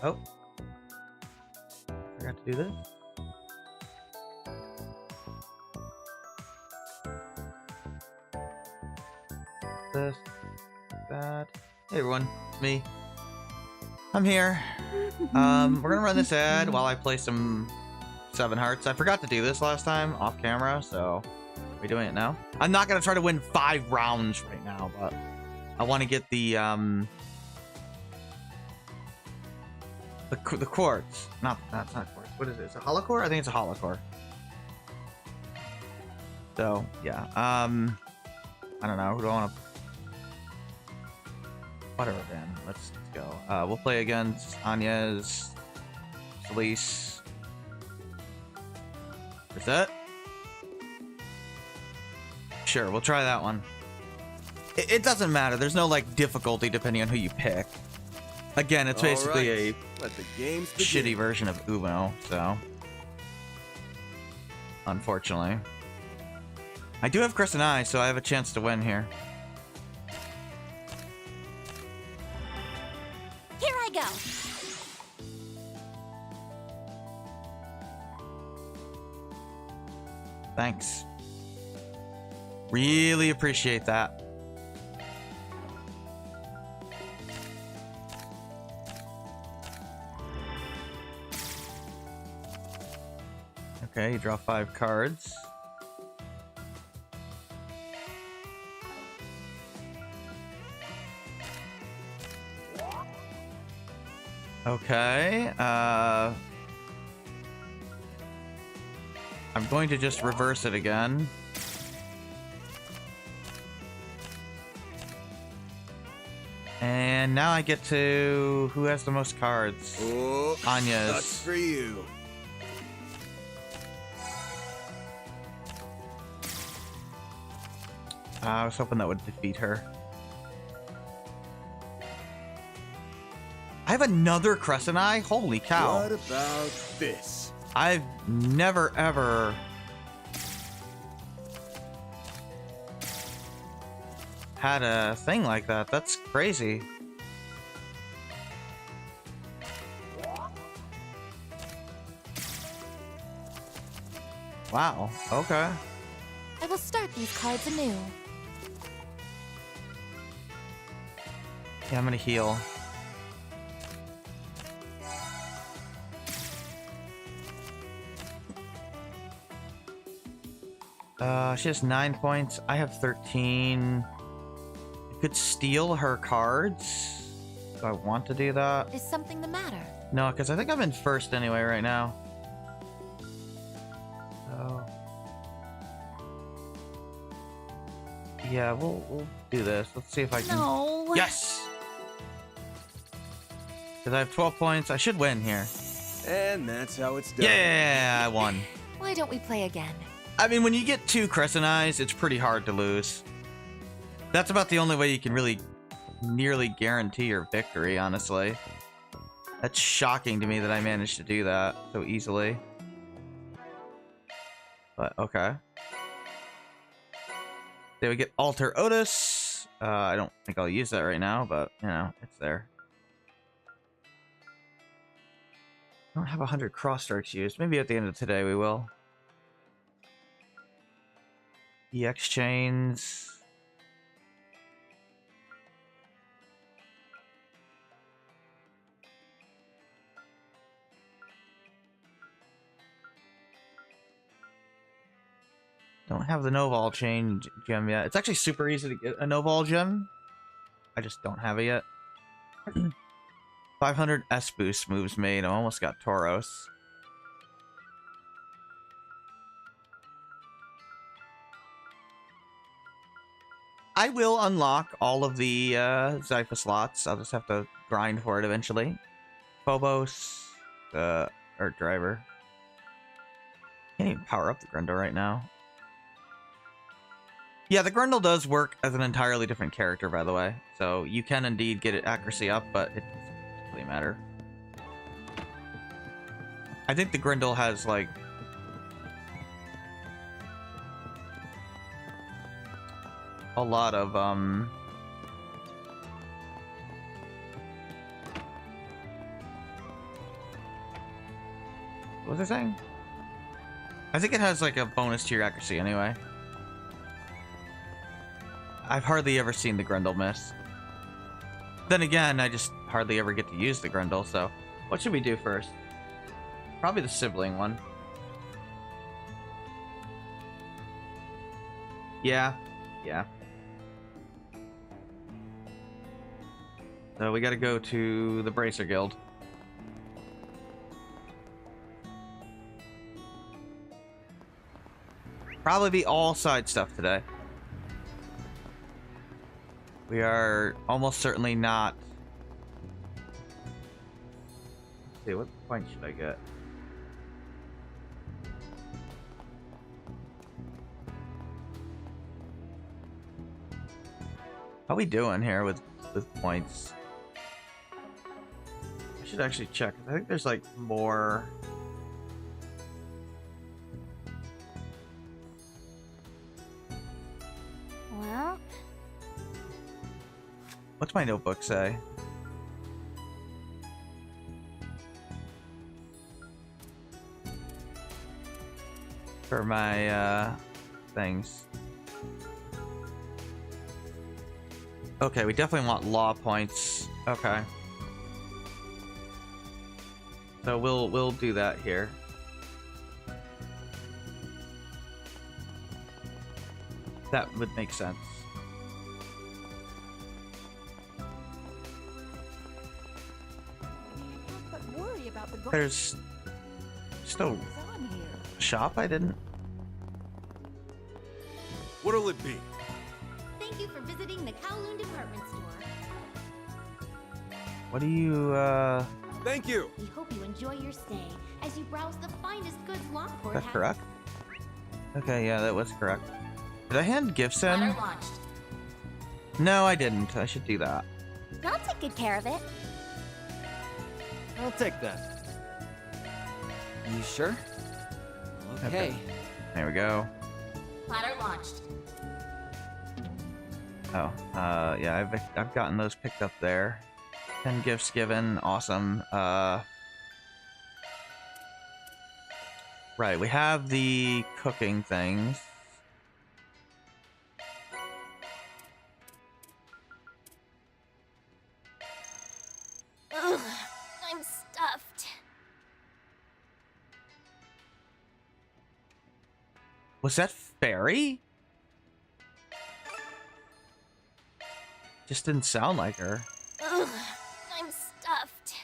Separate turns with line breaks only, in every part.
Oh, forgot to do this. This, that. Hey everyone, it's me. I'm here. We're gonna run this ad while I play some Seven Hearts. I forgot to do this last time off camera, so we're doing it now. I'm not gonna try to win 5 rounds right now, but I want to get the quartz. That's not quartz. What is it? It's a holocore? I think it's a holocore. So yeah. I don't know. Who do I want to? Whatever, man. Let's go. We'll play against Anya's, Celise. Is that? Sure, we'll try that one. It doesn't matter. There's no like difficulty depending on who you pick. Again, it's basically a shitty version of Uno, so unfortunately. I do have Chris and I, so I have a chance to win here.
Here I go.
Thanks. Really appreciate that. Okay, you draw 5 cards. Okay, I'm going to just reverse it again. And now I get to who has the most cards.
Oh,
Anya's.
that's for you.
I was hoping that would defeat her. I have another Crescent Eye? Holy cow.
What about this?
I've never ever had a thing like that. That's crazy. Wow, okay.
I will start these cards anew.
Yeah, I'm gonna heal. She has 9 points. I have 13. I could steal her cards. Do I want to do that?
Is something the matter?
No, because I think I'm in first anyway right now. So yeah, we'll do this. Let's see if I can.
No.
Yes. Because I have 12 points. I should win here.
And that's how it's done.
Yeah, I won.
Why don't we play again?
I mean, when you get 2 Crescent Eyes, it's pretty hard to lose. That's about the only way you can really nearly guarantee your victory, honestly. That's shocking to me that I managed to do that so easily. But, okay. There we get Alter Otis. I don't think I'll use that right now, but, you know, it's there. I don't have 100 cross strikes used. Maybe at the end of today we will. EX chains. Don't have the Noval chain gem yet. It's actually super easy to get a Noval gem. I just don't have it yet. 500 S boost moves made. I almost got Tauros. I will unlock all of the Zypha slots. I'll just have to grind for it eventually. Phobos, or Driver. Can't even power up the Grundle right now. Yeah, the Grundle does work as an entirely different character, by the way. So you can indeed get it accuracy up, but it doesn't really matter. I think the Grundle has, like, a lot of, What was I saying? I think it has like a bonus to your accuracy anyway. I've hardly ever seen the Grendel miss. Then again, I just hardly ever get to use the Grendel, so what should we do first? Probably the sibling one. Yeah. So we gotta go to the Bracer Guild. Probably be all side stuff today. We are almost certainly not. Let's see, what point should I get? How we doing here with points? I should actually check. I think there's like more.
Well,
What's my notebook say? For my things. Okay, we definitely want law points. Okay. So we'll do that here. That would make sense.
But worry about the
There's still
on here.
a shop I didn't.
What'll it be?
Thank you for visiting the Kowloon department store.
What do you
Thank you.
We hope you enjoy your stay as you browse the finest goods Langport
That's
has.
correct? Okay, yeah, that was correct. Did I hand gifts in?
Platter launched.
No, I didn't. I should do that.
I'll take good care of it.
I'll take that. You sure? Okay.
There we go.
Platter launched.
Oh, yeah, I've gotten those picked up there. 10 gifts given, awesome. Right, we have the cooking things.
Ugh, I'm stuffed.
Was that Fairy? Just didn't sound like her.
Ugh, I'm stuffed.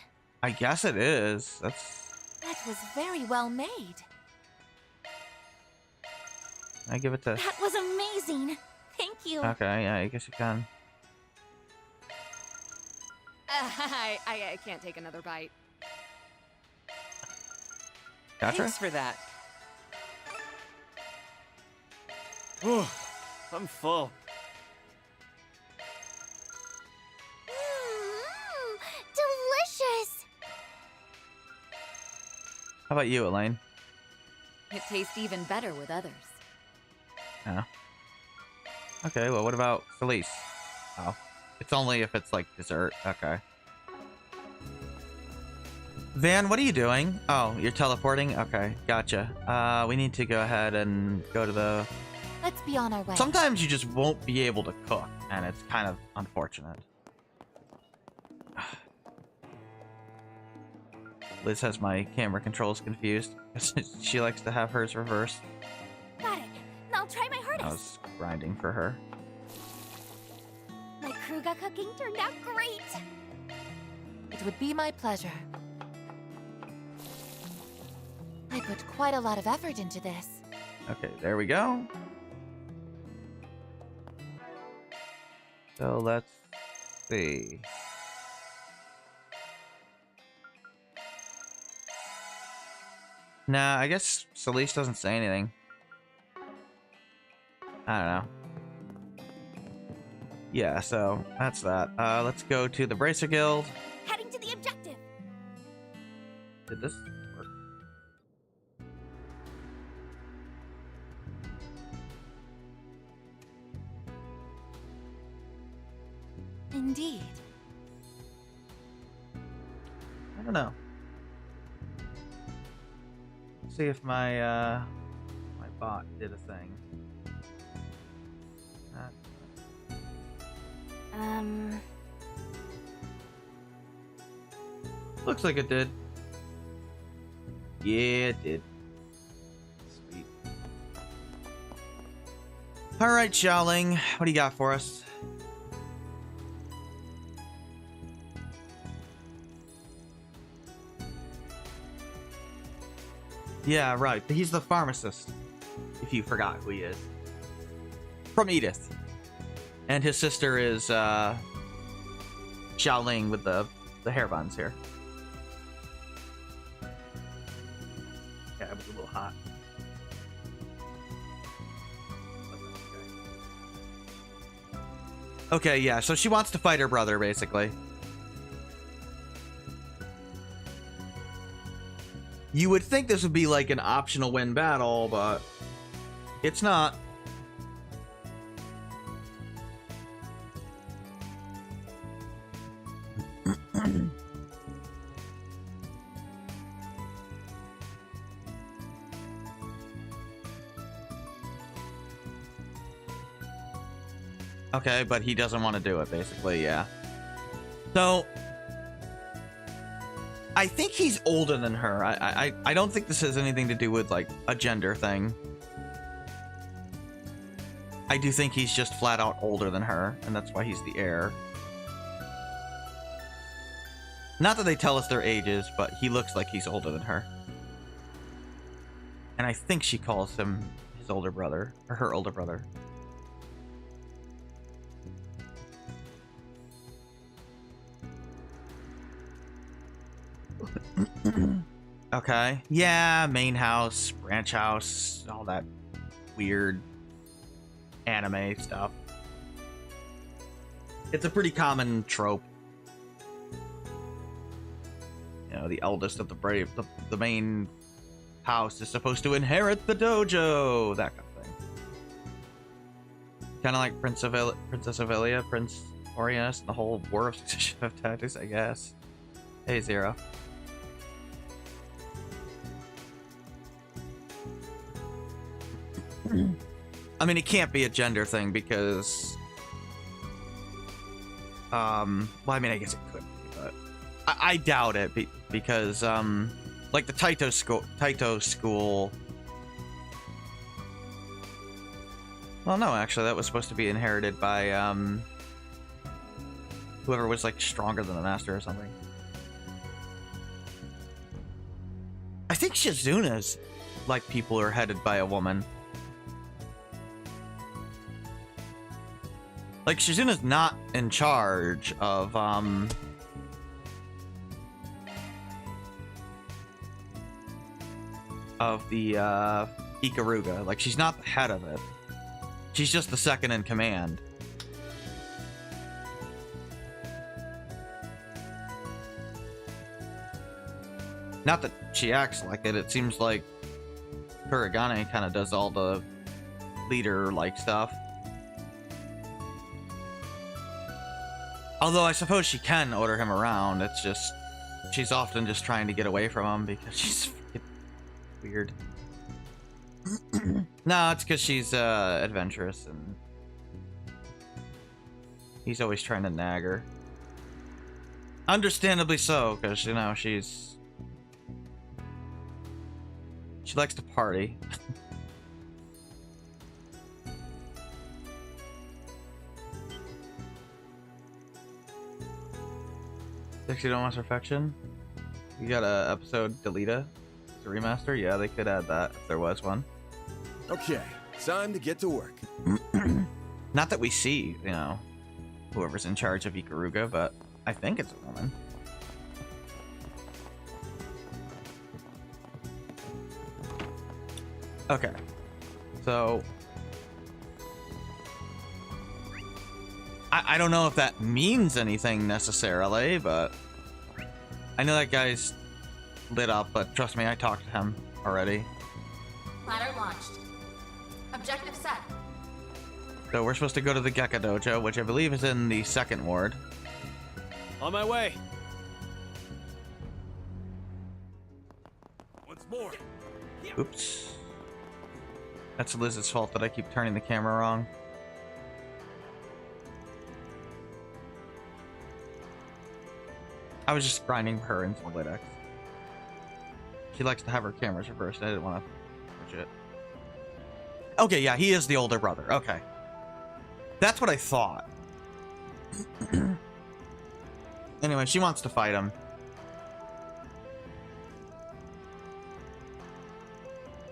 I guess it is. That's.
That was very well made.
I give it to.
That was amazing. Thank you.
Okay, yeah, I guess you can.
I can't take another bite.
Gotcha.
Thanks for that. I'm full.
Delicious.
How about you, Elaine?
It tastes even better with others.
Yeah. Okay, well, what about Felice? Oh. It's only if it's like dessert. Okay. Van, what are you doing? Oh, you're teleporting? Okay, gotcha. We need to go ahead and go to the...
Let's be on our way.
Sometimes you just won't be able to cook, and it's kind of unfortunate. Liz has my camera controls confused. She likes to have hers reversed.
Got it. I'll try my
I
hardest.
was grinding for her.
My Kruga cooking turned out great. It would be my pleasure. I put quite a lot of effort into this.
Okay, there we go. So let's see. Nah, I guess Celeste doesn't say anything. I don't know. Yeah, so that's that. Let's go to the Bracer Guild.
Heading to the objective.
Did this work?
Indeed.
I don't know. see if my my bot did a thing. Looks like it did. Yeah, it did. Sweet. All right, Xiaoling, what do you got for us? Yeah, right. He's the pharmacist. If you forgot who he is. From Edith. And his sister is Xiaoling with the hair buns here. Yeah, it was a little hot. Okay, yeah, so she wants to fight her brother, basically. You would think this would be like an optional win battle, but it's not. Okay, but he doesn't want to do it, basically, yeah. So, I think he's older than her. I don't think this has anything to do with, like, a gender thing. I do think he's just flat out older than her, and that's why he's the heir. Not that they tell us their ages, but he looks like he's older than her. And I think she calls him his older brother, or her older brother. Okay. Yeah, main house, branch house, all that weird anime stuff. It's a pretty common trope. You know, the eldest of the brave, the main house is supposed to inherit the dojo, that kind of thing. Kind of like Princess Avelia, Prince Orius, the whole War of Tactics, I guess. Hey, Zero. I mean, it can't be a gender thing because, well, I mean, I guess it could be, but I doubt it because, like the Taito school. Well, no, actually, that was supposed to be inherited by, whoever was, like, stronger than the master or something. I think Shizuna's, like, people are headed by a woman. Like, Shizuna's not in charge of, the, Ikaruga. Like, she's not the head of it. She's just the second in command. Not that she acts like it. It seems like Kurigane kind of does all the leader-like stuff. Although I suppose she can order him around. It's just she's often just trying to get away from him because she's weird. No, it's because she's adventurous and he's always trying to nag her. Understandably so, because you know she likes to party. Dixie Don't Want Perfection. You got a episode Delita? It's a remaster? Yeah, they could add that if there was one.
Okay, time to get to work.
Not that we see, you know, whoever's in charge of Ikaruga, but I think it's a woman. Okay. So I don't know if that means anything necessarily, but I know that guy's lit up, but trust me, I talked to him already.
Ladder launched. Objective set.
So we're supposed to go to the Gekka Dojo, which I believe is in the second ward.
On my way.
Once more.
Oops. That's Liz's fault that I keep turning the camera wrong. I was just grinding her into the Lidex. She likes to have her cameras reversed. I didn't want to push it. Okay, yeah, he is the older brother. Okay. That's what I thought. Anyway, she wants to fight him.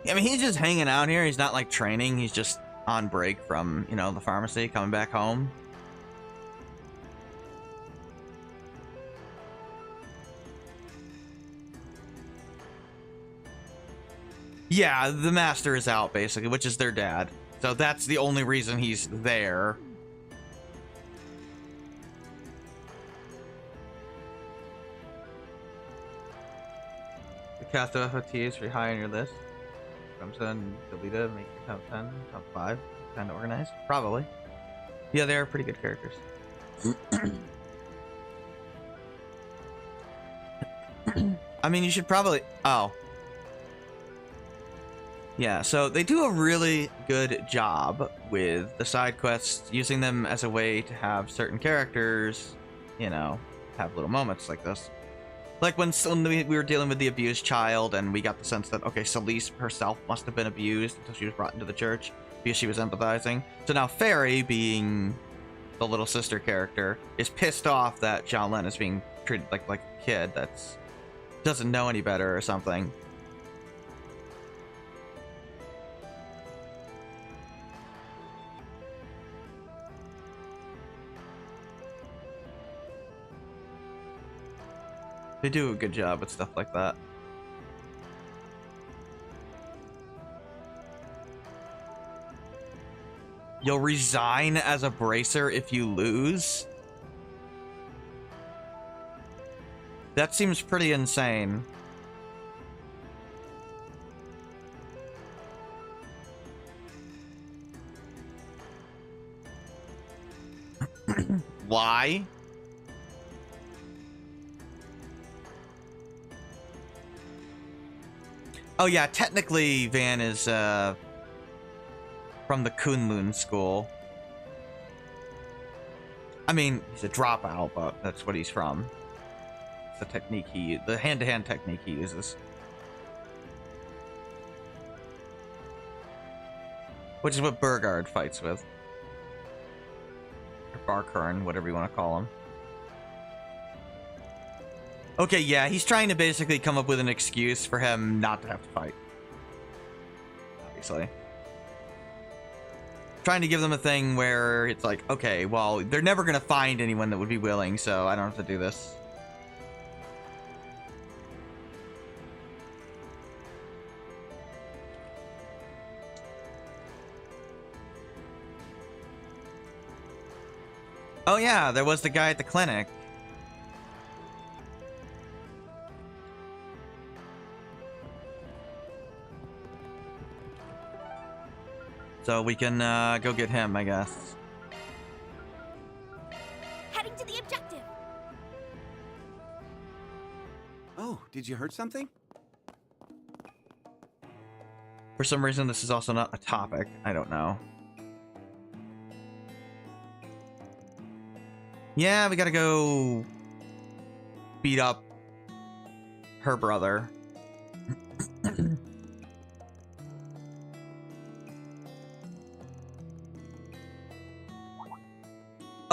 I mean, he's just hanging out here. He's not like training. He's just on break from, you know, the pharmacy, coming back home. Yeah, the master is out, basically, which is their dad. So that's the only reason he's there. The cast of FOT is pretty high on your list. Comes in, delete it, make your top 10, top 5. Kind of organized. Probably. Yeah, they are pretty good characters. I mean, you should probably... Oh. Yeah, so they do a really good job with the side quests, using them as a way to have certain characters, you know, have little moments like this. Like when we were dealing with the abused child, and we got the sense that, okay, Celeste herself must have been abused until she was brought into the church, because she was empathizing. So now Fairy, being the little sister character, is pissed off that Xiaolin is being treated like a kid that's doesn't know any better or something. They do a good job with stuff like that. You'll resign as a bracer if you lose? That seems pretty insane. Why? Oh yeah, technically Van is from the Kunlun school. I mean, he's a dropout, but that's what he's from. It's the technique the hand-to-hand technique he uses. Which is what Burgard fights with. Or Barkern, whatever you want to call him. Okay, yeah, he's trying to basically come up with an excuse for him not to have to fight. Obviously. Trying to give them a thing where it's like, okay, well, they're never going to find anyone that would be willing, so I don't have to do this. Oh yeah, there was the guy at the clinic. So we can go get him, I guess.
Heading to the objective.
Oh, did you hurt something?
For some reason, this is also not a topic. I don't know. Yeah, we gotta go beat up her brother.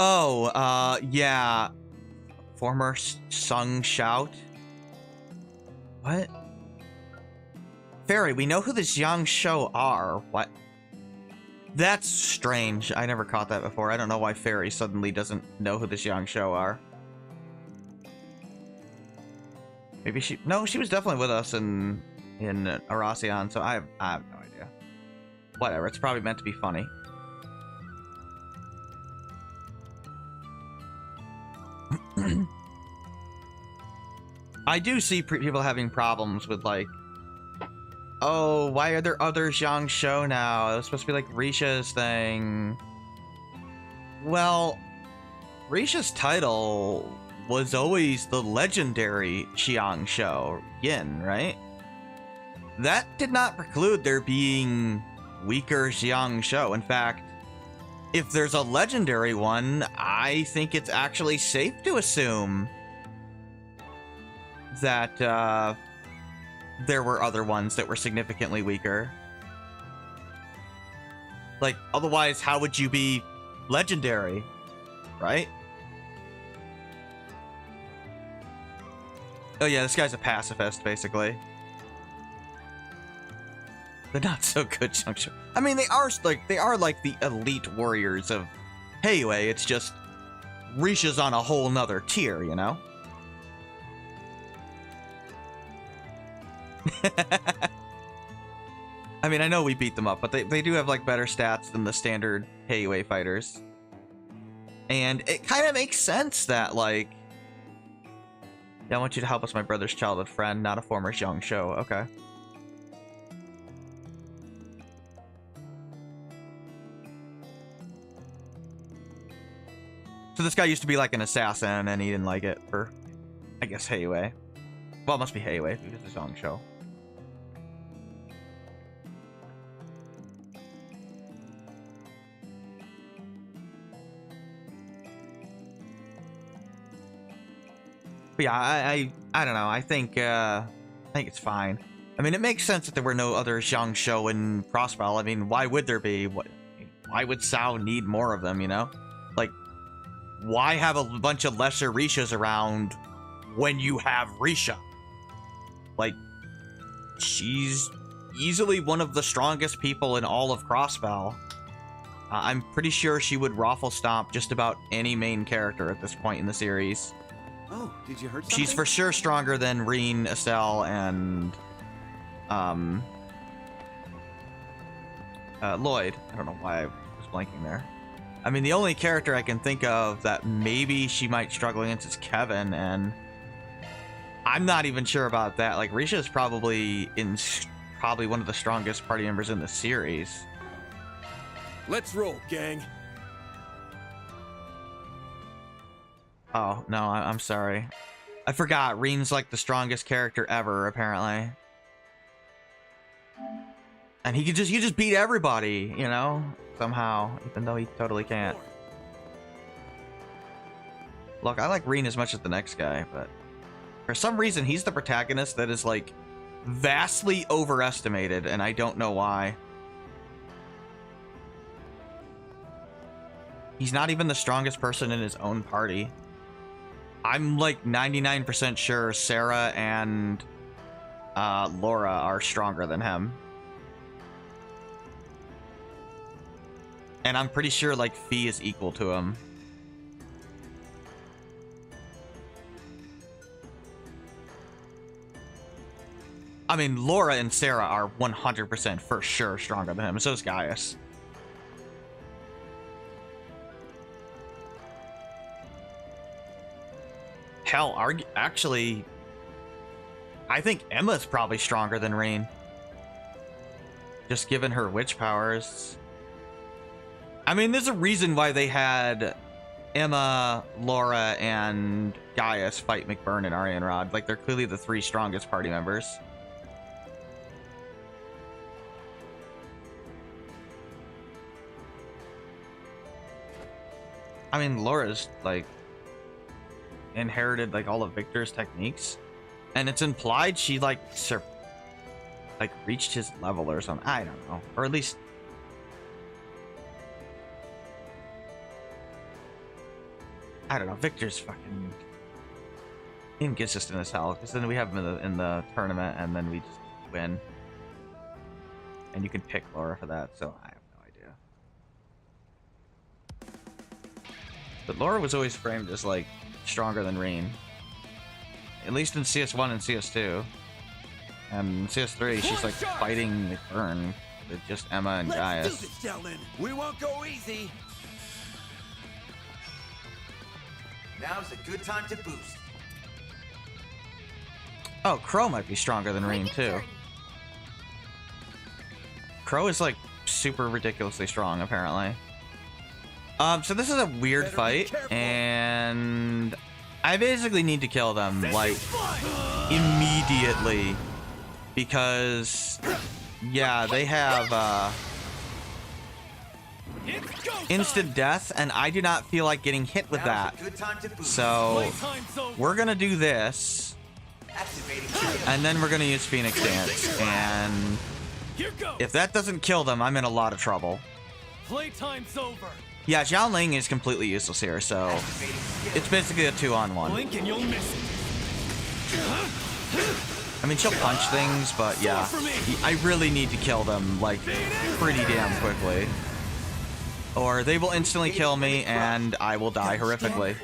Oh, yeah. Former Sung Shout. What? Fairy, we know who the Xiang Shou are. What? That's strange. I never caught that before. I don't know why Fairy suddenly doesn't know who the Xiang Shou are. Maybe she... No, she was definitely with us in Aracion, so I have no idea. Whatever, it's probably meant to be funny. I do see people having problems with, like, oh, why are there other Xiang Shou now? It was supposed to be like Risha's thing. Well, Risha's title was always the legendary Xiang Shou Yin, right? that did not preclude there being weaker Xiang Shou. In fact, if there's a legendary one, I think it's actually safe to assume that there were other ones that were significantly weaker. Like, otherwise, how would you be legendary, right? Oh yeah, this guy's a pacifist, basically. They're not so good, Junction. I mean, they are like the elite warriors of Heiwei. It's just Risha's on a whole nother tier, you know? I mean, I know we beat them up, but they do have like better stats than the standard Heiwei fighters. And it kind of makes sense that like, yeah, I want you to help us, my brother's childhood friend, not a former Xiang Shou. Okay. So this guy used to be like an assassin, and he didn't like it for, I guess, Heiwei. Well, it must be Heiwei because it's Xiang Shou. But yeah, I don't know. I think it's fine. I mean, it makes sense that there were no other Xiang Shou in Crossbell. I mean, why would there be? Why would Sao need more of them? You know, like, why have a bunch of lesser Rishas around when you have Risha? Like, she's easily one of the strongest people in all of Crossbell. I'm pretty sure she would raffle stomp just about any main character at this point in the series.
Oh, did you heard something?
She's for sure stronger than Reen, Estelle, and Lloyd. I don't know why I was blanking there. I mean, the only character I can think of that maybe she might struggle against is Kevin, and I'm not even sure about that. Like, Risha is probably one of the strongest party members in the series.
Let's roll, gang.
Oh, no, I'm sorry. I forgot. Reen's like the strongest character ever, apparently. And he just beat everybody, you know? Somehow, even though he totally can't. Look, I like Reen as much as the next guy, but for some reason, he's the protagonist that is, like, vastly overestimated, and I don't know why. He's not even the strongest person in his own party. I'm like 99% sure Sarah and Laura are stronger than him. And I'm pretty sure like Fee is equal to him. I mean, Laura and Sarah are 100% for sure stronger than him. So is Gaius. Hell, actually, I think Emma's probably stronger than Reen. Just given her witch powers. I mean, there's a reason why they had Emma, Laura, and Gaius fight McBurn and Arianrod. Like, they're clearly the three strongest party members. I mean, Laura's, like, inherited, like, all of Victor's techniques. And it's implied she, like, reached his level or something. I don't know. Or at least... I don't know. Victor's fucking inconsistent as hell. Because then we have him in the tournament, and then we just win. And you can pick Laura for that, so I have no idea. But Laura was always framed as, like, stronger than Reen. At least in CS1 and CS2. And in CS3, she's, like, fighting McBurn with just Emma and Gaius.
We won't go easy.
Now's a good time to boost.
Oh, Crow might be stronger than Reen, too. Crow is, like, super ridiculously strong, apparently. So this is a weird fight, and I basically need to kill them, like, immediately. because, yeah, they have instant death, and I do not feel like getting hit with that.
Now's a good time to boost.
So we're gonna do this,
Activating
and then we're gonna use Phoenix Dance, and if that doesn't kill them, I'm in a lot of trouble.
Playtime's over.
Yeah, Xiaoling is completely useless here, so it's basically a 2-on-1.
Blink and you'll miss it.
I mean, she'll punch things, but yeah, I really need to kill them, like, pretty damn quickly. Or they will instantly kill me, and I will die horrifically.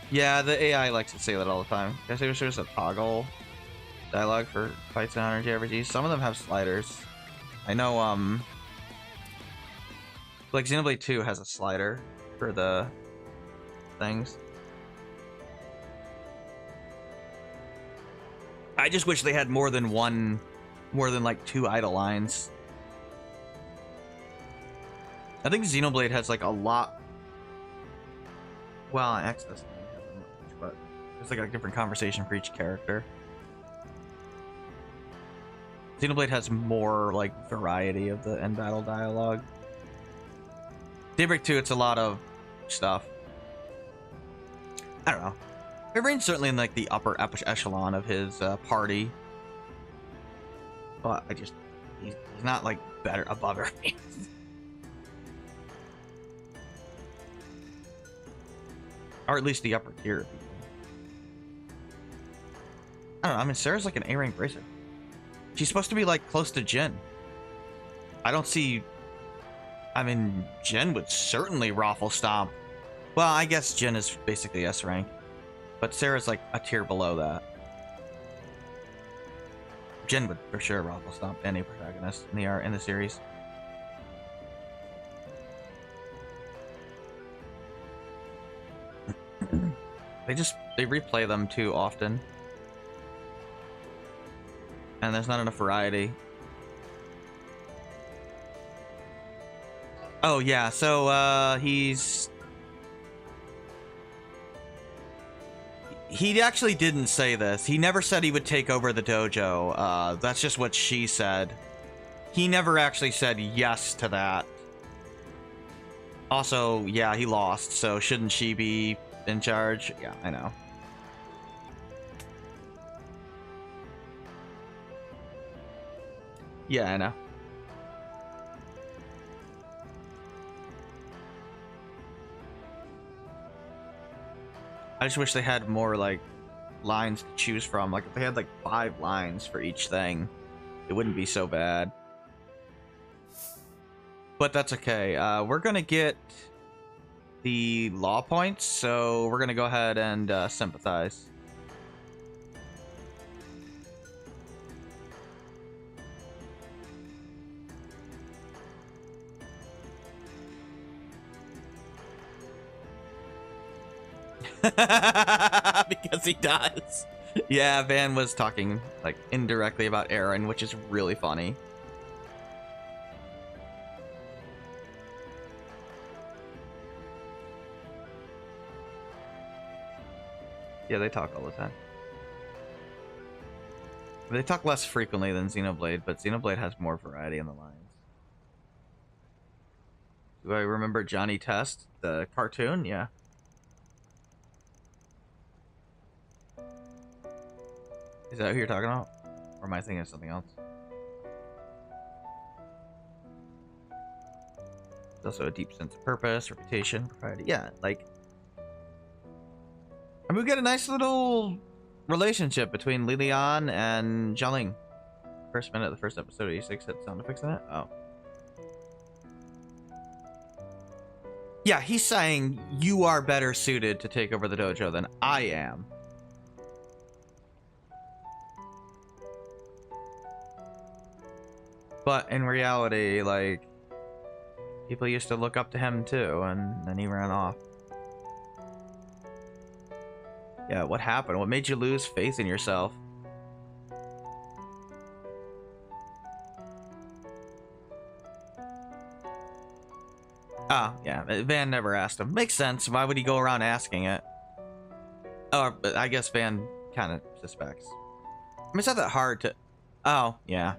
Yeah, the AI likes to say that all the time. Guess there's just a toggle dialogue for fights and RNG. Some of them have sliders. I know, like Xenoblade 2 has a slider for the things. I just wish they had more than like 2 idle lines. I think Xenoblade has like a lot. Well, Access doesn't have that much, but there's like a different conversation for each character. Xenoblade has more like variety of the end battle dialogue. Daybreak 2, it's a lot of stuff. I don't know. Rain's certainly in like the upper echelon of his party, but he's not like better above her. Or at least the upper tier of people. I don't know. I mean, Sarah's like an A rank racer. She's supposed to be like close to Jin. I don't see. I mean, Jin would certainly raffle stomp. Well, I guess Jin is basically S rank. But Sarah's like a tier below that. Jin would for sure raffle stomp any protagonist in the series. They replay them too often. And there's not enough variety. Oh yeah, so he actually didn't say this. He never said he would take over the dojo. That's just what she said. He never actually said yes to that. Also, yeah, he lost, so shouldn't she be in charge? Yeah, I know. Yeah, I know. I just wish they had more, like, lines to choose from. Like, if they had, like, 5 lines for each thing, it wouldn't be so bad. But that's okay. We're gonna get the law points, so we're gonna go ahead and sympathize. Because he does. Yeah, Van was talking like indirectly about Aaron, which is really funny. Yeah, they talk all the time. They talk less frequently than Xenoblade, but Xenoblade has more variety in the lines. Do I remember Johnny Test, the cartoon? Yeah. Is that who you're talking about? Or am I thinking of something else? There's also a deep sense of purpose, reputation, propriety. Yeah, like... And we get a nice little relationship between Lilian and Jialing. First minute of the first episode, 86 had sound effects in it? Oh. Yeah, he's saying you are better suited to take over the dojo than I am. But in reality, like, people used to look up to him too, and then he ran off. Yeah, what happened? What made you lose faith in yourself? Oh, yeah, Van never asked him. Makes sense. Why would he go around asking it? Oh, but I guess Van kind of suspects. I mean, it's not that hard to... Oh, yeah.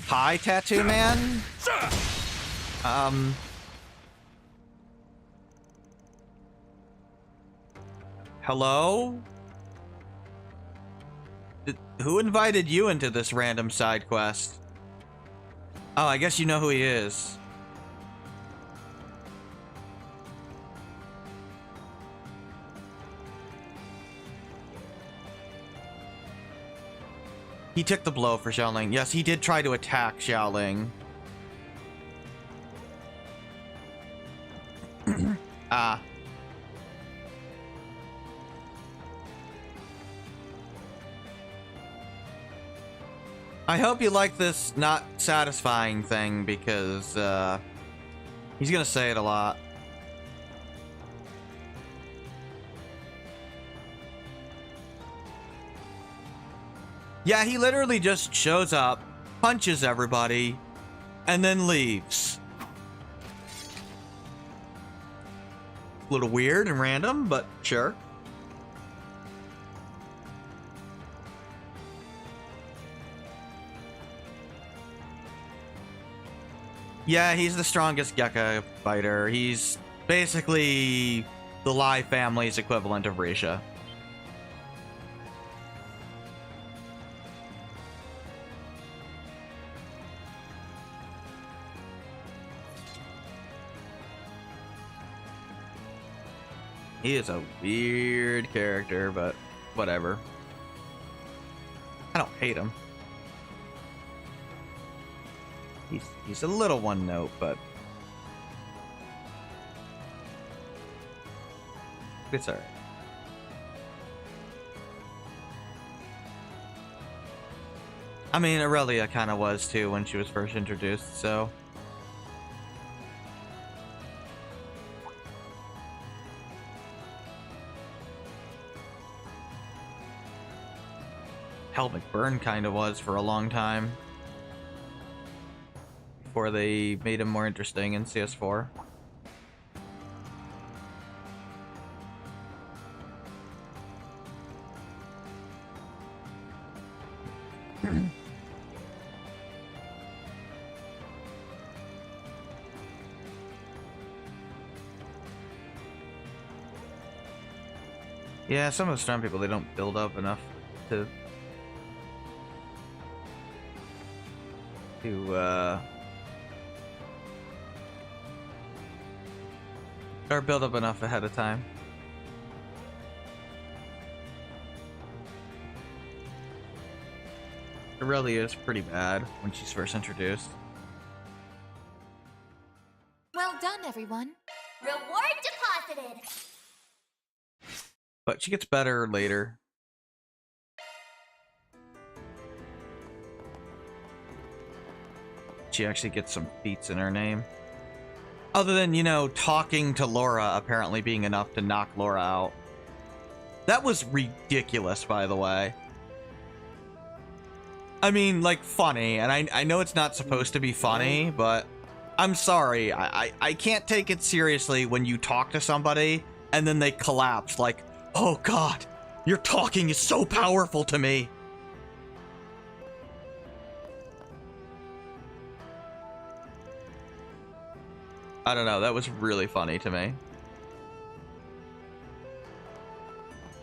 Hi, Tattoo Man? Hello? Who invited you into this random side quest? Oh, I guess you know who he is. He took the blow for Xiaoling. Yes, he did try to attack Xiaoling. Ah. I hope you like this not satisfying thing because he's gonna say it a lot. Yeah, he literally just shows up, punches everybody, and then leaves. A little weird and random, but sure. Yeah, he's the strongest Gekka fighter. He's basically the Lai family's equivalent of Risha. He is a weird character, but whatever. I don't hate him. He's a little one note, but it's alright. I mean, Aurelia kind of was too when she was first introduced, so. Hell, McBurn kind of was for a long time. Before they made him more interesting in CS4. Yeah, some of the strong people, they don't build up enough to or build up enough ahead of time. Aurelia is pretty bad when she's first introduced.
Well done, everyone.
Reward deposited.
But she gets better later. She actually gets some feats in her name. Other than, you know, talking to Laura apparently being enough to knock Laura out. That was ridiculous, by the way. I mean, like, funny, and I know it's not supposed to be funny, but I'm sorry. I can't take it seriously when you talk to somebody and then they collapse like, oh god, your talking is so powerful to me. I don't know, that was really funny to me.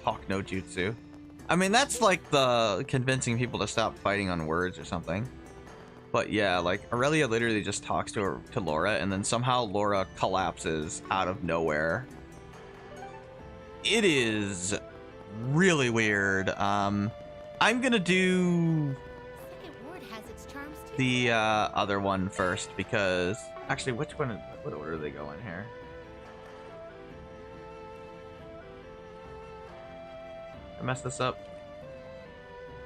Talk no jutsu. I mean, that's like the convincing people to stop fighting on words or something. But yeah, like Aurelia literally just talks to Laura, and then somehow Laura collapses out of nowhere. It is really weird. I'm gonna do
Second word has its charms too.
the other one first because actually, which one? What order do they go in here? I messed this up.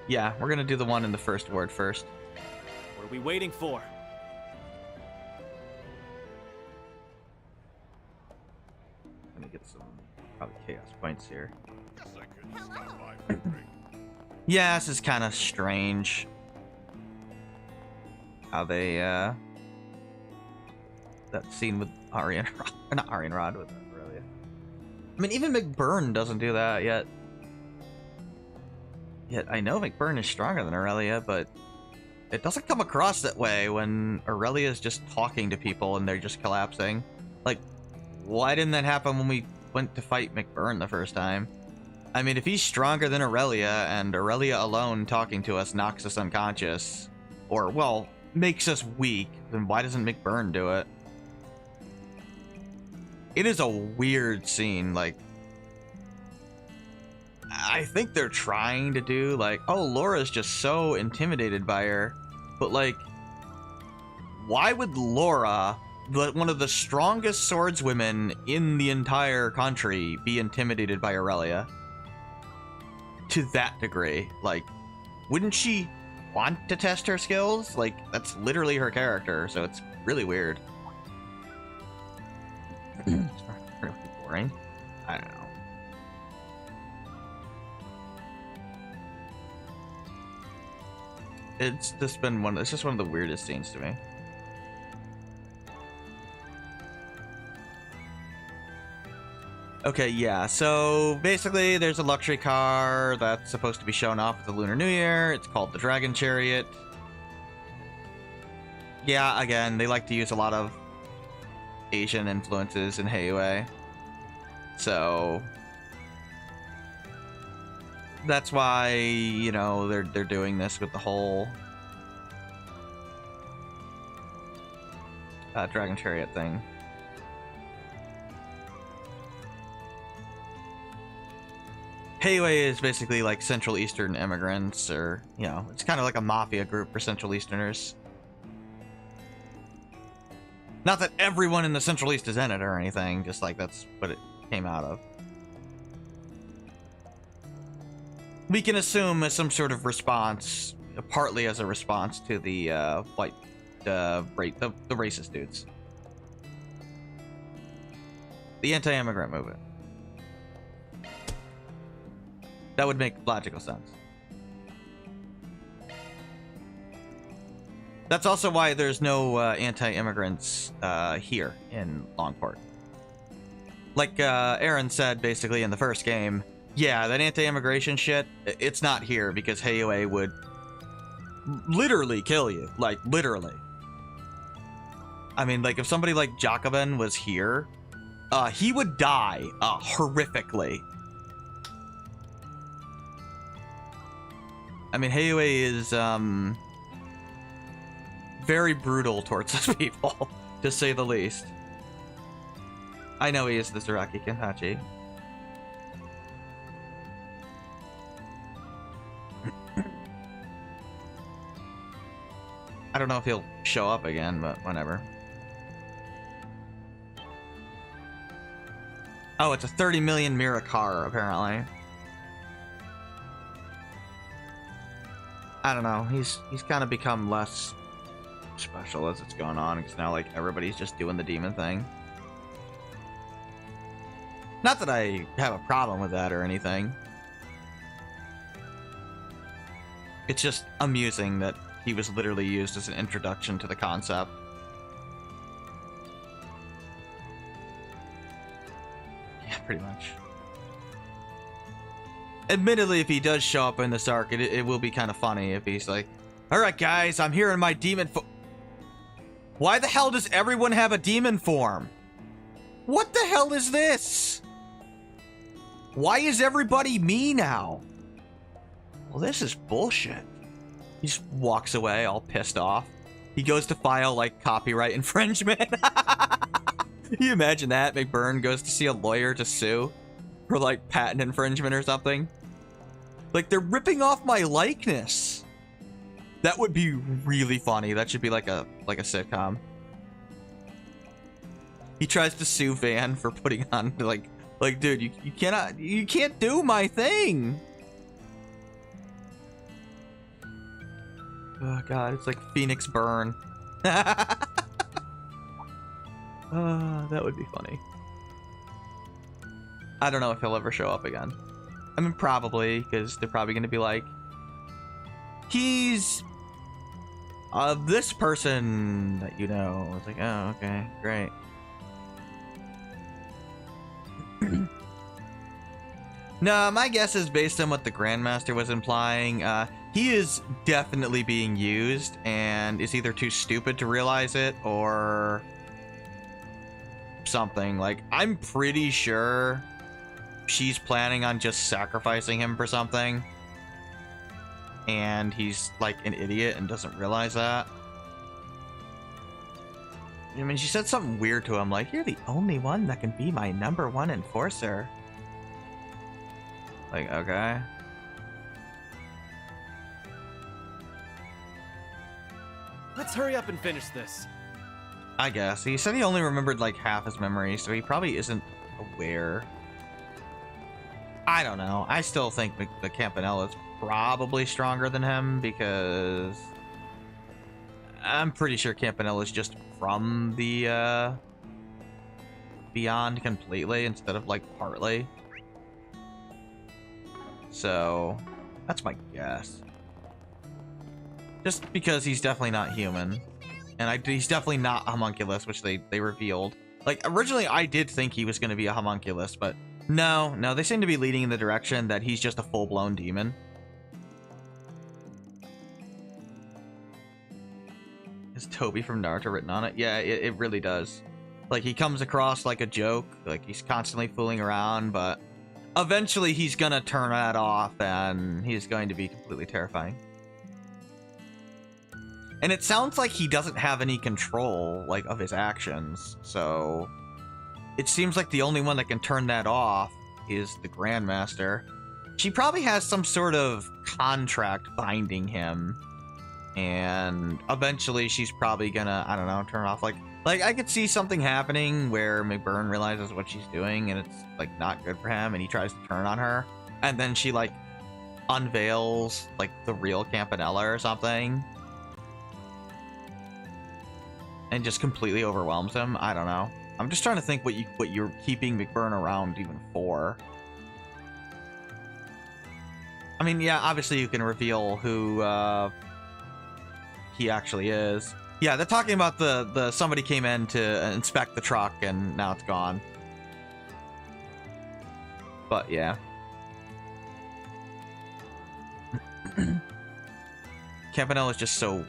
Yeah, we're gonna do the one in the first word first.
What are we waiting for?
Let me get some probably chaos points here.
Hello.
Yeah, this is kind of strange. How they that scene with Ari and Rod, not Ari and Rod, with Aurelia. I mean, even McBurn doesn't do that yet. Yet I know McBurn is stronger than Aurelia, but it doesn't come across that way when Aurelia is just talking to people and they're just collapsing. Like, why didn't that happen when we went to fight McBurn the first time? I mean, if he's stronger than Aurelia and Aurelia alone talking to us knocks us unconscious, or, well, makes us weak, then why doesn't McBurn do it? It is a weird scene. Like, I think they're trying to do, like, oh, Laura's just so intimidated by her. But, like, why would Laura, one of the strongest swordswomen in the entire country, be intimidated by Aurelia? To that degree. Like, wouldn't she want to test her skills? Like, that's literally her character, so it's really weird. It's pretty boring. I don't know. It's just one of the weirdest scenes to me. Okay, yeah, so basically there's a luxury car that's supposed to be shown off at the Lunar New Year. It's called the Dragon Chariot. Yeah, again, they like to use a lot of Asian influences in Heiwei. So that's why, you know, they're doing this with the whole Dragon Chariot thing. Heiwei is basically like Central Eastern immigrants, or, you know, it's kind of like a mafia group for Central Easterners. Not that everyone in the Central East is in it or anything, just like that's what it came out of. We can assume as some sort of response, partly as a response to the white, the racist dudes. The anti-immigrant movement. That would make logical sense. That's also why there's no anti-immigrants here in Langport. Like Aaron said, basically, in the first game, yeah, that anti-immigration shit, it's not here because Heiwei would literally kill you. Like, literally. I mean, like, if somebody like Jacobin was here, he would die horrifically. I mean, Heiwei is very brutal towards his people, to say the least. I know he is the Zaraki Kenpachi. I don't know if he'll show up again, but whatever. Oh, it's a 30 million Mira car, apparently. I don't know. He's kind of become less special as it's going on, because now, like, everybody's just doing the demon thing. Not that I have a problem with that or anything. It's just amusing that he was literally used as an introduction to the concept. Yeah, pretty much. Admittedly, if he does show up in this arc, it will be kind of funny if he's like, alright guys, I'm here in my demon form. Why the hell does everyone have a demon form? What the hell is this? Why is everybody me now? Well, this is bullshit. He just walks away all pissed off. He goes to file, like, copyright infringement. Can you imagine that? McBurn goes to see a lawyer to sue for, like, patent infringement or something. Like, they're ripping off my likeness. That would be really funny. That should be like a sitcom. He tries to sue Van for putting on, like, dude, you can't do my thing. Oh god, it's like Phoenix Burn. That would be funny. I don't know if he'll ever show up again. I mean, probably, because they're probably going to be like, he's this person that you know. It's like, oh, okay, great. No, my guess is based on what the Grandmaster was implying. He is definitely being used and is either too stupid to realize it or something. Like, I'm pretty sure she's planning on just sacrificing him for something. And he's like an idiot and doesn't realize that. I mean, she said something weird to him, like, "You're the only one that can be my #1 enforcer." Like, okay.
Let's hurry up and finish this.
I guess. He said he only remembered like half his memory, so he probably isn't aware. I don't know. I still think the Campanella is probably stronger than him because I'm pretty sure Campanella is just from the Beyond completely instead of like partly. So that's my guess. Just because he's definitely not human. And he's definitely not a homunculus, which they revealed. Like, originally I did think he was going to be a homunculus, but no, they seem to be leading in the direction that he's just a full-blown demon. Is Toby from Naruto written on it? Yeah, it really does. Like, he comes across like a joke, like he's constantly fooling around, but eventually he's going to turn that off and he's going to be completely terrifying. And it sounds like he doesn't have any control, like, of his actions, so it seems like the only one that can turn that off is the Grandmaster. She probably has some sort of contract binding him, and eventually she's probably gonna, I don't know, turn it off. Like I could see something happening where McBurn realizes what she's doing, and it's, like, not good for him, and he tries to turn on her, and then she, like, unveils, like, the real Campanella or something. And just completely overwhelms him. I don't know. I'm just trying to think what you're keeping McBurn around even for. I mean, yeah, obviously you can reveal who he actually is. Yeah, they're talking about the somebody came in to inspect the truck and now it's gone. But yeah. Campanella is just so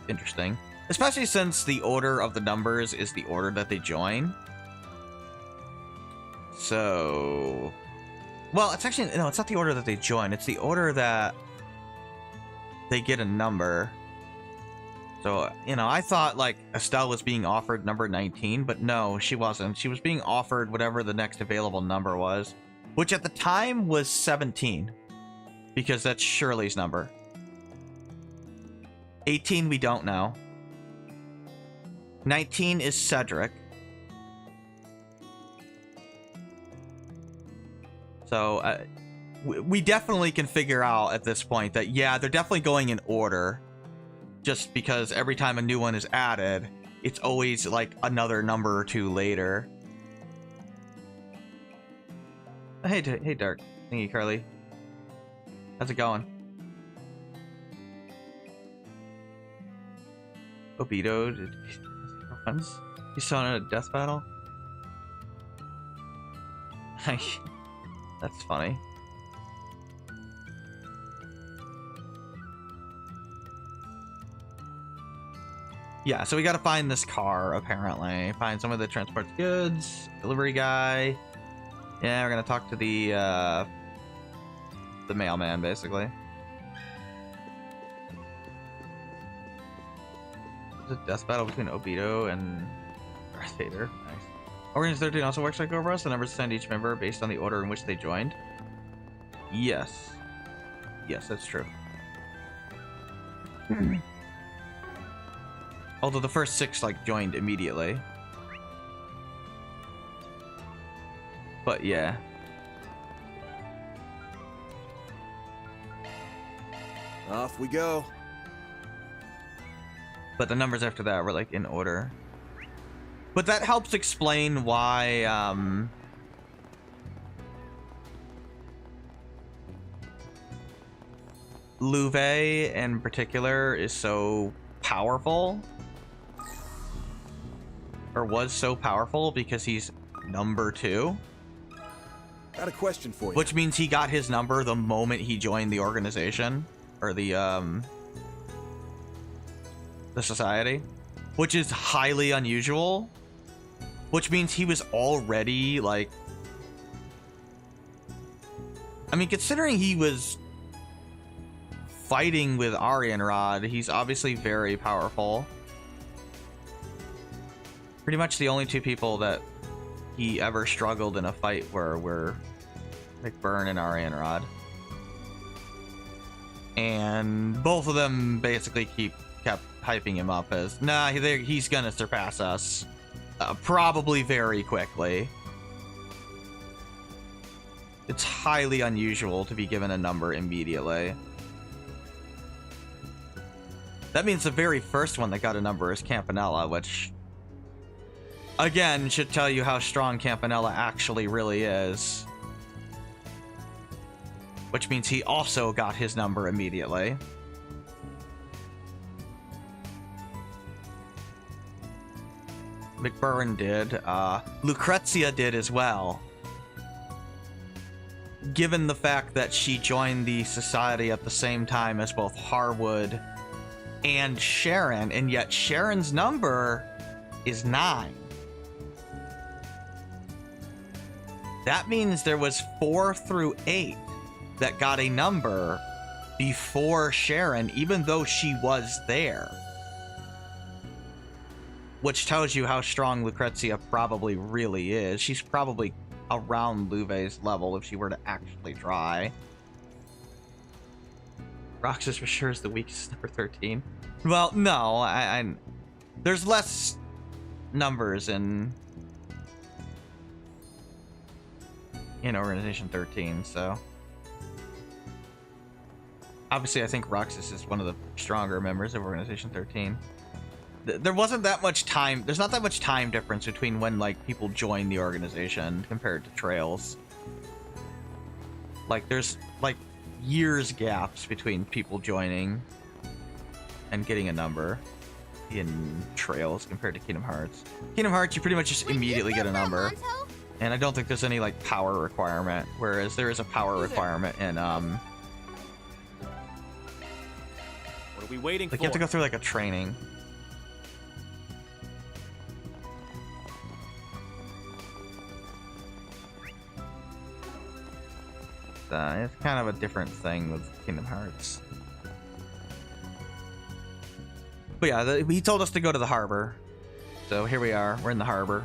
interesting. Especially since the order of the numbers is the order that they join. So... Well, it's actually... No, it's not the order that they join. It's the order that they get a number. So, you know, I thought, like, Estelle was being offered number 19, but no, she wasn't. She was being offered whatever the next available number was, which at the time was 17, because that's Shirley's number. 18, we don't know. 19 is Cedric. So, we definitely can figure out at this point that, yeah, they're definitely going in order. Just because every time a new one is added, it's always, like, another number or two later. Hey, Dark. Thank you, Carly. How's it going? Obito, did friends? He's still in a death battle? That's funny. Yeah, so we gotta find this car, apparently. Find someone that transports goods. Delivery guy. Yeah, we're gonna talk to the mailman, basically. There's a death battle between Obito and Darth Vader. Nice. Organization 13 also works like over us. The numbers assigned to each member based on the order in which they joined. Yes. Yes, that's true. Although the first 6, like, joined immediately. But yeah.
Off we go.
But the numbers after that were, like, in order. But that helps explain why, Louvet in particular is so powerful. Or was so powerful because he's number 2.
Got a question for you.
Which means he got his number the moment he joined the organization. Or the society. Which is highly unusual. Which means he was already, like... I mean, considering he was fighting with Arianrod, he's obviously very powerful. Pretty much the only two people that he ever struggled in a fight were McBurn and Arianrod. And both of them basically kept hyping him up as, nah, he's gonna surpass us. Probably very quickly. It's highly unusual to be given a number immediately. That means the very first one that got a number is Campanella, which, again, should tell you how strong Campanella actually really is. Which means he also got his number immediately. McBurn did. Lucrezia did as well. Given the fact that she joined the society at the same time as both Harwood and Sharon, and yet Sharon's number is 9. That means there was 4 through 8 that got a number before Sharon, even though she was there. Which tells you how strong Lucrezia probably really is. She's probably around Louve's level if she were to actually try. Roxas for sure is the weakest, number 13. Well, no, I there's less numbers in Organization 13, so obviously I think Roxas is one of the stronger members of Organization 13. There wasn't that much time. There's not that much time difference between when, like, people join the organization compared to Trails. Like, there's, like, years gaps between people joining and getting a number in Trails compared to Kingdom Hearts. Kingdom Hearts, you pretty much just immediately get a number. And I don't think there's any, like, power requirement, whereas there is a power requirement in,
What are we waiting for?
like, you have to go through, like, a training. It's kind of a different thing with Kingdom Hearts. But yeah, he told us to go to the harbor. So here we are. We're in the harbor.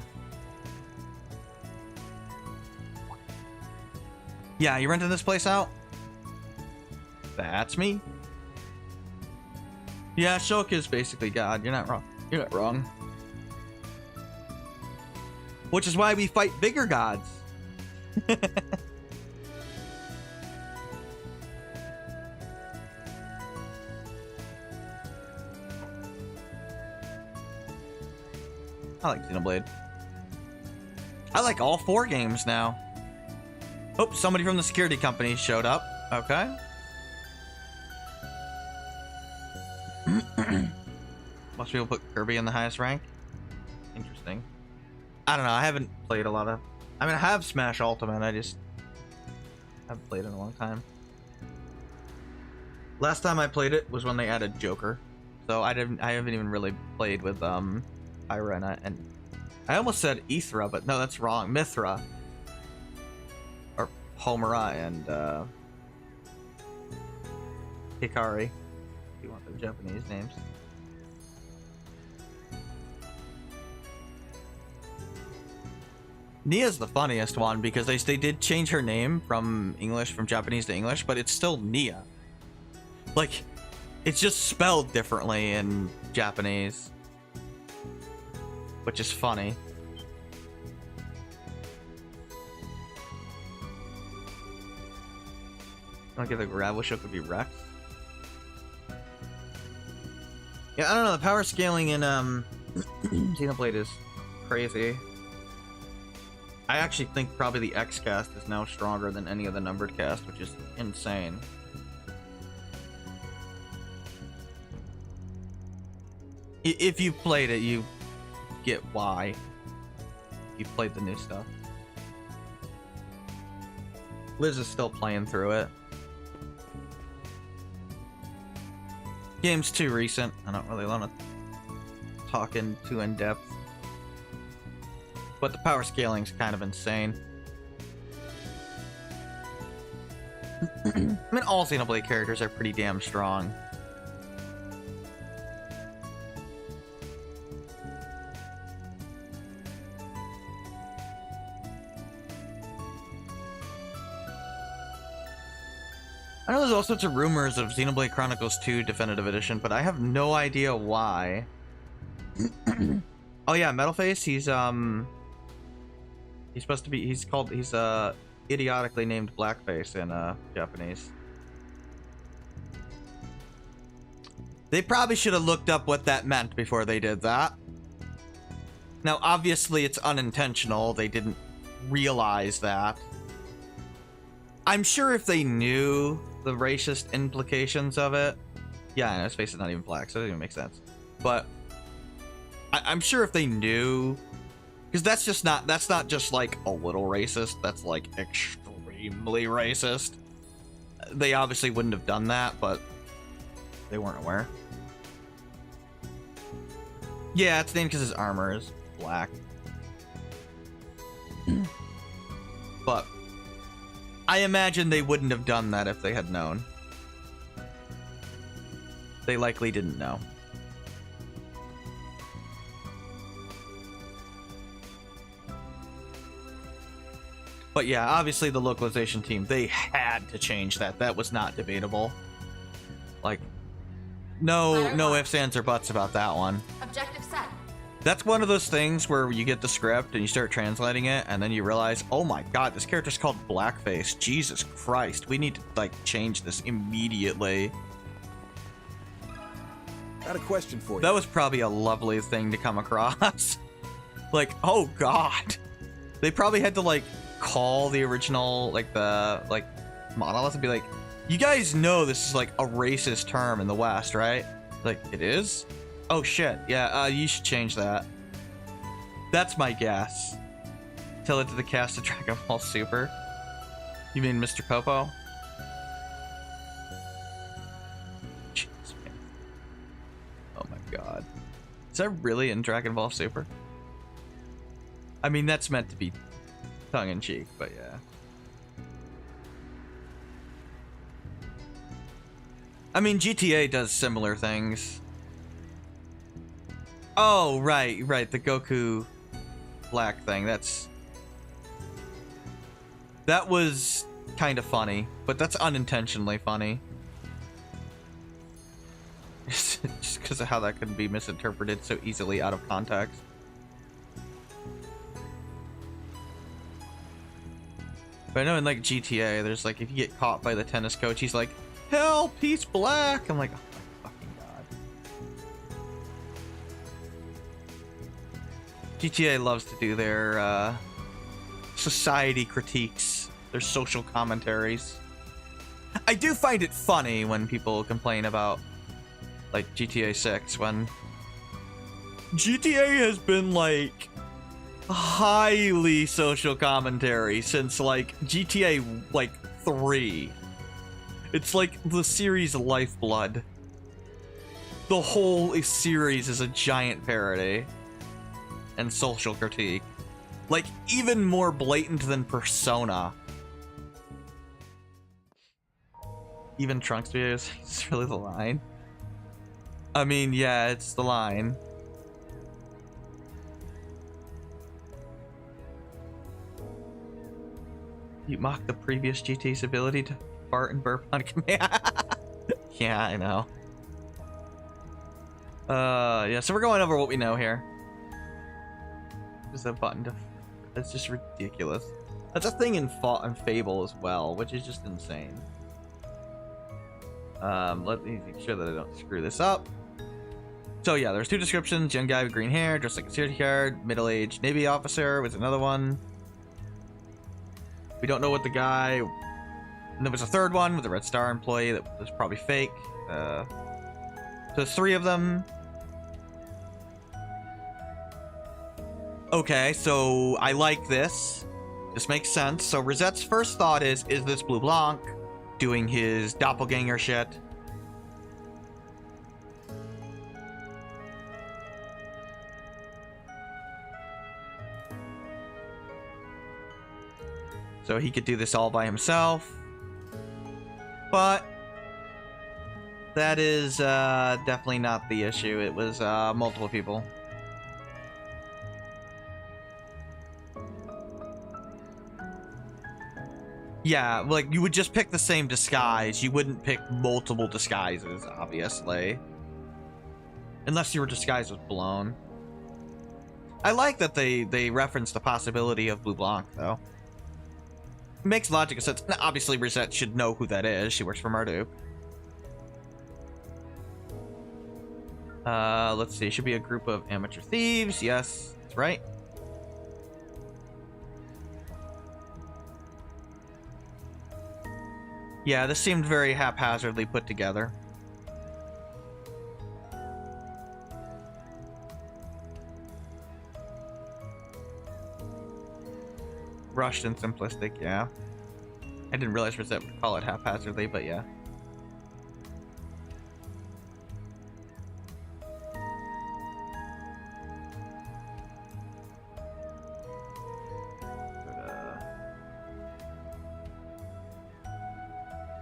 Yeah, you renting this place out? That's me. Yeah, Shulk is basically God. You're not wrong. You're not wrong. Which is why we fight bigger gods. I like Xenoblade. I like all 4 games now. Oh, somebody from the security company showed up. Okay. Most people put Kirby in the highest rank. Interesting. I don't know. I haven't played a lot of... I mean, I have Smash Ultimate. I just haven't played it in a long time. Last time I played it was when they added Joker. So I haven't even really played with Irena, and I almost said Ithra, but no, that's wrong. Mithra. Or Homura and Hikari. If you want the Japanese names. Nia's the funniest one because they did change her name from Japanese to English, but it's still Nia. Like, it's just spelled differently in Japanese. Which is funny. I'll give it a grab. Wish it could be Rex. Yeah, I don't know. The power scaling in Xenoblade is crazy. I actually think probably the X cast is now stronger than any of the numbered cast, which is insane. If you've played it, you get why. You've played the new stuff. Liz is still playing through it. Game's too recent. I don't really want to talk in too in-depth. But the power scaling's kind of insane. I mean, all Xenoblade characters are pretty damn strong. I know there's all sorts of rumors of Xenoblade Chronicles 2 Definitive Edition, but I have no idea why. Oh yeah, Metalface, he's supposed to be, he's idiotically named Blackface in Japanese. They probably should have looked up what that meant before they did that. Now, obviously it's unintentional. They didn't realize that. I'm sure if they knew the racist implications of it, yeah, and his face is not even black, so it doesn't even make sense. But I'm sure if they knew, because that's not just like a little racist, that's like extremely racist. They obviously wouldn't have done that, but they weren't aware. Yeah, it's named because his armor is black. But I imagine they wouldn't have done that if they had known. They likely didn't know. But yeah, obviously the localization team, they had to change that. That was not debatable. Like, no ifs, ands, or buts about that one.
Objective set.
That's one of those things where you get the script and you start translating it, and then you realize, oh my god, this character's called Blackface. Jesus Christ, we need to, like, change this immediately.
Got a question for you.
That was probably a lovely thing to come across. Like, oh god. They probably had to, like, call the original, like, monolith and be like, you guys know this is, like, a racist term in the West, right? Like, it is? Oh shit, yeah, you should change that. That's my guess. Tell it to the cast of Dragon Ball Super. You mean Mr. Popo? Jeez, man. Oh my god. Is that really in Dragon Ball Super? I mean, that's meant to be tongue-in-cheek, but yeah. I mean, GTA does similar things. Oh, right, the Goku black thing. That was kind of funny, but that's unintentionally funny. Just because of how that can be misinterpreted so easily out of context. But I know in, like, GTA, there's, like, if you get caught by the tennis coach, he's like, help, he's black! I'm like, oh my fucking god. GTA loves to do their, society critiques, their social commentaries. I do find it funny when people complain about, like, GTA 6, when GTA has been, like, highly social commentary since, like, GTA, like, 3. It's like the series' lifeblood. The whole series is a giant parody and social critique. Like, even more blatant than Persona. Even Trunks videos, it's really the line. I mean, yeah, it's the line. You mock the previous GT's ability to fart and burp on command. Yeah, I know. Yeah, so we're going over what we know here. There's a button to... That's just ridiculous. That's a thing in Fable as well, which is just insane. Let me make sure that I don't screw this up. So yeah, there's two descriptions. Young guy with green hair, dressed like a security guard. Middle-aged Navy officer was another one. We don't know what the guy... And there was a third one with a Red Star employee that was probably fake. So there's three of them. Okay, so I like this. This makes sense. So Rosette's first thought is this Blue Blanc doing his doppelganger shit? So he could do this all by himself. But that is definitely not the issue. It was multiple people. Yeah, like, you would just pick the same disguise. You wouldn't pick multiple disguises, obviously. Unless your disguise was blown. I like that they reference the possibility of Blue Blanc, though. It makes logical sense. Now, obviously, Rosette should know who that is. She works for Marduk. Let's see. Should be a group of amateur thieves. Yes, that's right. Yeah, this seemed very haphazardly put together. Rushed and simplistic, yeah. I didn't realize Rosette would call it haphazardly, but yeah.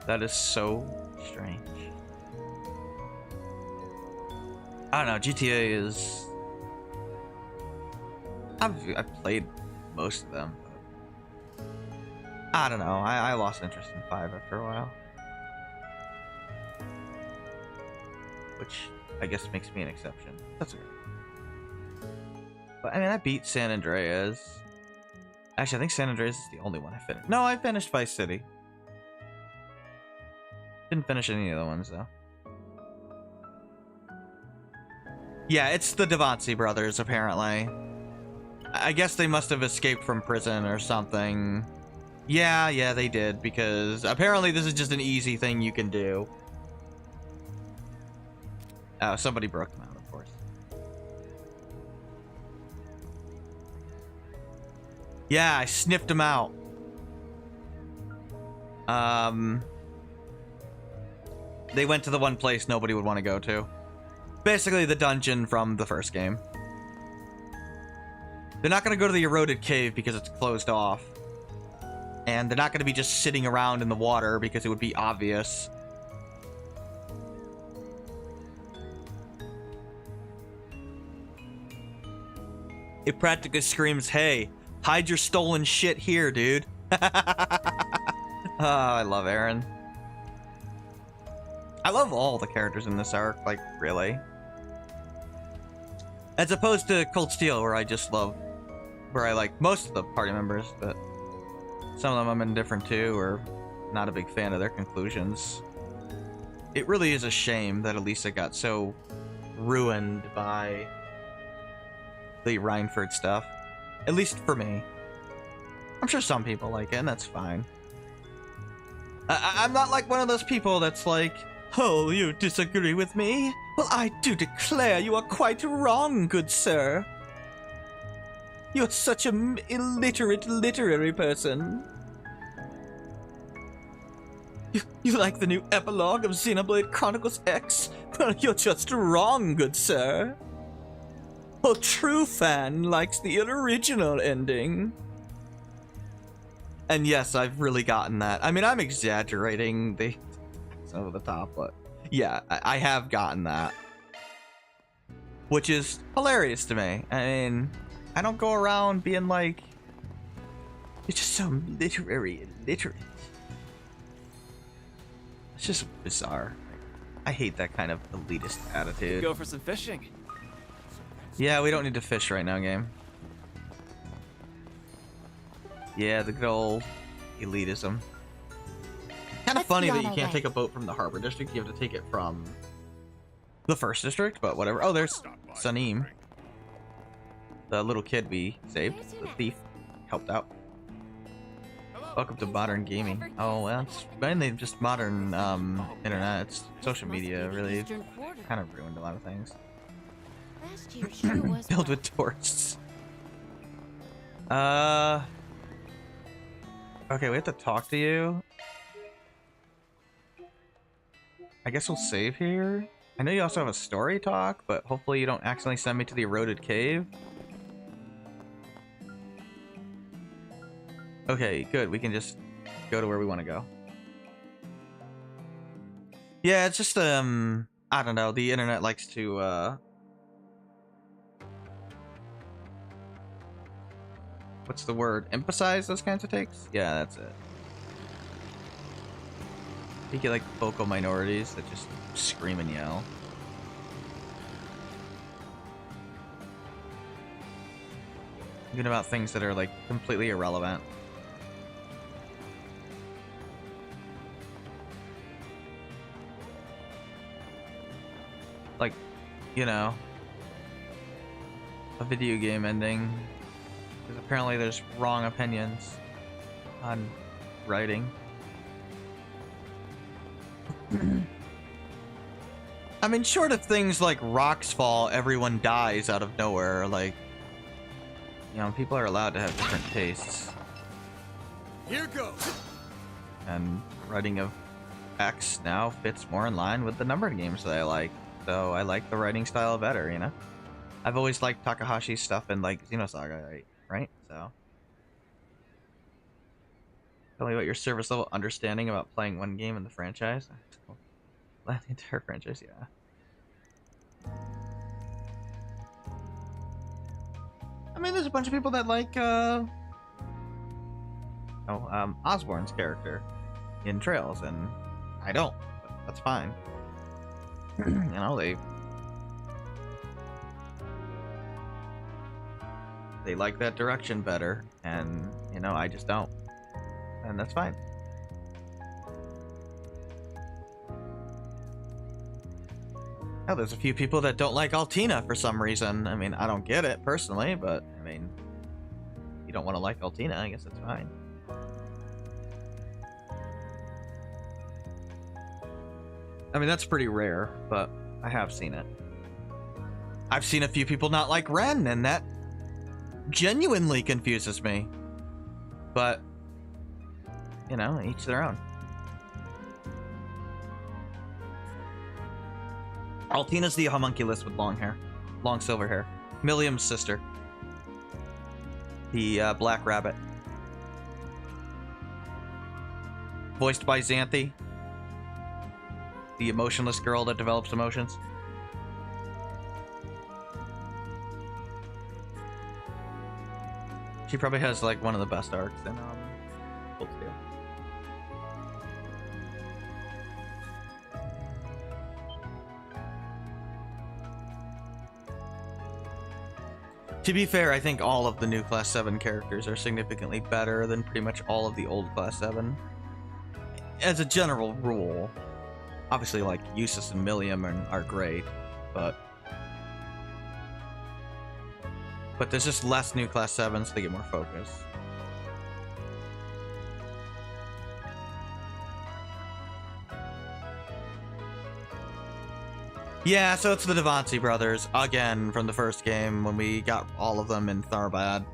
That is so strange. I don't know, GTA is... I've played most of them. But I don't know, I lost interest in 5 after a while. Which I guess makes me an exception. That's okay. But I mean, I beat San Andreas. Actually, I think San Andreas is the only one I finished. No, I finished Vice City. Didn't finish any of the ones, though. Yeah, it's the Devancy brothers, apparently. I guess they must have escaped from prison or something. Yeah, they did, because apparently this is just an easy thing you can do. Oh, somebody broke them out, of course. Yeah, I sniffed them out. They went to the one place nobody would want to go to. Basically the dungeon from the first game. They're not going to go to the eroded cave because it's closed off. And they're not going to be just sitting around in the water because it would be obvious. It practically screams, hey, hide your stolen shit here, dude. Oh, I love Aaron. I love all the characters in this arc, like, really. As opposed to Cold Steel, where I just love... where I like most of the party members, but some of them I'm indifferent to, or not a big fan of their conclusions. It really is a shame that Elisa got so ruined by the Reinford stuff. At least for me. I'm sure some people like it, and that's fine. I'm not like one of those people that's like, oh, you disagree with me? Well, I do declare you are quite wrong, good sir. You're such an illiterate literary person. You like the new epilogue of Xenoblade Chronicles X? Well, you're just wrong, good sir. A true fan likes the original ending. And yes, I've really gotten that. I mean, I'm exaggerating some of the top, but yeah, I have gotten that. Which is hilarious to me. I mean, I don't go around being like, it's just so literary and literate. It's just bizarre. I hate that kind of elitist attitude.
Go for some fishing.
Yeah, we don't need to fish right now, game. Yeah, the good old elitism. Kind of funny that you can't take a boat from the harbor district. You have to take it from the first district, but whatever. Oh, there's Sanim. The little kid we saved. The thief. Helped out. Welcome to modern gaming. Oh, well, it's mainly just modern internet. It's social media really kind of ruined a lot of things.
Last year sure was
Filled
fun.
with tourists. Okay, we have to talk to you. I guess we'll save here. I know you also have a story talk, but hopefully you don't accidentally send me to the eroded cave. Okay, good. We can just go to where we want to go. Yeah, it's just, I don't know. The internet likes to, what's the word? Emphasize those kinds of takes? Yeah, that's it. You get, like, vocal minorities that just scream and yell. Even about things that are, like, completely irrelevant. Like, you know, a video game ending. Because apparently there's wrong opinions on writing. I mean, short of things like rocks fall, everyone dies out of nowhere. Like, you know, people are allowed to have different tastes.
Here goes.
And writing of X now fits more in line with the numbered games that I like. So I like the writing style better, you know? I've always liked Takahashi's stuff in, like, Xenosaga, right? So. Tell me about your service level understanding about playing one game in the franchise. The entire franchise, yeah. I mean, there's a bunch of people that like, Osborne's character in Trails, and I don't. But that's fine. You know, they like that direction better, and, you know, I just don't. And that's fine. Oh, there's a few people that don't like Altina for some reason. I mean, I don't get it personally, but I mean, you don't want to like Altina, I guess that's fine. I mean, that's pretty rare, but I have seen it. I've seen a few people not like Ren, and that genuinely confuses me. But, you know, each their own. Altina's the homunculus with long hair. Long silver hair. Milliam's sister. The black rabbit. Voiced by Xanthi. The emotionless girl that develops emotions. She probably has, like, one of the best arcs in Full Steel. To be fair, I think all of the new Class 7 characters are significantly better than pretty much all of the old Class 7. As a general rule. Obviously, like, Eustace and Milliam are great, but there's just less new Class 7s, so they get more focus. Yeah, so it's the Devancy brothers, again, from the first game, when we got all of them in Tharbad.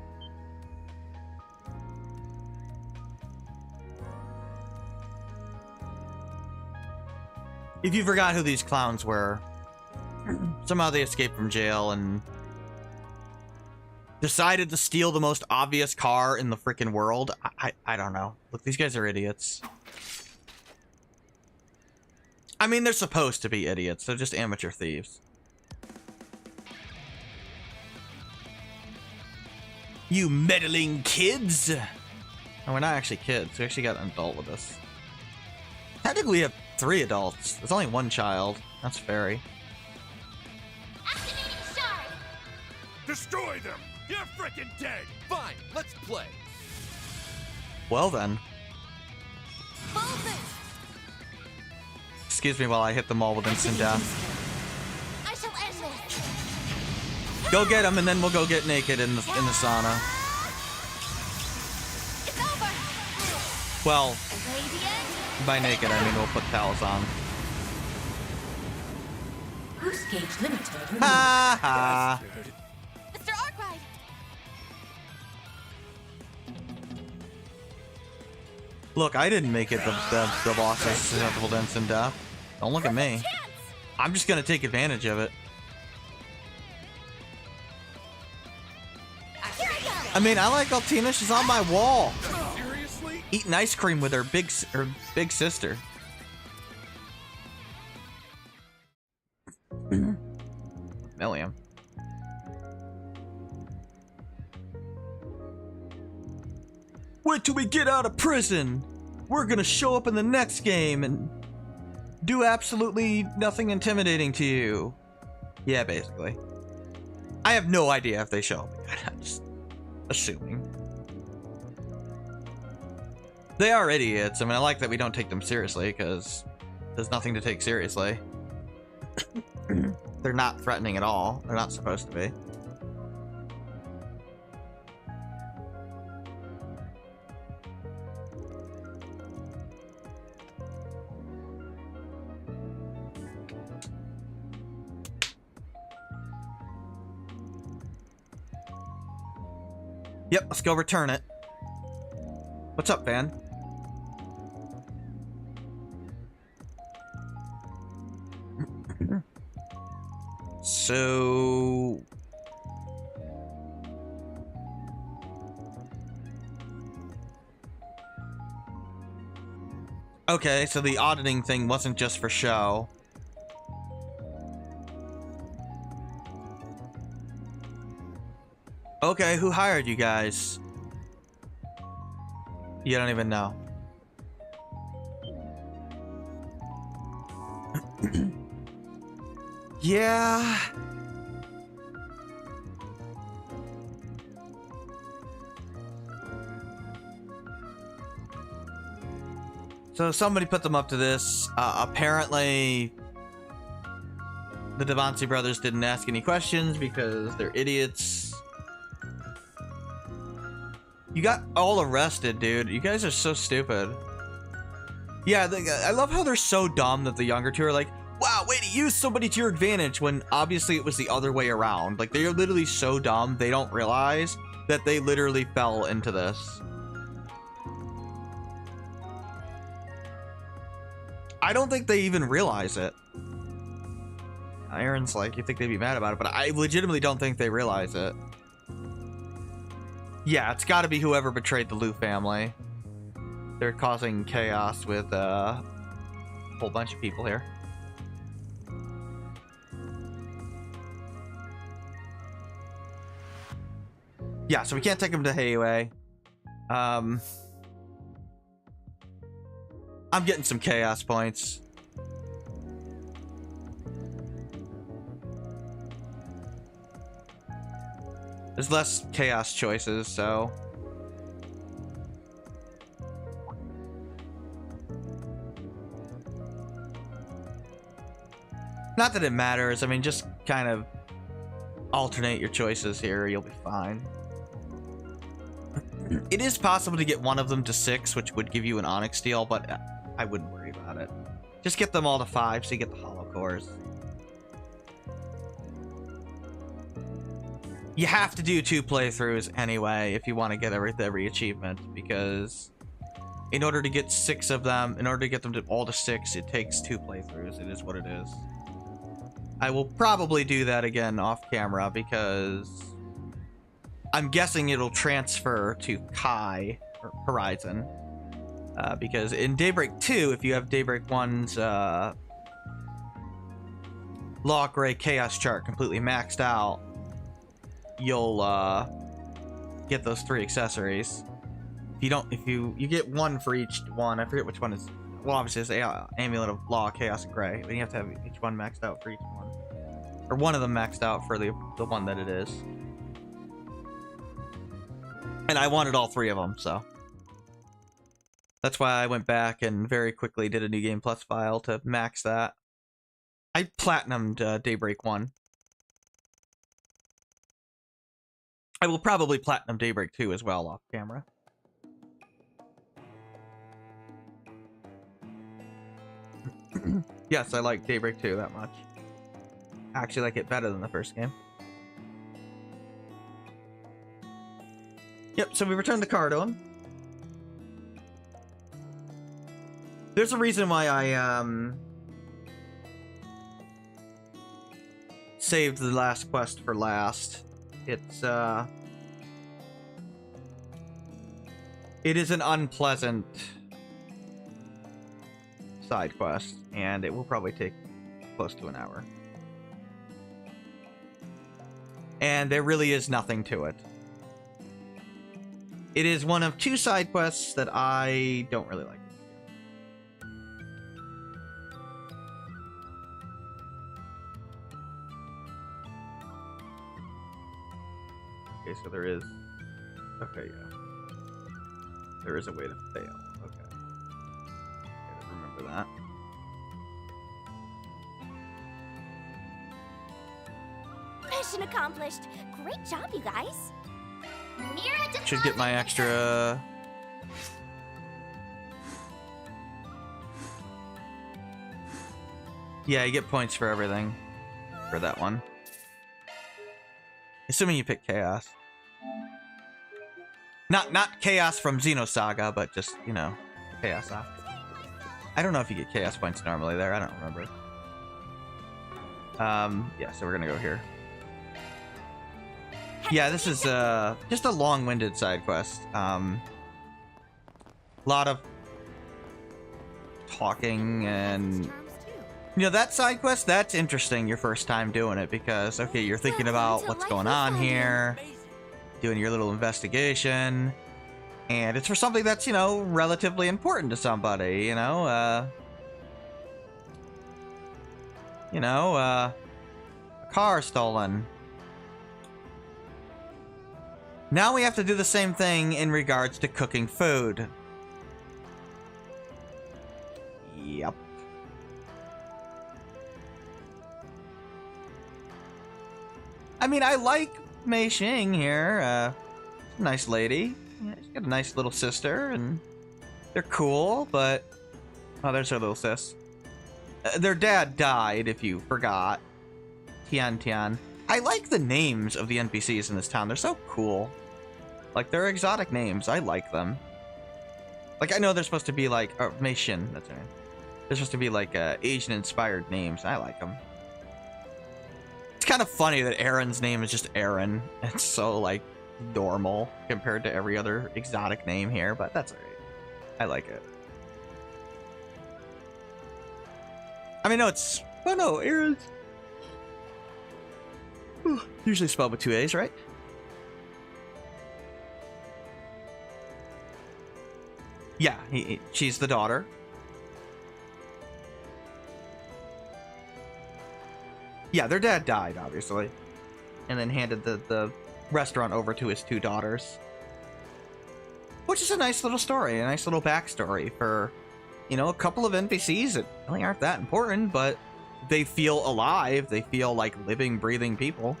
If you forgot who these clowns were, somehow they escaped from jail and decided to steal the most obvious car in the freaking world. I don't know. Look, these guys are idiots. I mean, they're supposed to be idiots. They're just amateur thieves. You meddling kids! No, we're not actually kids. We actually got an adult with us. Technically, we have 3 adults. There's only 1 child. That's fairy.
Activating shard!
Destroy them! You're freaking dead!
Fine, let's play.
Well then.
Full boost.
Excuse me while I hit them all with instant death.
I shall end this.
Go get them, and then we'll go get naked in the sauna.
It's over.
Well,
Radiant.
by naked I mean we'll put towels on.
Boost gauge limiter.
Ha ha.
Mr. Arkwright.
Look, I didn't make it the boss is susceptible to instant death. Don't look at me. I'm just gonna take advantage of it. I mean, I like Altina. She's on my wall.
Seriously?
Eating ice cream with her big sister. Milliam. Wait till we get out of prison. We're gonna show up in the next game and do absolutely nothing intimidating to you. Yeah, basically. I have no idea if they show up. I'm just assuming. They are idiots. I mean, I like that we don't take them seriously because there's nothing to take seriously. They're not threatening at all. They're not supposed to be. Yep, let's go return it. What's up, Van? So... Okay, so the auditing thing wasn't just for show. Okay, who hired you guys? You don't even know. Yeah. So somebody put them up to this. Apparently, the Devancy brothers didn't ask any questions because they're idiots. You got all arrested, dude. You guys are so stupid. Yeah, I love how they're so dumb that the younger two are like, wow, way to use somebody to your advantage, when obviously it was the other way around. Like, they're literally so dumb, they don't realize that they literally fell into this. I don't think they even realize it. Aaron's like, you think they'd be mad about it, but I legitimately don't think they realize it. Yeah, it's got to be whoever betrayed the Liu family. They're causing chaos with a whole bunch of people here. Yeah, so we can't take them to Heiwei. I'm getting some chaos points. There's less chaos choices, so... Not that it matters. I mean, just kind of alternate your choices here. You'll be fine. It is possible to get one of them to 6, which would give you an Onyx deal, but I wouldn't worry about it. Just get them all to 5 so you get the hollow cores. You have to do 2 playthroughs anyway if you want to get every achievement, because in order to get 6 of them, in order to get them to all to 6, it takes 2 playthroughs. It is what it is. I will probably do that again off camera because I'm guessing it'll transfer to Kai or Horizon. Because in Daybreak 2, if you have Daybreak 1's Law Gray Chaos chart completely maxed out, you'll get those 3 accessories. If you don't, if you get 1 for each one, I forget which one is. Well, obviously it's Amulet of Law, Chaos, and Gray. But you have to have each one maxed out for each one, or one of them maxed out for the one that it is. And I wanted all 3 of them, so that's why I went back and very quickly did a New Game Plus file to max that. I platinumed Daybreak 1. I will probably platinum Daybreak 2 as well off camera. Yes, I like Daybreak 2 that much. I actually like it better than the first game. Yep, so we returned the car to him. There's a reason why I saved the last quest for last. It's it is an unpleasant side quest, and it will probably take close to an hour. And there really is nothing to it. It is one of 2 side quests that I don't really like. Okay, so there is... Okay, yeah. There is a way to fail. Okay. Gotta remember that.
Mission accomplished. Great job, you guys.
Should get my extra... Yeah, you get points for everything. For that one. Assuming you pick Chaos. Not Chaos from Xenosaga, but just, you know, Chaos off. I don't know if you get Chaos points normally there. I don't remember. Yeah, so we're gonna go here. Yeah, this is just a long-winded side quest. Lot of talking and... You know, that side quest, that's interesting your first time doing it because, okay, you're thinking about what's going on here, doing your little investigation, and it's for something that's, you know, relatively important to somebody, you know, a car stolen. Now we have to do the same thing in regards to cooking food. Yep. I mean, I like Mei Xing here. Nice lady. Yeah, she's got a nice little sister, and they're cool, but... Oh, there's her little sis. Their dad died, if you forgot. Tian Tian. I like the names of the NPCs in this town. They're so cool. Like, they're exotic names. I like them. Like, I know they're supposed to be like... Or, Mei Xin, that's her name. They're supposed to be like Asian-inspired names. I like them. It's kind of funny that Aaron's name is just Aaron. It's so, like, normal compared to every other exotic name here, but that's alright. I like it. I mean, no, it's... Oh, no, Aaron's... Usually spelled with 2 A's, right? Yeah, she's the daughter. Yeah, their dad died, obviously. And then handed the restaurant over to his 2 daughters. Which is a nice little story, a nice little backstory for, you know, a couple of NPCs that really aren't that important, but they feel alive. They feel like living, breathing people.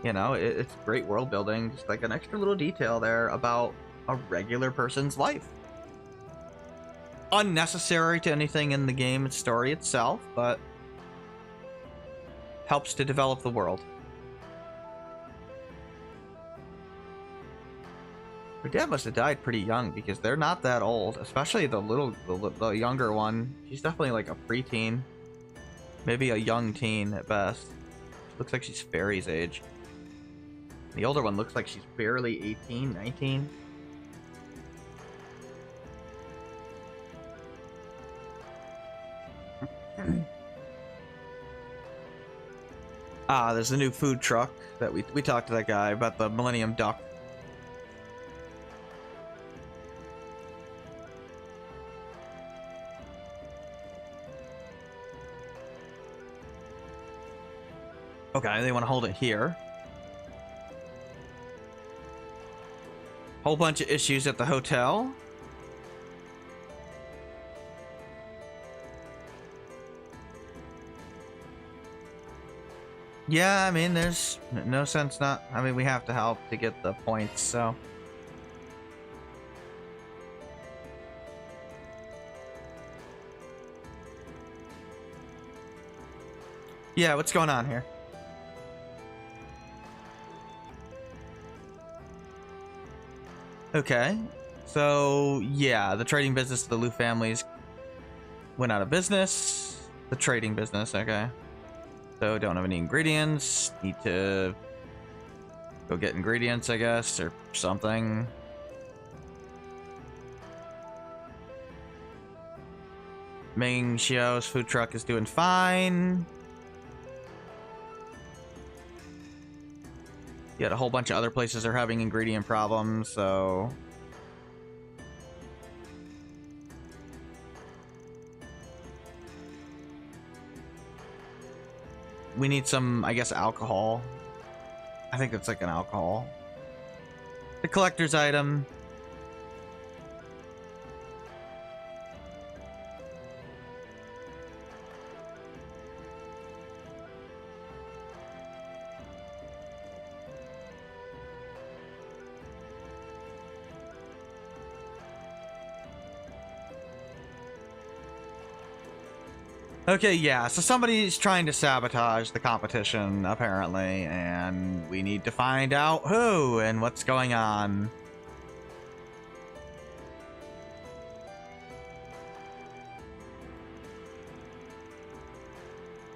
You know, it's great world building. Just like an extra little detail there about a regular person's life. Unnecessary to anything in the game and story itself, but helps to develop the world. Her dad must have died pretty young because they're not that old, especially the younger one. She's definitely like a preteen, maybe a young teen at best. Looks like she's Fairy's age. The older one looks like she's barely 18, 19. There's a new food truck that we talked to that guy about, the Millennium Duck. Okay, they want to hold it here. Whole bunch of issues at the hotel. Yeah, I mean, there's no sense not... I mean, we have to help to get the points, so... Yeah, what's going on here? Okay. So, yeah, the trading business of the Liu families went out of business. The trading business, okay. So, don't have any ingredients. Need to go get ingredients, I guess, or something. Ming Xiao's food truck is doing fine. Yet a whole bunch of other places are having ingredient problems, so... we need some, I guess, alcohol. I think it's like an alcohol. The collector's item. Okay, yeah, so somebody's trying to sabotage the competition, apparently, and we need to find out who and what's going on.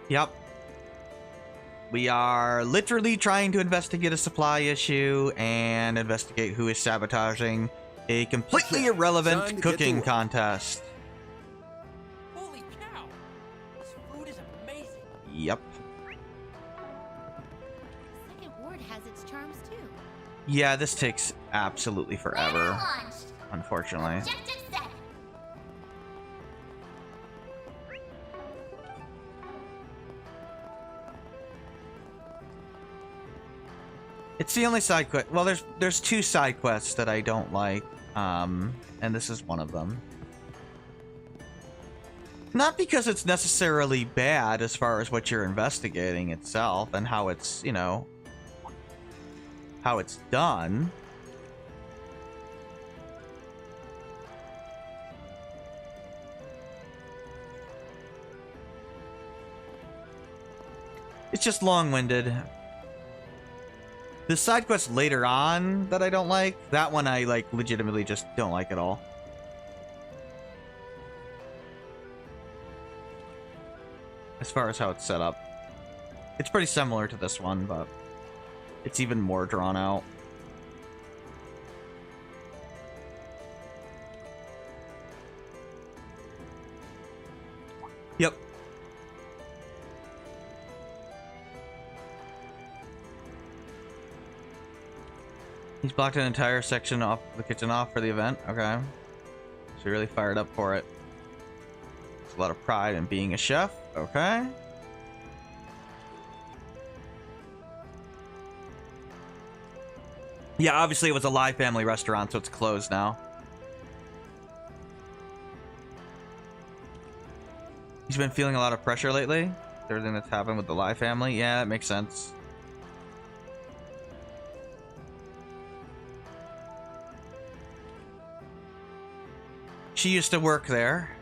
Yep. We are literally trying to investigate a supply issue and investigate who is sabotaging a completely
Time
irrelevant
to get
cooking
to work.
contest.
Holy cow! This food is amazing.
Yep.
Second Ward has its charms too.
Yeah, this takes absolutely forever,
Launched.
unfortunately.
Objective set.
It's the only side quest. Well, there's two side quests that I don't like, and this is one of them. Not because it's necessarily bad as far as what you're investigating itself and how it's, you know, how it's done. It's just long-winded. The side quest later on that I don't like, that one I like legitimately just don't like at all. As far as how it's set up. It's pretty similar to this one, but it's even more drawn out. Yep. He's blocked an entire section off the kitchen off for the event. Okay. So you're really fired up for it. There's a lot of pride in being a chef. Okay. Yeah, obviously it was a live family restaurant, so it's closed now. He's been feeling a lot of pressure lately. Everything that's happened with the live family. Yeah, that makes sense. She used to work there.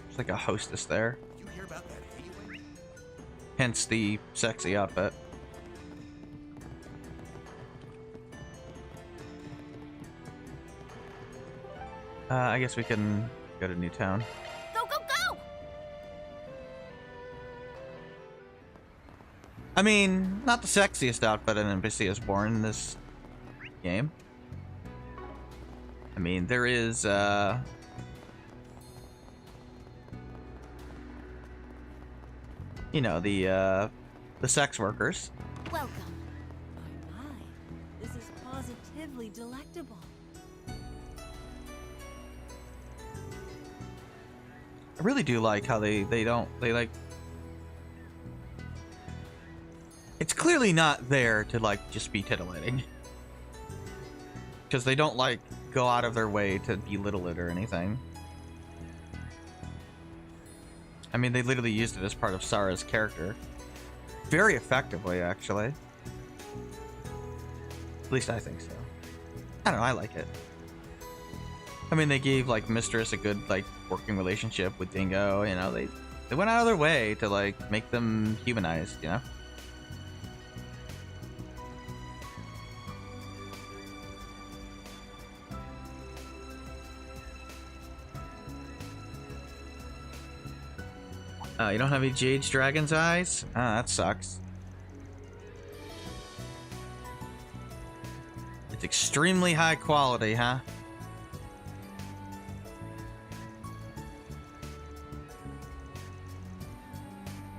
She's like a hostess there.
You hear about that anyway?
Hence the sexy outfit. I guess we can go to Newtown.
Go, go, go!
I mean, not the sexiest outfit an NPC has worn in this game. I mean, there is, you know, the sex workers.
Welcome.
My, this is positively delectable.
I really do like how they like... It's clearly not there to, like, just be titillating. Because they don't, like, go out of their way to belittle it or anything. I mean, they literally used it as part of Sarah's character. Very effectively, actually. At least I think so. I don't know, I like it. I mean, they gave, like, Mistress a good, like, working relationship with Dingo, you know, they went out of their way to, like, make them humanized, you know? You don't have any Jade Dragon's Eyes? Ah, that sucks. It's extremely high quality, huh?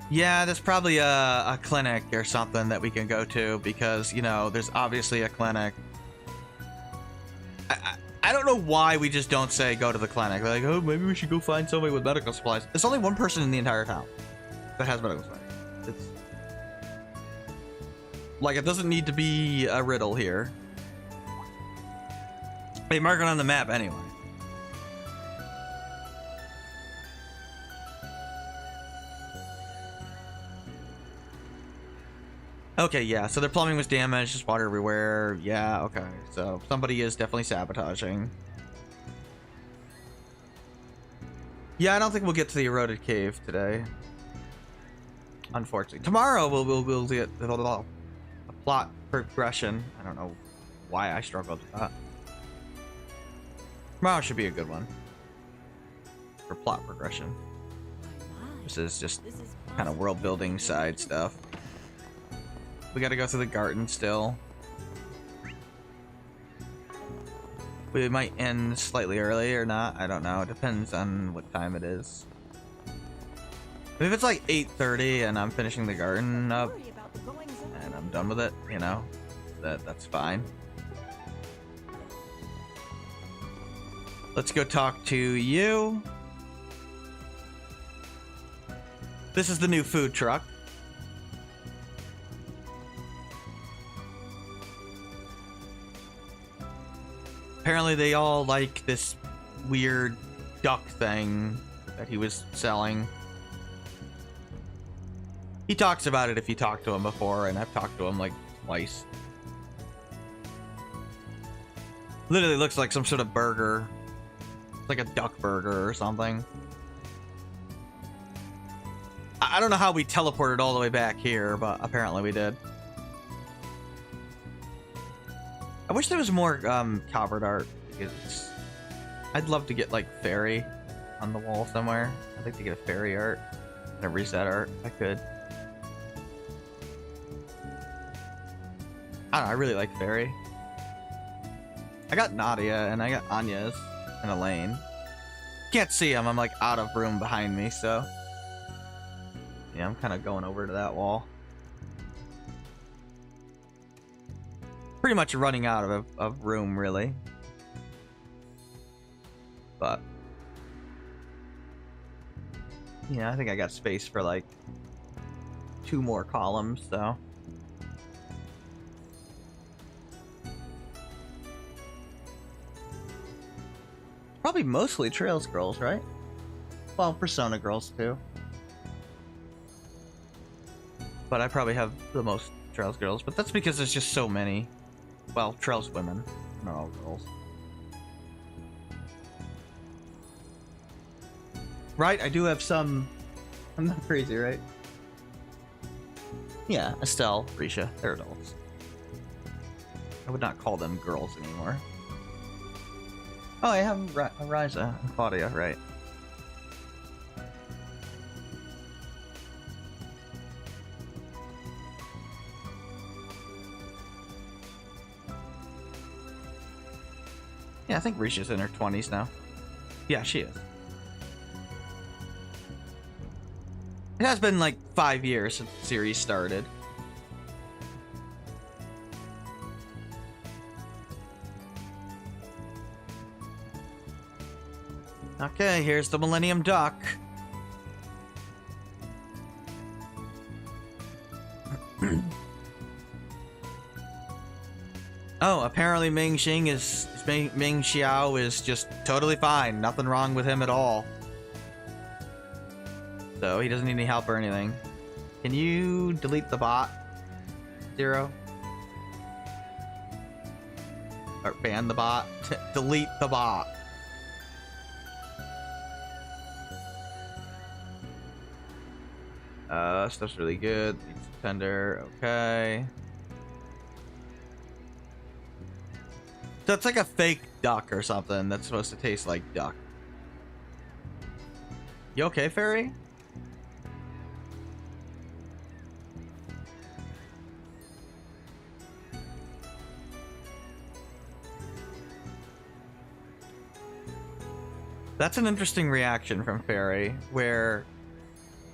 Yeah, there's probably a clinic or something that we can go to because, you know, there's obviously a clinic. I don't know why we just don't say go to the clinic. They're like, oh, maybe we should go find somebody with medical supplies. There's only one person in the entire town that has medical supplies. It's like, it doesn't need to be a riddle here. They mark it on the map anyway. Okay, yeah, so their plumbing was damaged, just water everywhere. Yeah, okay, so somebody is definitely sabotaging. Yeah, I don't think we'll get to the eroded cave today. Unfortunately. Tomorrow we'll get a plot progression. I don't know why I struggled with that. Tomorrow should be a good one. For plot progression. This is just kind of world building side stuff. We gotta go through the garden still. We might end slightly early or not. I don't know. It depends on what time it is. If it's like 8:30 and I'm finishing the garden up and I'm done with it, you know, that's fine. Let's go talk to you. This is the new food truck. Apparently they all like this weird duck thing that he was selling. He talks about it if you talk to him before, and I've talked to him like twice. Literally looks like some sort of burger. It's like a duck burger or something. I don't know how we teleported all the way back here, but apparently we did. I wish there was more covered art, because I'd love to get like fairy on the wall somewhere. I'd like to get a fairy art and a reset art if I could. I don't know, I really like fairy. I got Nadia and I got Anya's and Elaine. Can't see them, I'm like out of room behind me, so yeah, I'm kind of going over to that wall. Pretty much running out of room, really. But yeah, I think I got space for like 2 more columns, so. Probably mostly Trails girls, right? Well, Persona girls too. But I probably have the most Trails girls, but that's because there's just so many. Well, Trails women, not all girls. Right, I do have some. I'm not crazy, right? Yeah, Estelle, Risha, they're adults. I would not call them girls anymore. Oh, I have Ryza and Claudia, right? Yeah, I think Risha's in her 20s now. Yeah, she is. It has been like 5 years since the series started. Okay, here's the Millennium Duck. Oh, apparently Ming Xiao is just totally fine. Nothing wrong with him at all. So he doesn't need any help or anything. Can you delete the bot? 0? Or ban the bot? Delete the bot. Stuff's really good. It's tender. Okay. So it's like a fake duck or something that's supposed to taste like duck. You okay, Fairy? That's an interesting reaction from Fairy, where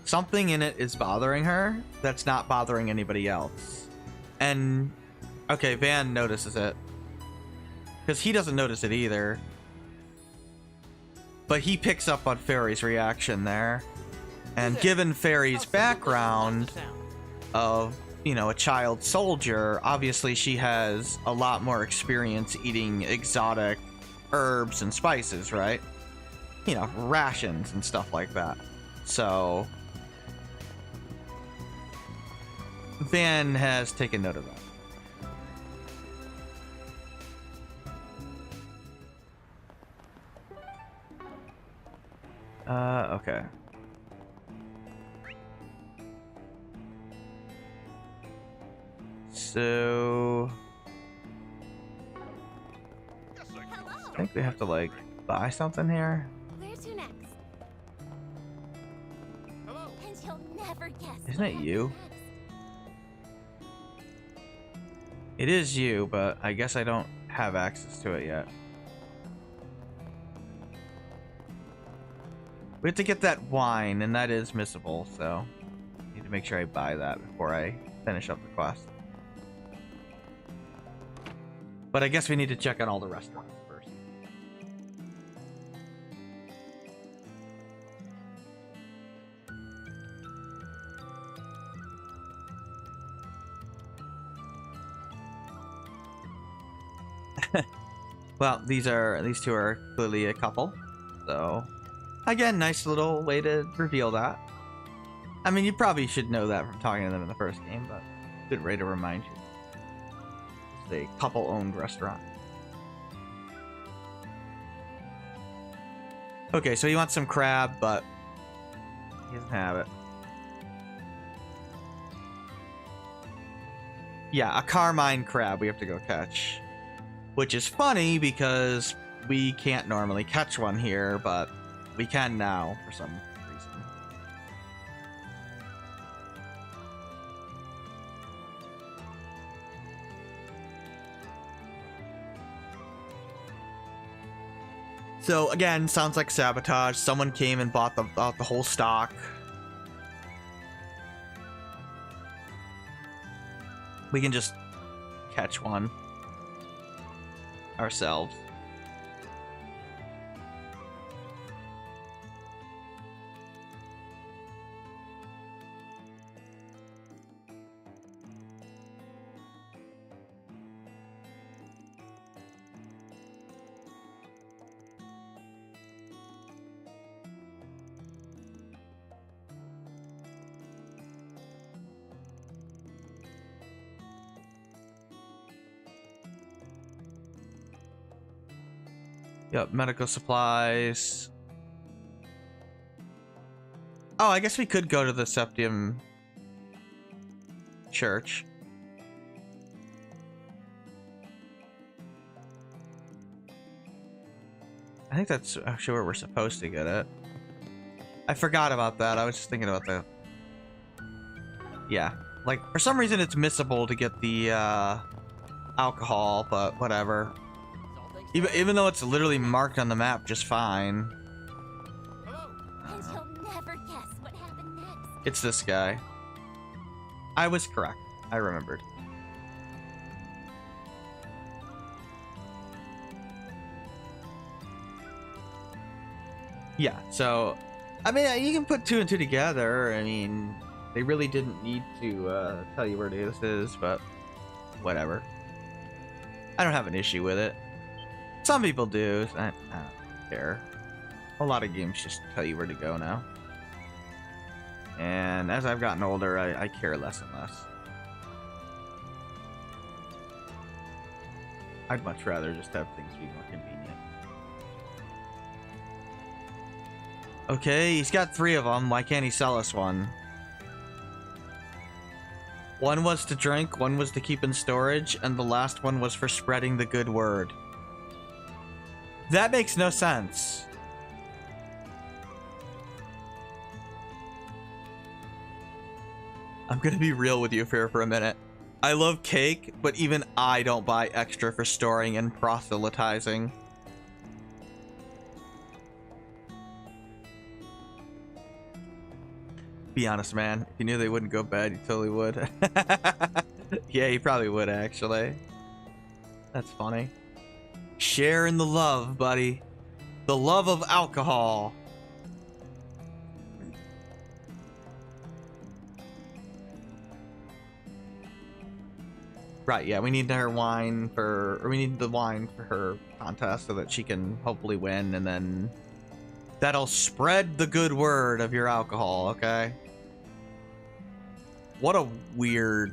something in it is bothering her that's not bothering anybody else. And, okay, Van notices it. Because he doesn't notice it either. But he picks up on Fairy's reaction there. And given Fairy's background of, you know, a child soldier, obviously she has a lot more experience eating exotic herbs and spices, right? You know, rations and stuff like that. So Van has taken note of that. Okay. So I think we have to like buy something here.
Where to next?
Hello.
And you'll never guess.
Isn't
what
it you?
happens
It is you, but I guess I don't have access to it yet. We have to get that wine, and that is missable, so I need to make sure I buy that before I finish up the quest. But I guess we need to check on all the restaurants first. Well, these two are clearly a couple, so again, nice little way to reveal that. I mean, you probably should know that from talking to them in the first game, but good way to remind you. It's a couple-owned restaurant. Okay, so he wants some crab, but he doesn't have it. Yeah, a carmine crab we have to go catch. Which is funny because we can't normally catch one here, but we can now for some reason. So again, sounds like sabotage. Someone came and bought the whole stock. We can just catch one ourselves. Yep, medical supplies. Oh, I guess we could go to the Septium Church. I think that's actually where we're supposed to get it. I forgot about that. I was just thinking about the... Yeah. Like, for some reason it's missable to get the alcohol, but whatever. Even though it's literally marked on the map just fine.
And you'll never guess what happened next.
It's this guy. I was correct. I remembered. Yeah, so I mean, you can put two and two together. I mean, they really didn't need to tell you where this is, but whatever. I don't have an issue with it. Some people do. I don't care. A lot of games just tell you where to go now. And as I've gotten older, I care less and less. I'd much rather just have things be more convenient. Okay, he's got 3 of them. Why can't he sell us one? One was to drink, one was to keep in storage, and the last one was for spreading the good word. That makes no sense. I'm gonna be real with you here for a minute. I love cake, but even I don't buy extra for storing and proselytizing. Be honest, man. If you knew they wouldn't go bad, you totally would. Yeah, you probably would, actually. That's funny. Sharing the love, buddy. The love of alcohol. Right, yeah, we need her wine for, or we need the wine for her contest so that she can hopefully win, and then that'll spread the good word of your alcohol, okay? What a weird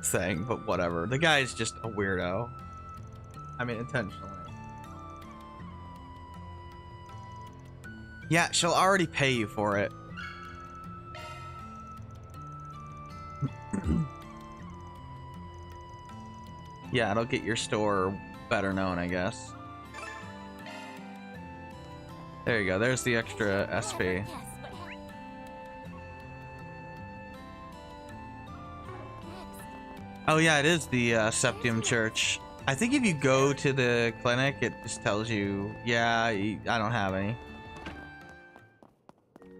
thing, but whatever. The guy's just a weirdo. I mean, intentionally. Yeah, she'll already pay you for it. Yeah, it'll get your store better known, I guess. There you go. There's the extra SP. Oh yeah, it is the Septium Church. I think if you go to the clinic, it just tells you, yeah, I don't have any.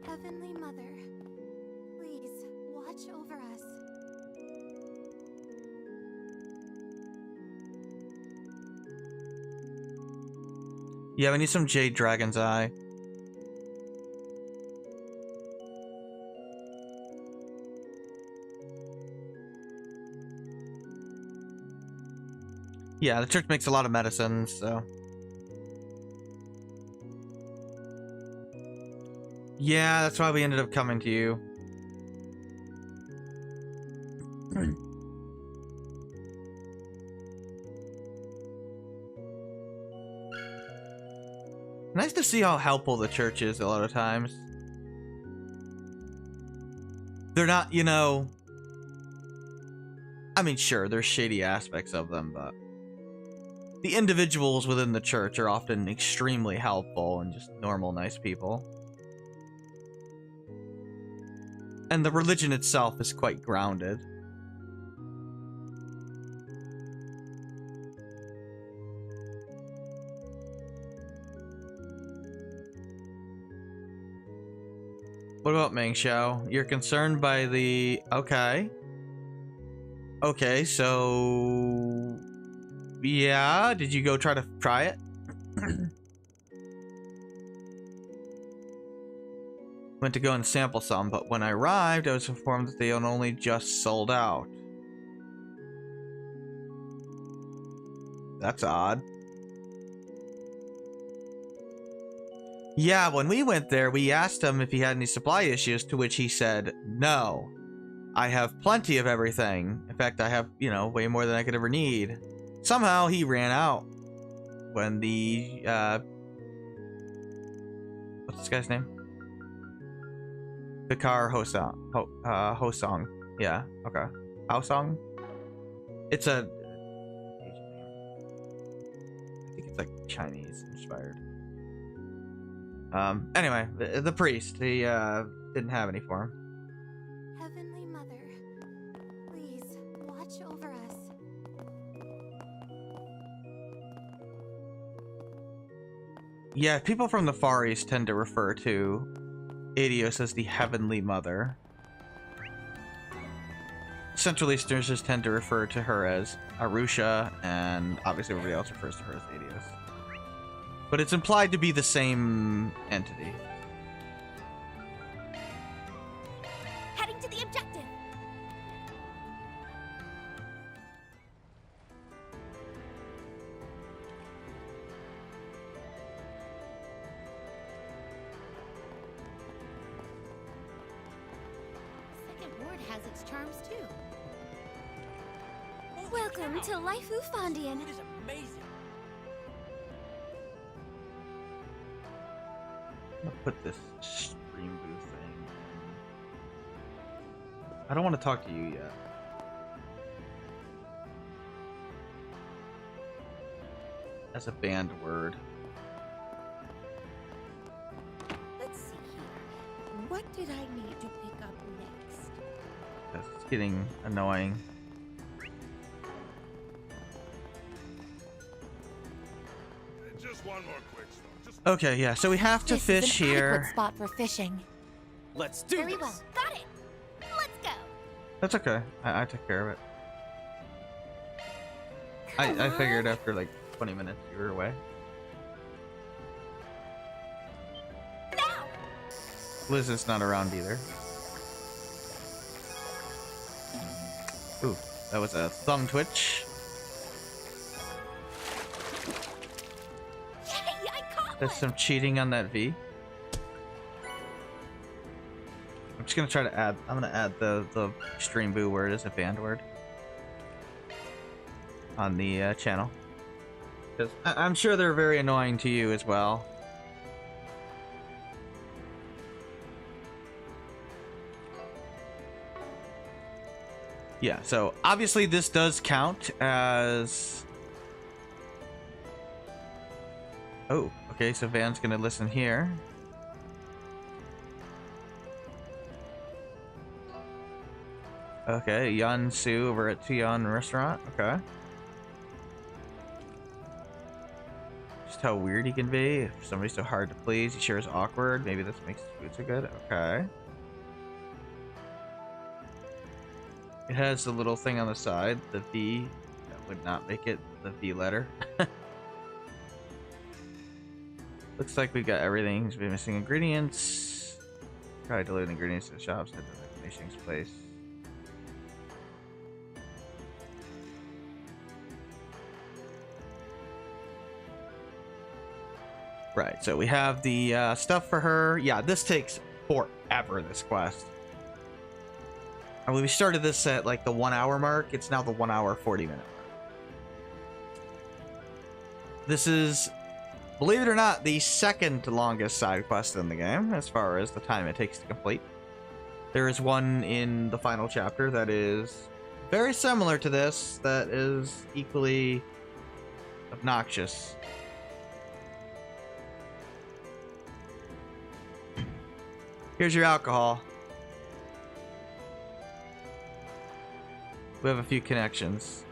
Heavenly Mother, please watch over us.
Yeah, we need some Jade Dragon's Eye. Yeah, the church makes a lot of medicines, so. Yeah, that's why we ended up coming to you. Nice to see how helpful the church is a lot of times. They're not, you know... I mean, sure, there's shady aspects of them, but... the individuals within the church are often extremely helpful and just normal, nice people. And the religion itself is quite grounded. What about Meng Xiao? You're concerned by the... Okay. Okay, so... yeah, did you go try it? Went to go and sample some, but when I arrived, I was informed that they had only just sold out. That's odd. Yeah, when we went there, we asked him if he had any supply issues, to which he said, no. I have plenty of everything. In fact, I have, you know, way more than I could ever need. Somehow he ran out when the, what's this guy's name? Vikar Hosong. Yeah, okay. Hosong? It's a... I think it's like Chinese inspired. Anyway, the priest, he, didn't have any for him.
Heavenly Mother, please watch over us.
Yeah, people from the Far East tend to refer to Adios as the Heavenly Mother. Central Easterners just tend to refer to her as Arusha, and obviously everybody else refers to her as Adios. But it's implied to be the same entity.
Heading to the objective. Second ward has its charms too.
Holy
Welcome
cow.
to Laifu Fondian.
Food is amazing.
I'm gonna put this stream booth thing in. I don't want to talk to you yet. As a banned word.
Let's see here. What did I need to pick up next?
Because it's getting annoying.
Just one more quick stop.
Okay, yeah, so we have to
This is
fish
an adequate
here.
spot for fishing.
Let's do
Very
this.
well. Got it.
That's okay. I took care of it. I figured after like 20 minutes you were away. Liz is not around either. Ooh, that was a thumb twitch.
Yay, I caught
There's
one.
some cheating on that V. I'm just gonna try to add. I'm gonna add the stream boo word as a banned word on the channel, because I'm sure they're very annoying to you as well. Yeah, so obviously this does count as... Oh, okay, so Van's gonna listen here. Okay, Yan Su over at Tian Restaurant, okay. Just how weird he can be. If somebody's so hard to please, he sure is awkward. Maybe this makes his food so good, okay. It has the little thing on the side, the V. That would not make it the V letter. Looks like we've got everything. We've been missing ingredients. Probably delivered ingredients to the shops at the finishing's place. Right, so we have the stuff for her. Yeah, this takes forever, this quest. I mean, we started this at like the 1 hour mark. It's now the 1 hour 40 minute mark. This is, believe it or not, the second longest side quest in the game as far as the time it takes to complete. There is one in the final chapter that is very similar to this, that is equally obnoxious. Here's your alcohol. We have a few connections.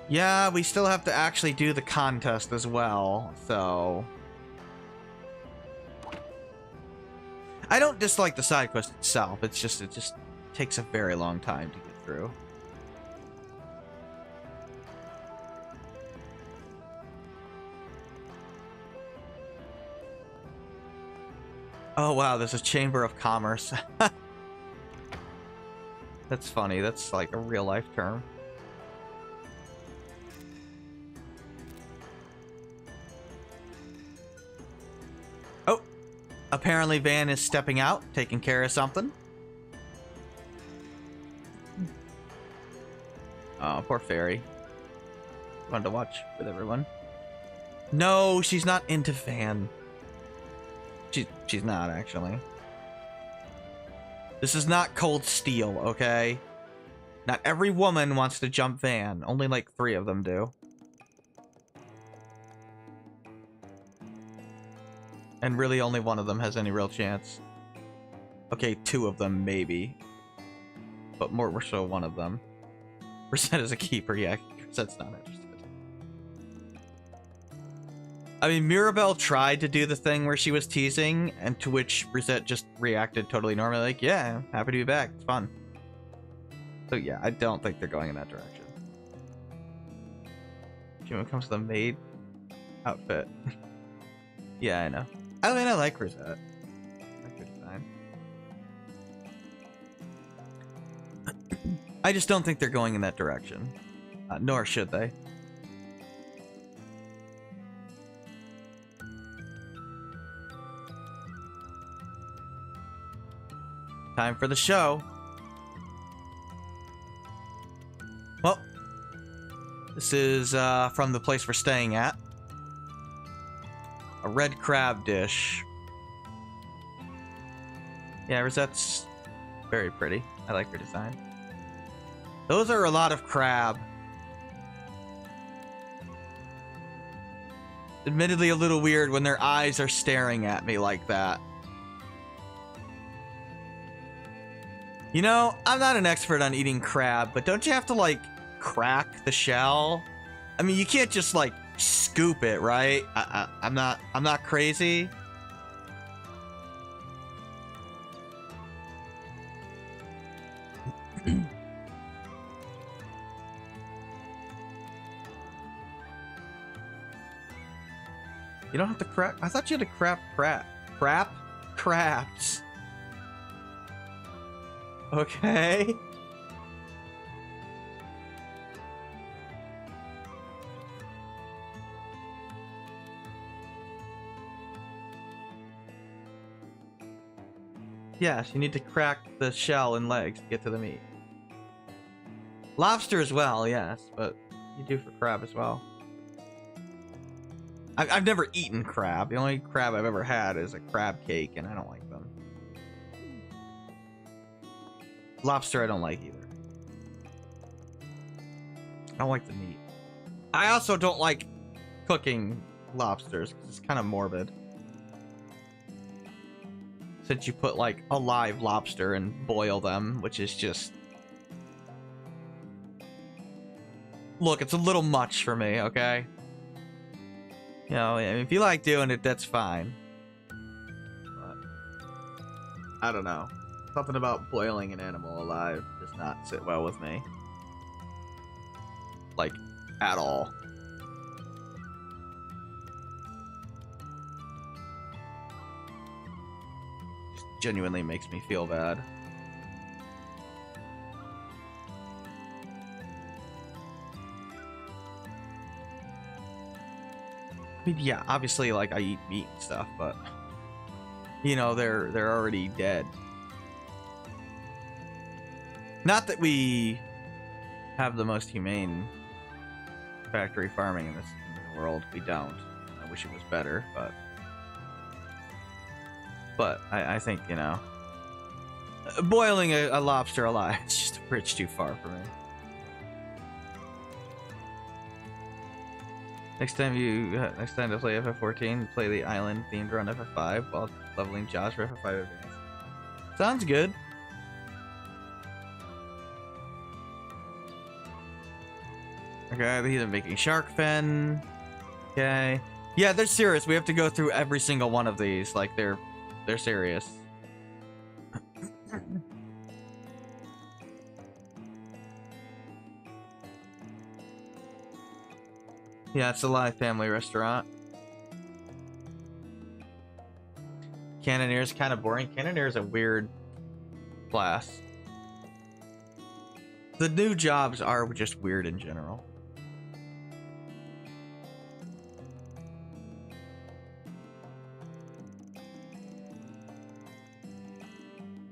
Yeah, we still have to actually do the contest as well, so... I don't dislike the side quest itself, it just takes a very long time to get through. Oh wow, there's a Chamber of Commerce. That's funny, that's like a real life term. Oh, apparently Van is stepping out, taking care of something. Oh, poor Fairy. Wanted to watch with everyone. No, she's not into Van. She's not, actually. This is not Cold Steel, okay? Not every woman wants to jump Van. Only like 3 of them do. And really only one of them has any real chance. Okay, 2 of them, maybe. But more so one of them. Reset is a keeper, yeah. Reset's not interested. I mean, Mirabelle tried to do the thing where she was teasing, and to which Reset just reacted totally normally, like, yeah, happy to be back, it's fun. So yeah, I don't think they're going in that direction. When it comes to the maid outfit. Yeah, I know. I mean, I like Reset. I like her design. I just don't think they're going in that direction. Nor should they. Time for the show. Well, this is from the place we're staying at. A red crab dish. Yeah, Rosette's very pretty. I like her design. Those are a lot of crab. Admittedly a little weird when their eyes are staring at me like that. You know, I'm not an expert on eating crab, but don't you have to, like, crack the shell? I mean, you can't just, like, scoop it, right? I'm not crazy. You don't have to crap. I thought you had to crap craps. Okay. Yes, you need to crack the shell and legs to get to the meat. Lobster as well, yes, but you do for crab as well. I've never eaten crab. The only crab I've ever had is a crab cake, and I don't like them. Lobster I don't like either. I don't like the meat. I also don't like cooking lobsters because it's kind of morbid. Since you put like a live lobster and boil them, which is just... Look, it's a little much for me, okay? You know, if you like doing it, that's fine. But I don't know. Something about boiling an animal alive does not sit well with me. Like, at all. Just genuinely makes me feel bad. I mean, yeah, obviously, like, I eat meat and stuff, but you know, they're already dead. Not that we have the most humane factory farming in the world. We don't. I wish it was better, but I think, you know, boiling a lobster alive is just a bridge too far for me. Next time to play FF14, play the island themed run FF5 while leveling Josh for FF5 Advance. Sounds good. Okay, these are making shark fin. Okay. Yeah, they're serious. We have to go through every single one of these. Like, they're serious. Yeah, it's a live family restaurant. Cannoneer's kind of boring. Cannoneer's a weird class. The new jobs are just weird in general.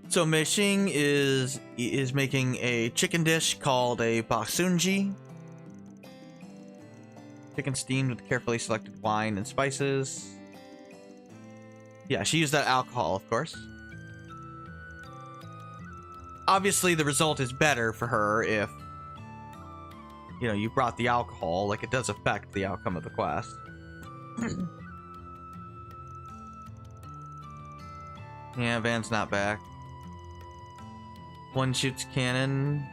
So Meishing is making a chicken dish called a basunji. Chicken steamed with carefully selected wine and spices. Yeah, she used that alcohol, of course. Obviously, the result is better for her if, you know, you brought the alcohol. Like, it does affect the outcome of the quest. Yeah, Van's not back. 1 shoots cannon.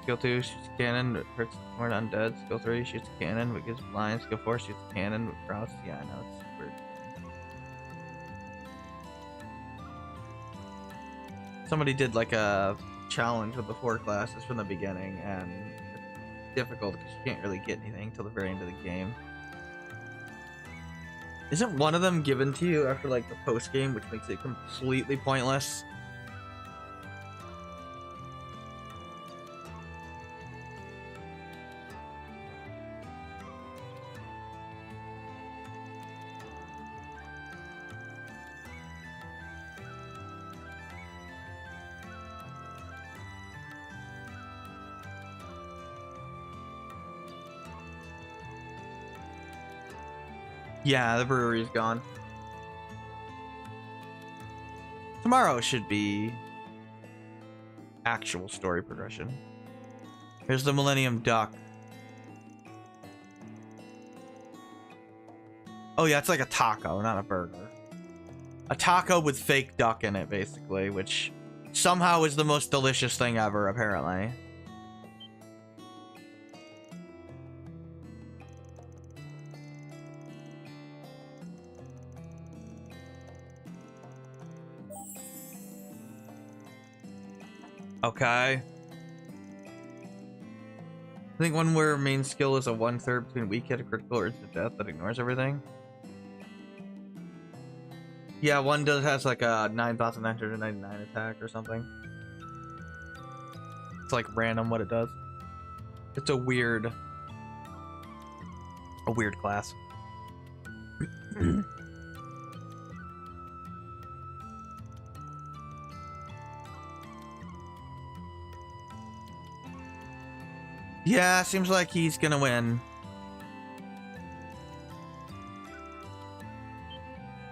Skill 2 shoots cannon, but hurts more than undead. Skill 3 shoots cannon, but gives blind. Skill 4 shoots cannon, but crowds. Yeah, I know, it's weird. Somebody did like a challenge with the 4 classes from the beginning, and it's difficult because you can't really get anything till the very end of the game. Isn't one of them given to you after like the post game, which makes it completely pointless? Yeah, the brewery's gone. Tomorrow should be actual story progression. Here's the Millennium Duck. Oh yeah, it's like a taco, not a burger. A taco with fake duck in it, basically, which somehow is the most delicious thing ever, apparently. Okay. I think one where main skill is a 1/3 between weak hit, a critical, or instant death that ignores everything. Yeah, one has like a 9,999 attack or something. It's like random what it does. It's a weird class. Yeah, seems like he's gonna win.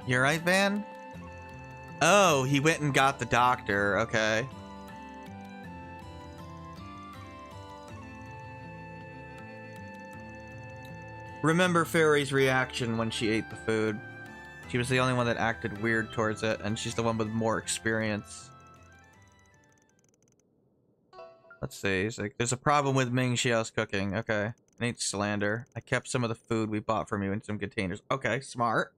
You're right, Van? Oh, he went and got the doctor. Okay. Remember Fairy's reaction when she ate the food. She was the only one that acted weird towards it, and she's the one with more experience. Let's see. He's like, there's a problem with Ming Xiao's cooking. Okay. Ain't slander. I kept some of the food we bought from you in some containers. Okay, smart.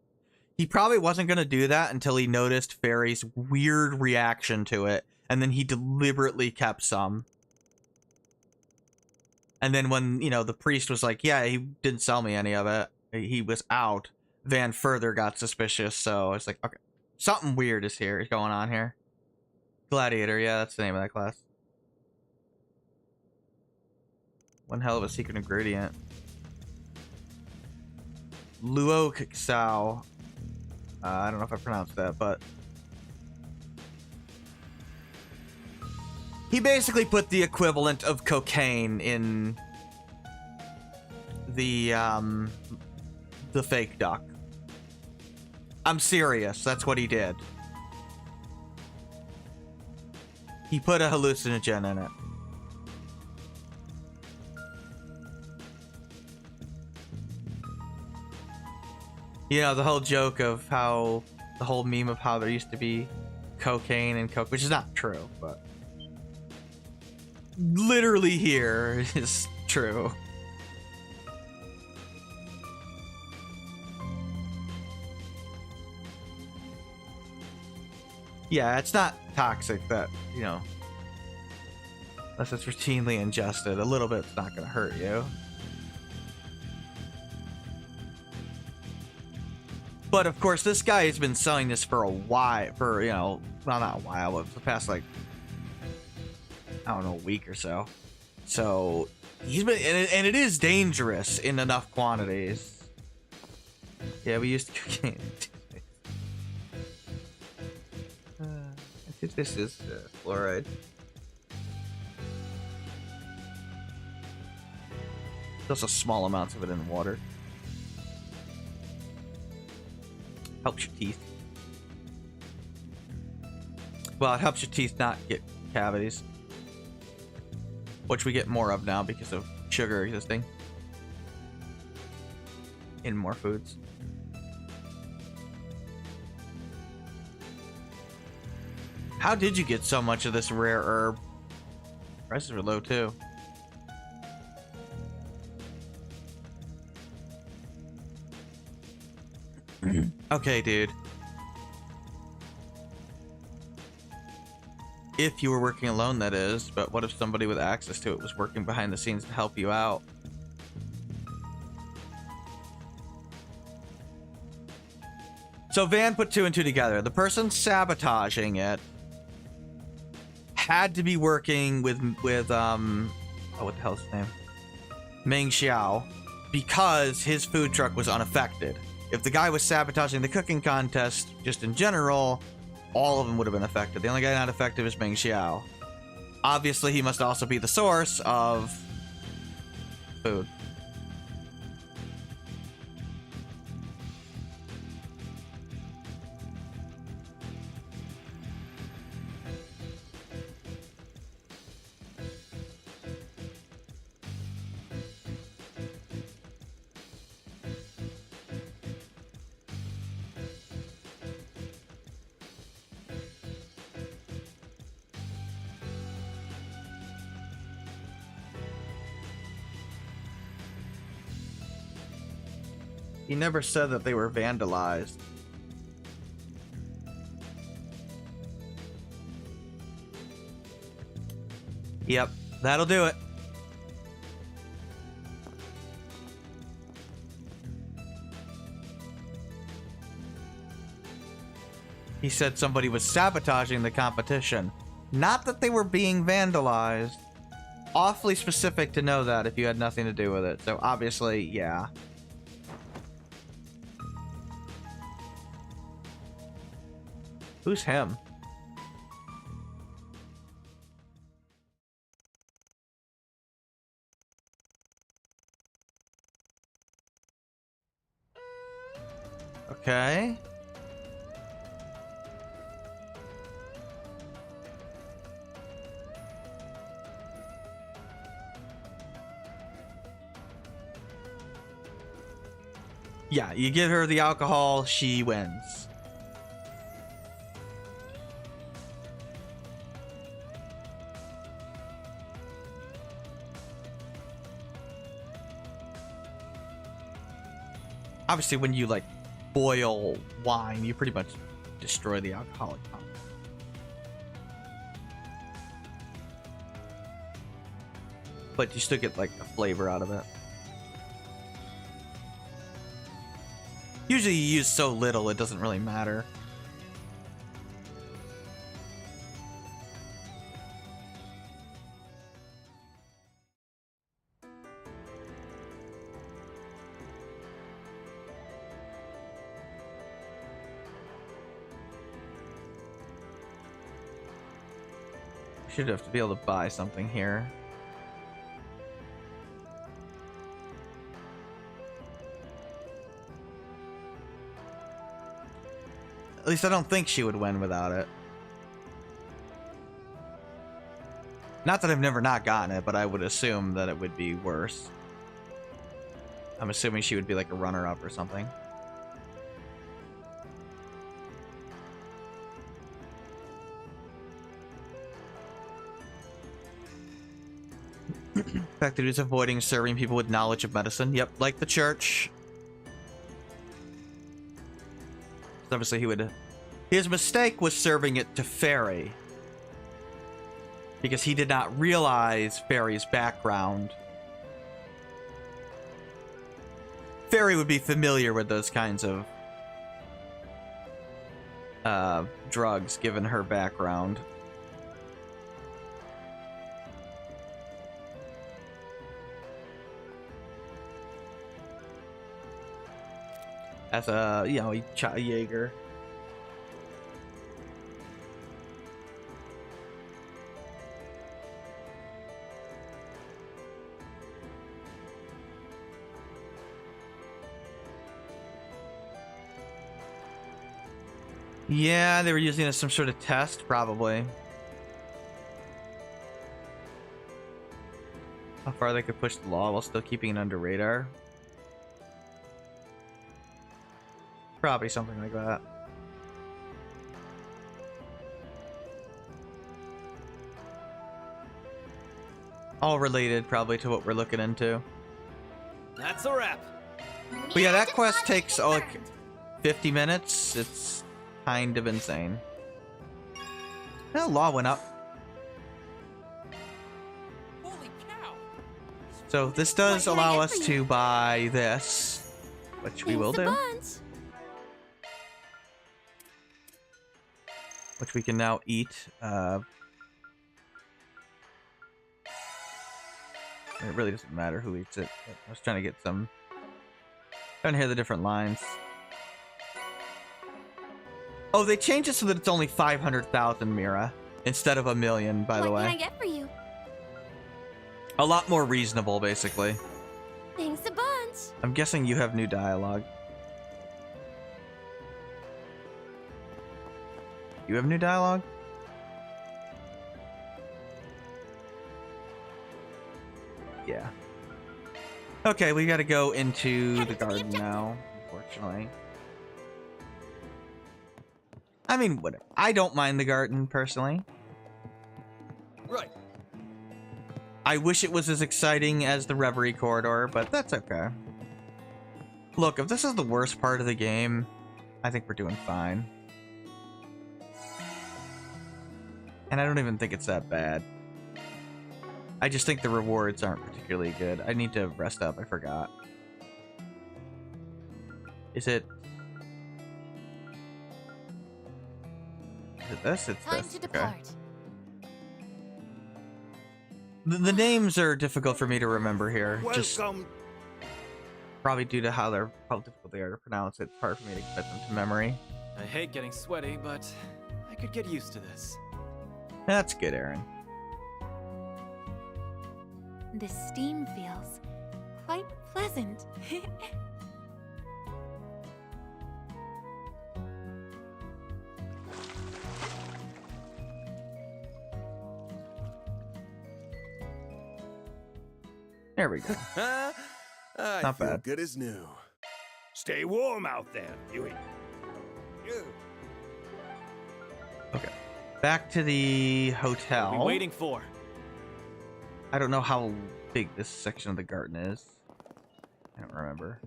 He probably wasn't going to do that until he noticed Fairy's weird reaction to it, and then he deliberately kept some. And then when, you know, the priest was like, yeah, he didn't sell me any of it, he was out, Van further got suspicious, so it's like, okay, something weird is going on here. Gladiator, yeah, that's the name of that class. One hell of a secret ingredient. Luo Sao. I don't know if I pronounced that, but he basically put the equivalent of cocaine in the fake duck. I'm serious. That's what he did. He put a hallucinogen in it. You know, the whole joke of how, the whole meme of how there used to be cocaine and coke, which is not true, but literally here is true. Yeah, it's not toxic that, you know, unless it's routinely ingested, a little bit's not gonna hurt you. But of course, this guy has been selling this for a while, for, you know, well, not a while, but for the past, like, I don't know, a week or so. So he's been, and it is dangerous in enough quantities. Yeah, we used cocaine. I think this is fluoride. There's also small amounts of it in water. Helps your teeth. Well, it helps your teeth not get cavities, which we get more of now because of sugar existing in more foods. How did you get so much of this rare herb? Prices were low too. Okay, dude. If you were working alone, that is. But what if somebody with access to it was working behind the scenes to help you out? So Van put 2 and 2 together. The person sabotaging it had to be working with oh, what the hell's his name? Ming Xiao, because his food truck was unaffected. If the guy was sabotaging the cooking contest, just in general, all of them would have been affected. The only guy not affected is Ming Xiao. Obviously, he must also be the source of food. He never said that they were vandalized. Yep, that'll do it. He said somebody was sabotaging the competition. Not that they were being vandalized. Awfully specific to know that if you had nothing to do with it. So obviously, yeah. Who's him? Okay. Yeah, you give her the alcohol, she wins. Obviously, when you, like, boil wine, you pretty much destroy the alcoholic content. But you still get, like, a flavor out of it. Usually you use so little, it doesn't really matter. Should have to be able to buy something here. At least I don't think she would win without it. Not that I've never not gotten it, but I would assume that it would be worse. I'm assuming she would be like a runner-up or something. Fact that he's avoiding serving people with knowledge of medicine. Yep, like the church. Obviously, he would. His mistake was serving it to Fairy, because he did not realize Fairy's background. Fairy would be familiar with those kinds of drugs, given her background. As a, you know, a Jaeger. Yeah, they were using it as some sort of test, probably. How far they could push the law while still keeping it under radar. Probably something like that. All related, probably, to what we're looking into.
That's a wrap.
But yeah, that quest takes like 50 minutes. It's kind of insane. Well, law went up.
Holy cow!
So this does allow us to buy this, which we will do. Which we can now eat. It really doesn't matter who eats it. I was trying to get some. Trying to hear the different lines. Oh, they changed it so that it's only 500,000 Mira instead of 1 million. By the way,
What can I get for you?
A lot more reasonable, basically.
Thanks a bunch.
I'm guessing you have new dialogue. You have new dialogue? Yeah. Okay, we gotta go into the garden now, unfortunately. I mean, whatever. I don't mind the garden, personally.
Right.
I wish it was as exciting as the Reverie Corridor, but that's okay. Look, if this is the worst part of the game, I think we're doing fine. And I don't even think it's that bad. I just think the rewards aren't particularly good. I need to rest up. I forgot. Is it this? It's
Time
this.
to
Okay.
depart.
The names are difficult for me to remember here. Just
Welcome.
probably due to how difficult they are to pronounce. It's hard for me to commit them to memory.
I hate getting sweaty, but I could get used to this.
That's good, Aaron.
The steam feels quite pleasant.
There we go.
I
Not
feel
bad.
good as new.
Stay warm out there, Huey.
Okay. Back to the
What are
hotel.
we waiting for?
I don't know how big this section of the garden is. I don't remember.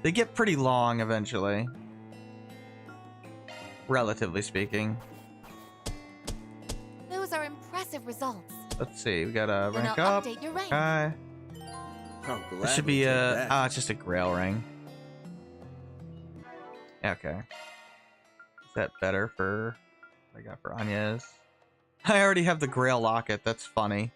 They get pretty long eventually. Relatively speaking.
Those are impressive results.
Let's see. We gotta
Then
rank
I'll
up.
update your rank.
Okay.
I'll
This should
gladly
be
take
a...
that.
Ah, it's just a grail ring. Okay. Is that better for... what I got for Anya's? I already have the grail locket. That's funny.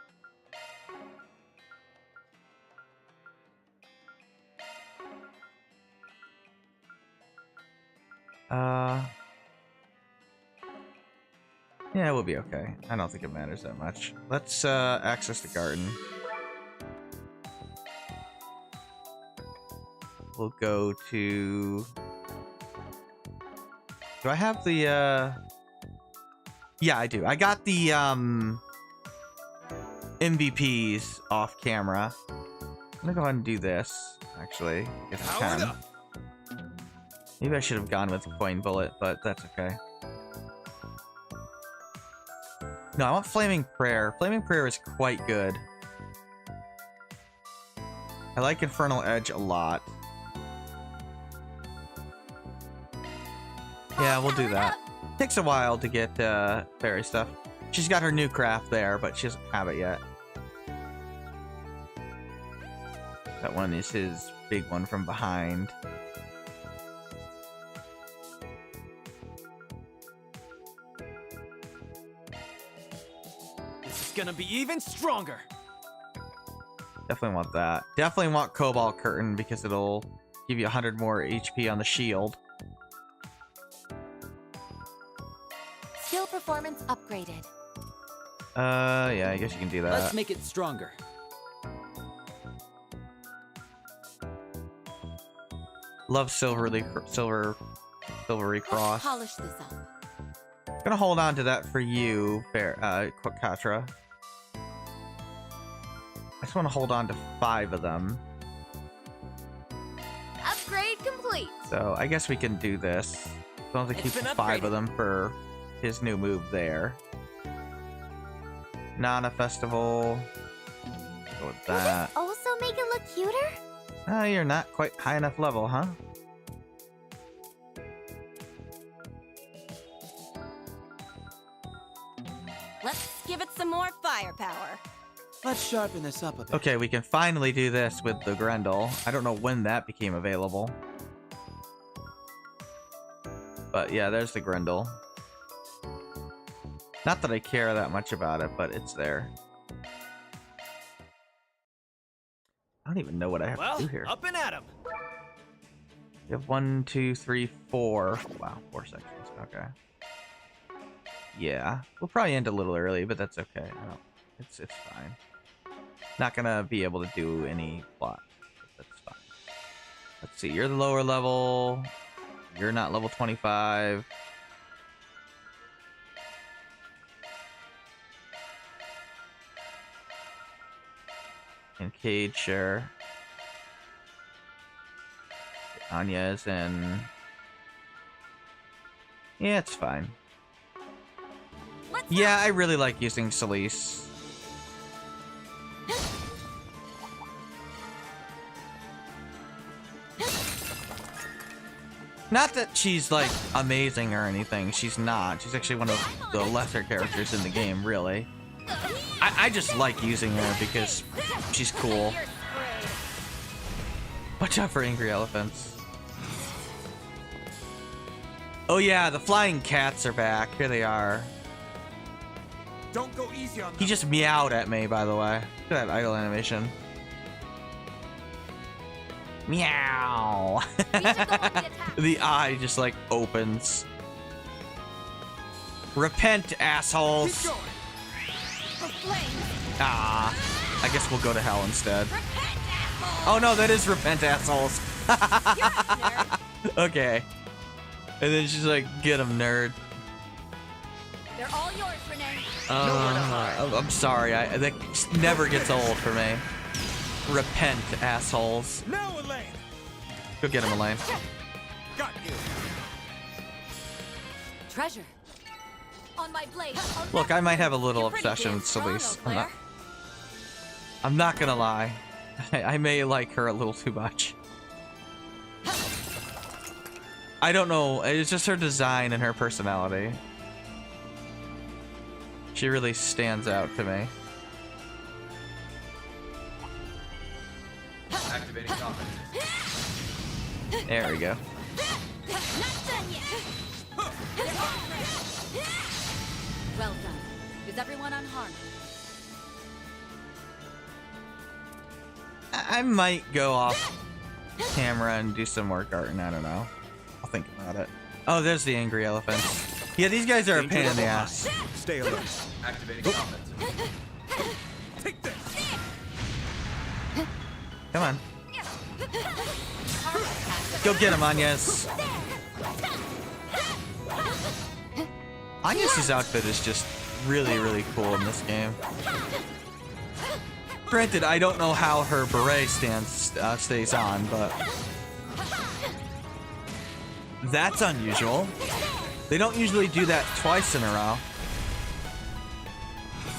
Yeah, we'll be okay. I don't think it matters that much. Let's access the garden. We'll go to... Do I have the Yeah, I do. I got the MVPs off camera. I'm gonna go ahead and do this, actually. If I
Powered
can.
up.
Maybe I should have gone with Coin Bullet, but that's okay. No, I want Flaming Prayer. Flaming Prayer is quite good. I like Infernal Edge a lot. Yeah, we'll do that. Takes a while to get fairy stuff. She's got her new craft there, but she doesn't have it yet. That one is his big one from behind.
This is gonna be even stronger.
Definitely want that. Definitely want Cobalt Curtain because it'll give you 100 more HP on the shield.
Skill performance upgraded.
Yeah, I guess you can do that.
Let's make it stronger.
Love silvery cross.
Let's polish this up.
Gonna hold on to that for you, Katra. I just want to hold on to 5 of them.
Upgrade complete.
So I guess we can do this. Don't have to
It's
keep
been
5 of
upgraded.
them for his new move there. Nana Festival. Go with
Will
that.
this also make it look cuter?
Oh, you're not quite high enough level, huh?
Let's give it some more firepower.
Let's sharpen this up a bit.
Okay, we can finally do this with the Grendel. I don't know when that became available. But yeah, there's the Grendel. Not that I care that much about it, but it's there. I don't even know what I have
Well,
to do here.
up and at 'em.
You have 1, 2, 3, 4. Wow, 4 sections. Okay. Yeah, we'll probably end a little early, but that's okay. It's fine. Not gonna be able to do any plot. But that's fine. Let's see. You're the lower level. You're not level 25. And Cade, sure. Anya's and yeah, it's fine. Yeah, I really like using Celise. Not that she's like amazing or anything. She's not. She's actually one of the lesser characters in the game, really. I just like using her because she's cool. Watch out for angry elephants. Oh yeah, the flying cats are back. Here they are.
Don't go easy on them.
He just meowed at me, by the way. Look at that idle animation. Meow. The eye just like opens. Repent, assholes. Ah, I guess we'll go to hell instead. Oh no, that is repent, assholes. Okay. And then she's like, get him, nerd.
They're all yours, Renee.
I'm sorry, that never gets old for me. Repent, assholes.
Now, Elaine.
Go get him, Elaine.
Got you.
Treasure.
On my blade.
Look, I might have a little obsession with Celeste. I'm not gonna lie. I may like her a little too much. I don't know. It's just her design and her personality. She really stands out to me.
Activating confidence.
There we go.
Well done. Is everyone unharmed?
I might go off camera and do some more Garten. I don't know. I'll think about it. Oh, there's the angry elephants. Yeah, these guys are a pain in the ass.
Stay alert.
Activating confidence.
Take this.
Come on. Go get him, Agnes. Agnes's outfit is just really, really cool in this game. Granted, I don't know how her beret stays on, but that's unusual. They don't usually do that twice in a row.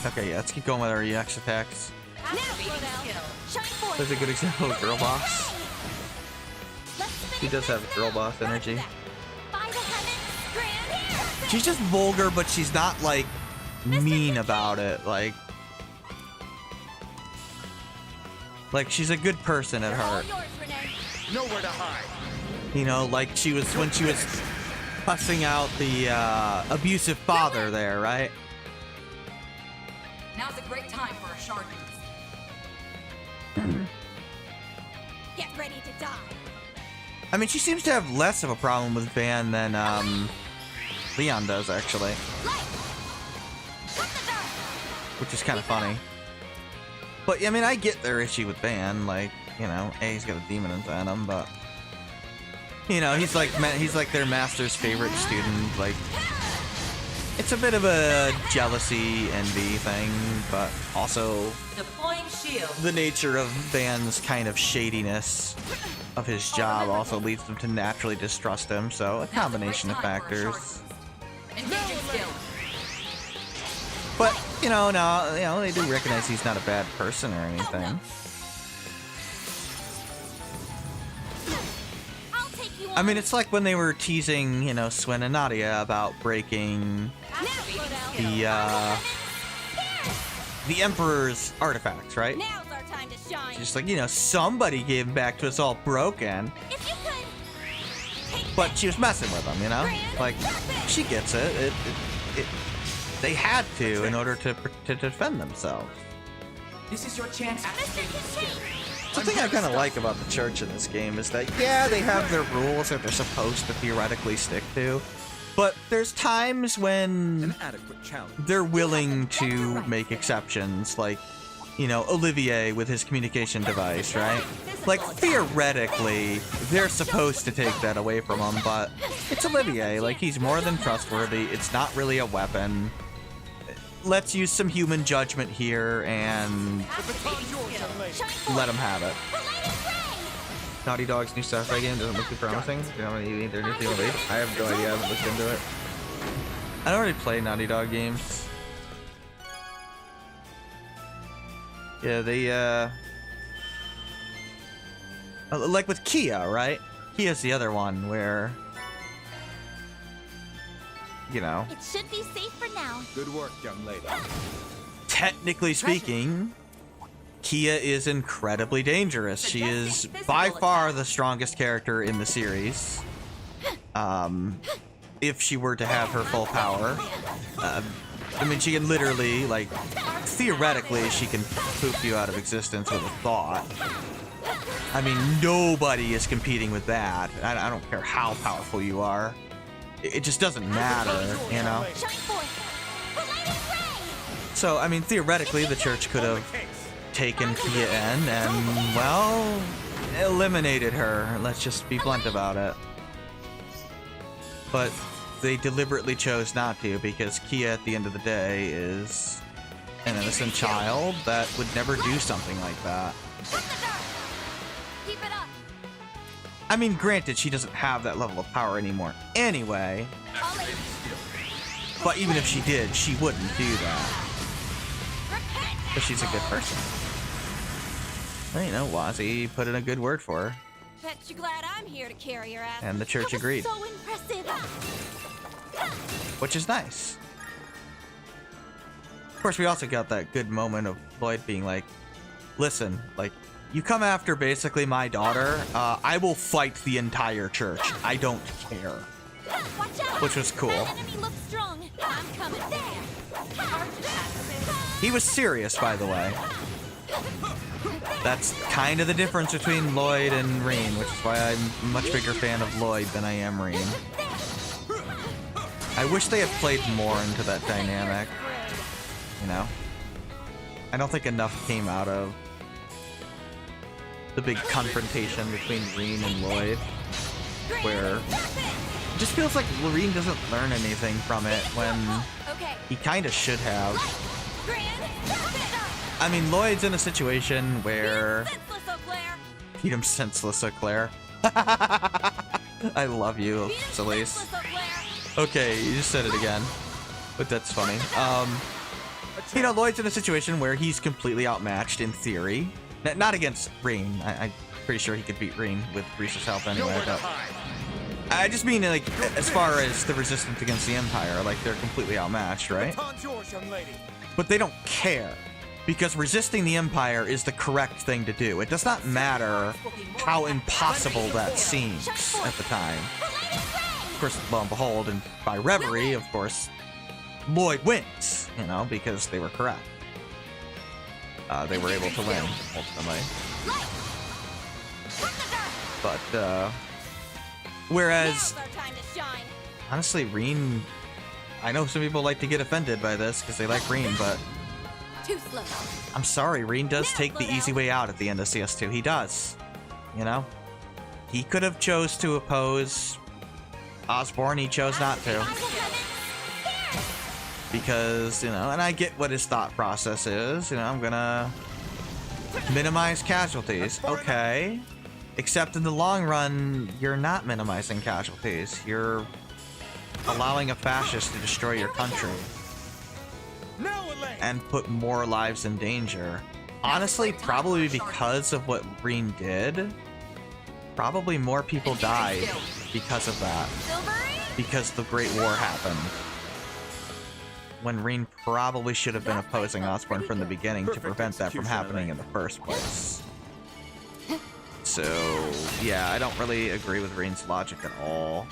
Okay, yeah, let's keep going with our EX attacks. That's a good example of girl boss. She does have girl boss energy. She's just vulgar, but she's not like mean about it. Like she's a good person at heart.
Nowhere to hide.
You know, like when she was fussing out the abusive father there, right?
Now's a great time for a shard
Get ready to die.
I mean, she seems to have less of a problem with Van than Leon does, actually. Which is kind of funny. But, I mean, I get their issue with Van. Like, you know, he's got a demon inside him, but... You know, he's like their master's favorite student. Like, it's a bit of a jealousy, envy thing, but also...
Deploying shield.
The nature of Van's kind of shadiness of his job also leads them to naturally distrust him, so a combination of factors.
Engaging skill.
But, you know, they do recognize he's not a bad person or anything. I mean, it's like when they were teasing, you know, Swin and Nadia about breaking the Emperor's artifacts, right?
Now's our time to shine.
Just like, you know, somebody gave them back to us all broken.
If you could.
But she was messing with them, you know? Like, she gets it. They had to in order to defend themselves.
This is your chance.
The thing I kind of like about the church in this game is that, yeah, they have their rules that they're supposed to theoretically stick to, but there's times when
An adequate challenge.
they're willing to make exceptions, like, you know, Olivier with his communication device, right? Like, theoretically, they're supposed to take that away from him, but it's Olivier. Like, he's more than trustworthy. It's not really a weapon. Let's use some human judgment here and let him have it. Naughty Dog's new sci-fi game doesn't look too promising. You know, either anything will be. I have no idea. I haven't looked into it. I don't really play Naughty Dog games. Yeah, they, like with Kia, right? Kia's the other one where you know,
It should be safe for now.
Good work, young lady.
technically speaking, Kia is incredibly dangerous. She is by far the strongest character in the series. If she were to have her full power. I mean, she can literally, like, theoretically, she can poop you out of existence with a thought. I mean, nobody is competing with that. I don't care how powerful you are. It just doesn't matter, you know?
Shine forth. Related ray.
So, I mean, theoretically, the church could have taken Kia in and, well, eliminated her. Let's just be blunt about it. But they deliberately chose not to because Kia, at the end of the day, is an innocent child that would never do something like that.
Keep it up.
I mean, granted, she doesn't have that level of power anymore anyway. But even if she did, she wouldn't do that. But she's a good person. You know, Wazzy put in a good word for her.
Bet you glad I'm here to carry your ass.
And the church
That was
agreed.
so impressive.
Which is nice. Of course, we also got that good moment of Lloyd being like, listen, like, you come after basically my daughter, I will fight the entire church. I don't care.
Watch out.
Which was cool.
That enemy looks strong. I'm coming there.
He was serious, by the way. That's kind of the difference between Lloyd and Reen, which is why I'm a much bigger fan of Lloyd than I am Reen. I wish they had played more into that dynamic. You know? I don't think enough came out of the big confrontation between Reen and Lloyd, where it just feels like Reen doesn't learn anything from it when
Okay.
he kind of should have.
Grand.
I mean, Lloyd's in a situation where...
Senseless, Eau Claire.
Feed him senseless, Eau Claire. I love you, Celeste.
Senseless, Eau Claire.
Okay, you just said it again. But that's funny. You know, Lloyd's in a situation where he's completely outmatched in theory. Not against Reen. I'm pretty sure he could beat Reen with Reese's help anyway.
Nowhere to
But
hide.
I just mean, like, as far as the resistance against the Empire, like, they're completely outmatched, right?
Baton's yours, young lady.
But they don't care. Because resisting the Empire is the correct thing to do. It does not matter how impossible that seems at the time. Of course, lo and behold, and by reverie, of course, Lloyd wins, you know, because they were correct. They were able to win, ultimately. But, whereas,
Now's our time to shine.
honestly, Reen, I know some people like to get offended by this because they like Reen, but
Too slow.
I'm sorry, Reen does take the easy way out at the end of CS2. He does. You know? He could have chose to oppose Osborne. He chose not to. Because, you know, and I get what his thought process is. You know, I'm gonna minimize casualties. Okay. Except in the long run, you're not minimizing casualties. You're allowing a fascist to destroy your country
Now, Elaine.
and put more lives in danger. Honestly, probably because of what Reen did, probably more people died because of that. Because the Great War happened. When Reen probably should have been opposing Osborne from the beginning to prevent that from happening in the first place. So, yeah, I don't really agree with Reen's logic at all.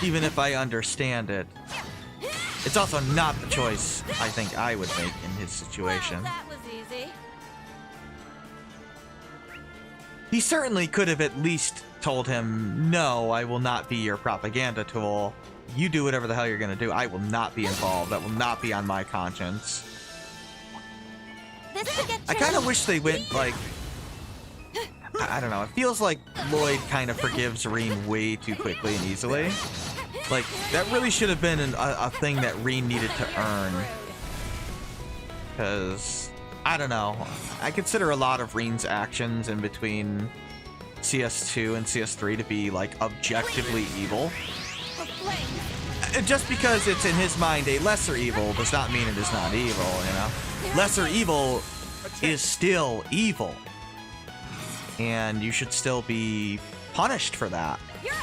Even if I understand it, it's also not the choice I think I would make in his situation.
Well, that was easy.
He certainly could have at least told him, no, I will not be your propaganda tool. You do whatever the hell you're gonna do. I will not be involved. That will not be on my conscience.
This could get
I kind of
tricky.
wish they went, like... I don't know. It feels like Lloyd kind of forgives Reen way too quickly and easily. Like, that really should have been a thing that Reen needed to earn. Because, I don't know. I consider a lot of Reen's actions in between CS2 and CS3 to be, like, objectively evil. Just because it's in his mind a lesser evil does not mean it is not evil, you know? Lesser evil is still evil. And you should still be punished for that.
You're up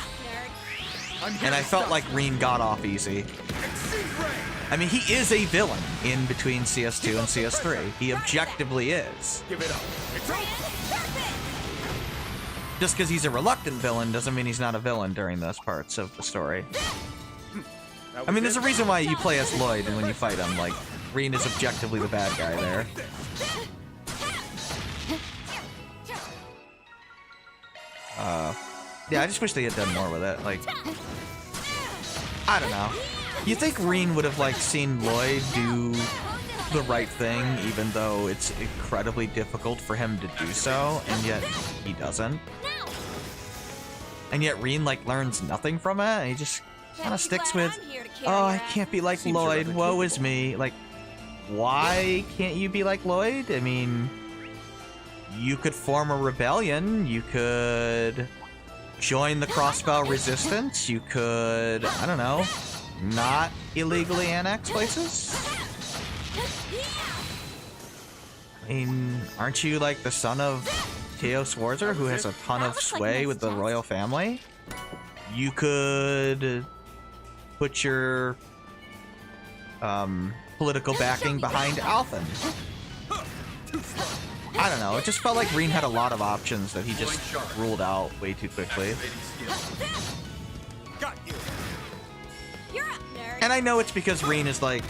And I felt like Reen got off easy.
Exceed range.
I mean, he is a villain in between CS2 and CS3. He objectively is.
Give it up. It's over.
Just because he's a reluctant villain doesn't mean he's not a villain during those parts of the story. I mean, there's a reason why you play as Lloyd and when you fight him, like, Reen is objectively the bad guy there. Yeah, I just wish they had done more with it. Like, I don't know. You think Reen would have, like, seen Lloyd do the right thing, even though it's incredibly difficult for him to do so, and yet he doesn't. And yet Reen, like, learns nothing from it, and he just kind of sticks with, oh, I can't be like Lloyd, woe is me. Like, why can't you be like Lloyd? I mean, you could form a rebellion, you could join the Crossbow Resistance, you could, I don't know, not illegally annex places? I mean, aren't you like the son of Teo Swarzer, who has a ton of sway with the royal family? You could put your political backing behind Alphen. I don't know, it just felt like Reen had a lot of options that he just ruled out way too quickly.
Got you.
You're up, nerd.
And I know it's because Reen is like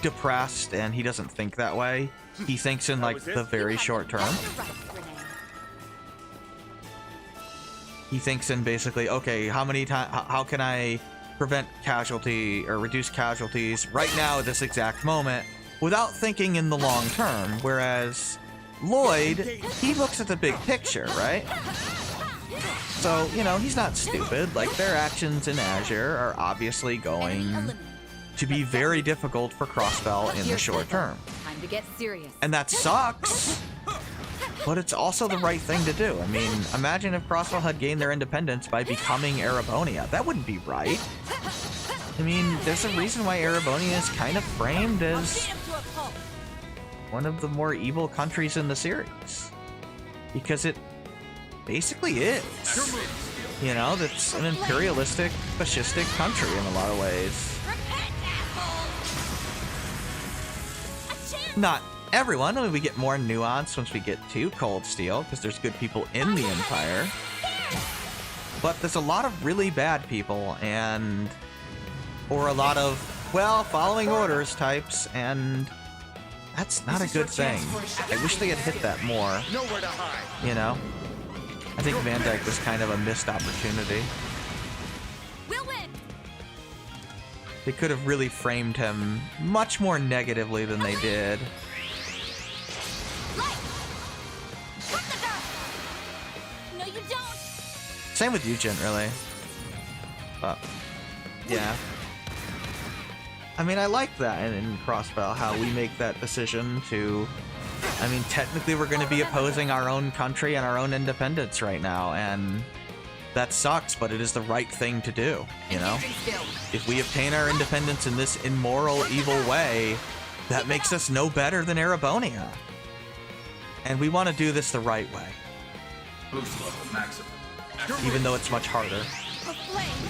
depressed and he doesn't think that way. He thinks in like the very short term. He thinks in basically, okay, how can I prevent casualty or reduce casualties right now at this exact moment without thinking in the long term? Whereas Lloyd, he looks at the big picture, right? So, you know, he's not stupid. Like, their actions in Azure are obviously going to be very difficult for Crossbell in the short term.
Time to get serious.
And that sucks, but it's also the right thing to do. I mean, imagine if Crossbell had gained their independence by becoming Erebonia. That wouldn't be right. I mean, there's a reason why Erebonia is kind of framed as one of the more evil countries in the series. Because it basically is. You know, that's an imperialistic, fascistic country in a lot of ways. Not everyone. I mean, we get more nuance once we get to Cold Steel, because there's good people in the Empire. But there's a lot of really bad people, or a lot of, well, following orders types, and that's not a good thing. I wish they had hit that more.
Nowhere to hide.
You know? I think Van Dyke was kind of a missed opportunity.
We'll win.
They could have really framed him much more negatively than they did.
Light. Cut the dark. No, you don't.
Same with Eugen, really. But, yeah. I mean, I like that in Crossbell, how we make that decision to... I mean, technically we're going to be opposing our own country and our own independence right now, and that sucks, but it is the right thing to do, you know? If we obtain our independence in this immoral, evil way, that makes us no better than Erebonia. And we want to do this the right way.
Boost level maximum.
Even though it's much harder.
A flame.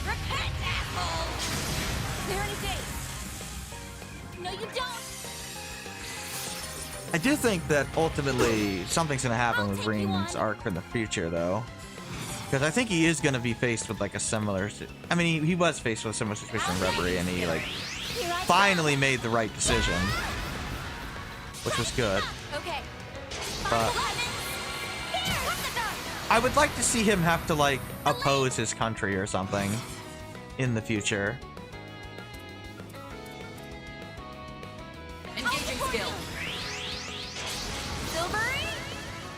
Repent, asshole. Is there any date? No, you don't.
I do think that ultimately something's going to happen with Reen's arc in the future, though. Because I think he is going to be faced with, like, a similar... I mean, he was faced with a similar situation in Reverie, and he, like, finally made the right decision. Which was good.
Okay.
But I would like to see him have to, like, oppose his country or something in the future.
Engaging skill.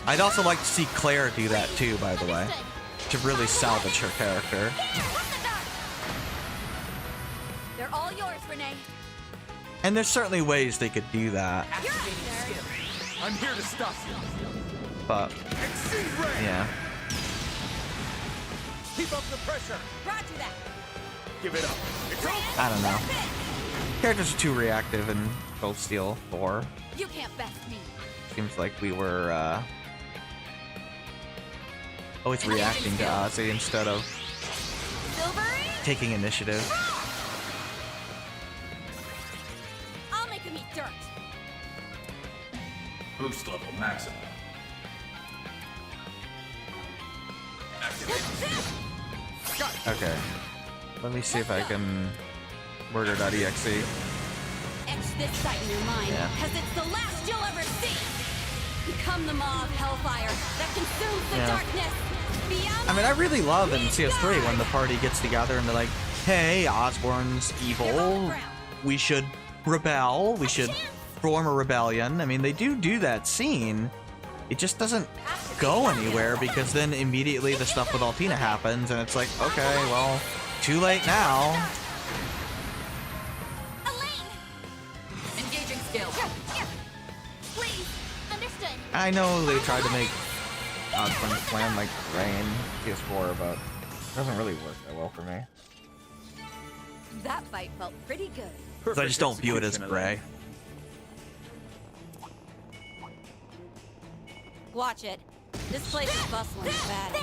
I'd also like to see Claire do that too, by the way, to really salvage her character.
They're all yours, Renee.
And there's certainly ways they could do that,
I'm here to stop you.
but
Exceed range.
yeah.
Keep up the pressure.
Roger that.
Give it up. It's over.
I don't know. Characters are too reactive in Cold Steel 4.
You can't best me.
Seems like we were always reacting to Ozzy instead of
Silvery.
taking initiative.
I'll make him eat dirt.
Boost level maximum.
Okay. Let me see if I can murder.exe.
Etch this sight in your mind,
Yeah.
because it's the last you'll ever see. Become the maw of hellfire that consumes the
Yeah.
darkness. Beyond
I mean, I really love in CS3 when the party gets together and they're like, hey, Osborne's evil. We should rebel. We should form a rebellion. I mean, they do that scene. It just doesn't go anywhere because then immediately the stuff with Altina happens and it's like, okay, well, too late now.
engaging skill.
Please. Understood.
I know they tried to make Osborne's plan like Rain PS4, but it doesn't really work that well for me.
That fight felt pretty good.
So I just don't view it as Gray.
Watch it. This place is bustling fast.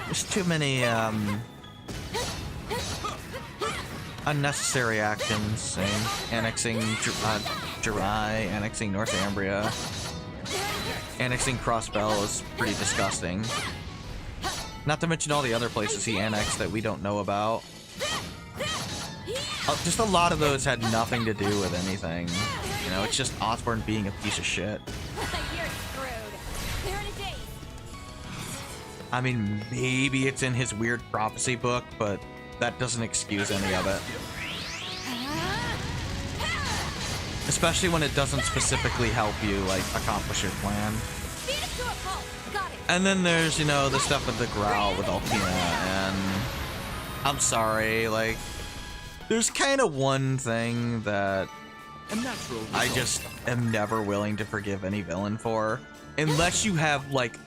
There's too many unnecessary actions, saying annexing Jirai, annexing Northumbria, annexing Crossbell is pretty disgusting. Not to mention all the other places he annexed that we don't know about. Just a lot of those had nothing to do with anything. You know, it's just Osborne being a piece of shit.
You're screwed. They're in a daze.
I mean, maybe it's in his weird prophecy book, but that doesn't excuse any of it. Especially when it doesn't specifically help you, like, accomplish your plan.
Speed it to a pulse. Got it.
And then there's, you know, the stuff with the Growl with Altina, and I'm sorry, like, there's kind of one thing that I just am never willing to forgive any villain for, unless you have, like,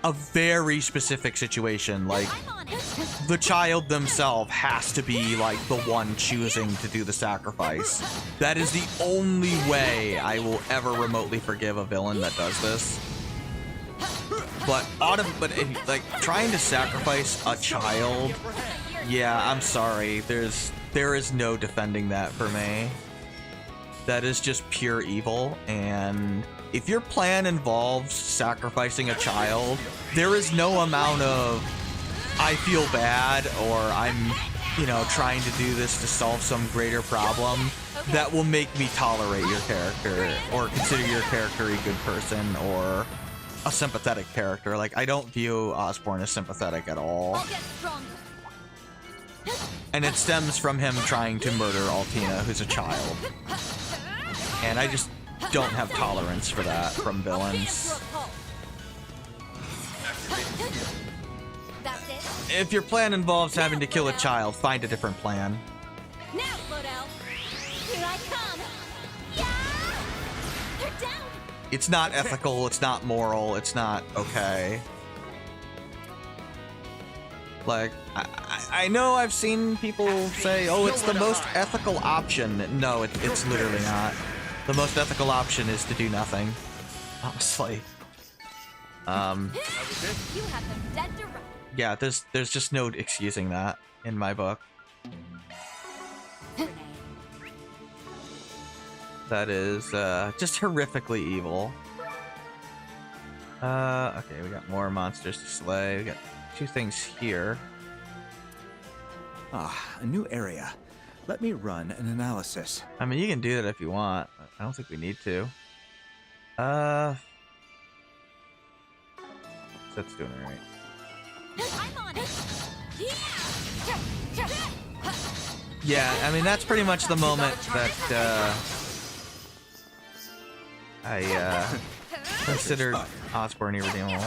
a very specific situation, like,
I'm on it.
the child themselves has to be, like, the one choosing to do the sacrifice. That is the only way I will ever remotely forgive a villain that does this. But like, trying to sacrifice a child, yeah, I'm sorry. There is no defending that for me. That is just pure evil, and if your plan involves sacrificing a child, there is no amount of I feel bad or I'm, you know, trying to do this to solve some greater problem that will make me tolerate your character or consider your character a good person or a sympathetic character. Like, I don't view Osborne as sympathetic at all.
I'll get stronger.
And it stems from him trying to murder Altina, who's a child. And I just don't have tolerance for that from villains.
That's it.
If your plan involves having to kill a child, find a different plan.
Now, Flodell. Here I come. Yeah. They're down.
It's not ethical, it's not moral, it's not okay. Like, I know I've seen people say, oh, it's the most ethical option. No, it's literally not. The most ethical option is to do nothing. Honestly.
You have them dead to rights.
Yeah, there's just no excusing that in my book. That is just horrifically evil. Okay, we got more monsters to slay. We got 2 things here.
Ah, a new area. Let me run an analysis.
I mean, you can do that if you want. But I don't think we need to. That's doing it right.
I'm on it.
Yeah, I mean, that's pretty much the moment that I considered Osborne irredeemable.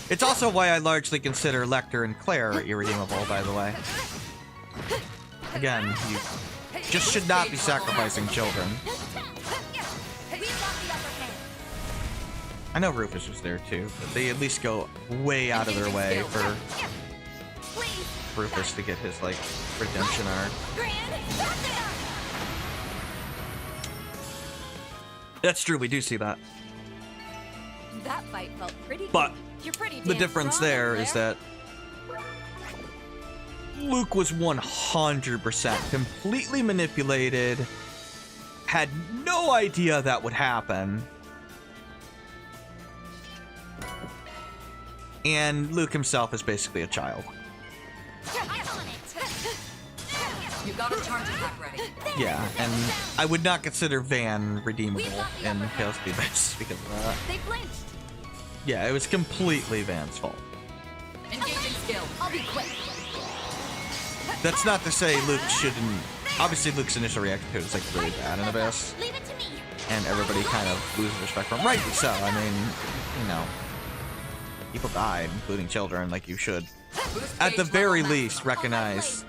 It's also why I largely consider Lecter and Claire irredeemable, by the way. Again, you just should not be sacrificing children. I know Rufus was there too, but they at least go way out of their way for Rufus to get his, like, redemption arc. That's true, we do see that.
That fight felt pretty
But
good. You're pretty
the
damn
difference
strong
there
over
is that Luke was 100% completely manipulated, had no idea that would happen. And Luke himself is basically a child.
You got a charge attack ready.
Yeah, and I would not consider Van redeemable in Chaos of the Abyss because of that.
They flinched.
Yeah, it was completely Van's fault.
Engaging skill.
I'll be quick.
That's not to say Luke shouldn't. Obviously, Luke's initial reaction to it was like really bad in Abyss,
Leave it to me.
and everybody kind of loses respect for him. Rightly so. I mean, you know, people died, including children. Like you should, at the very least, recognize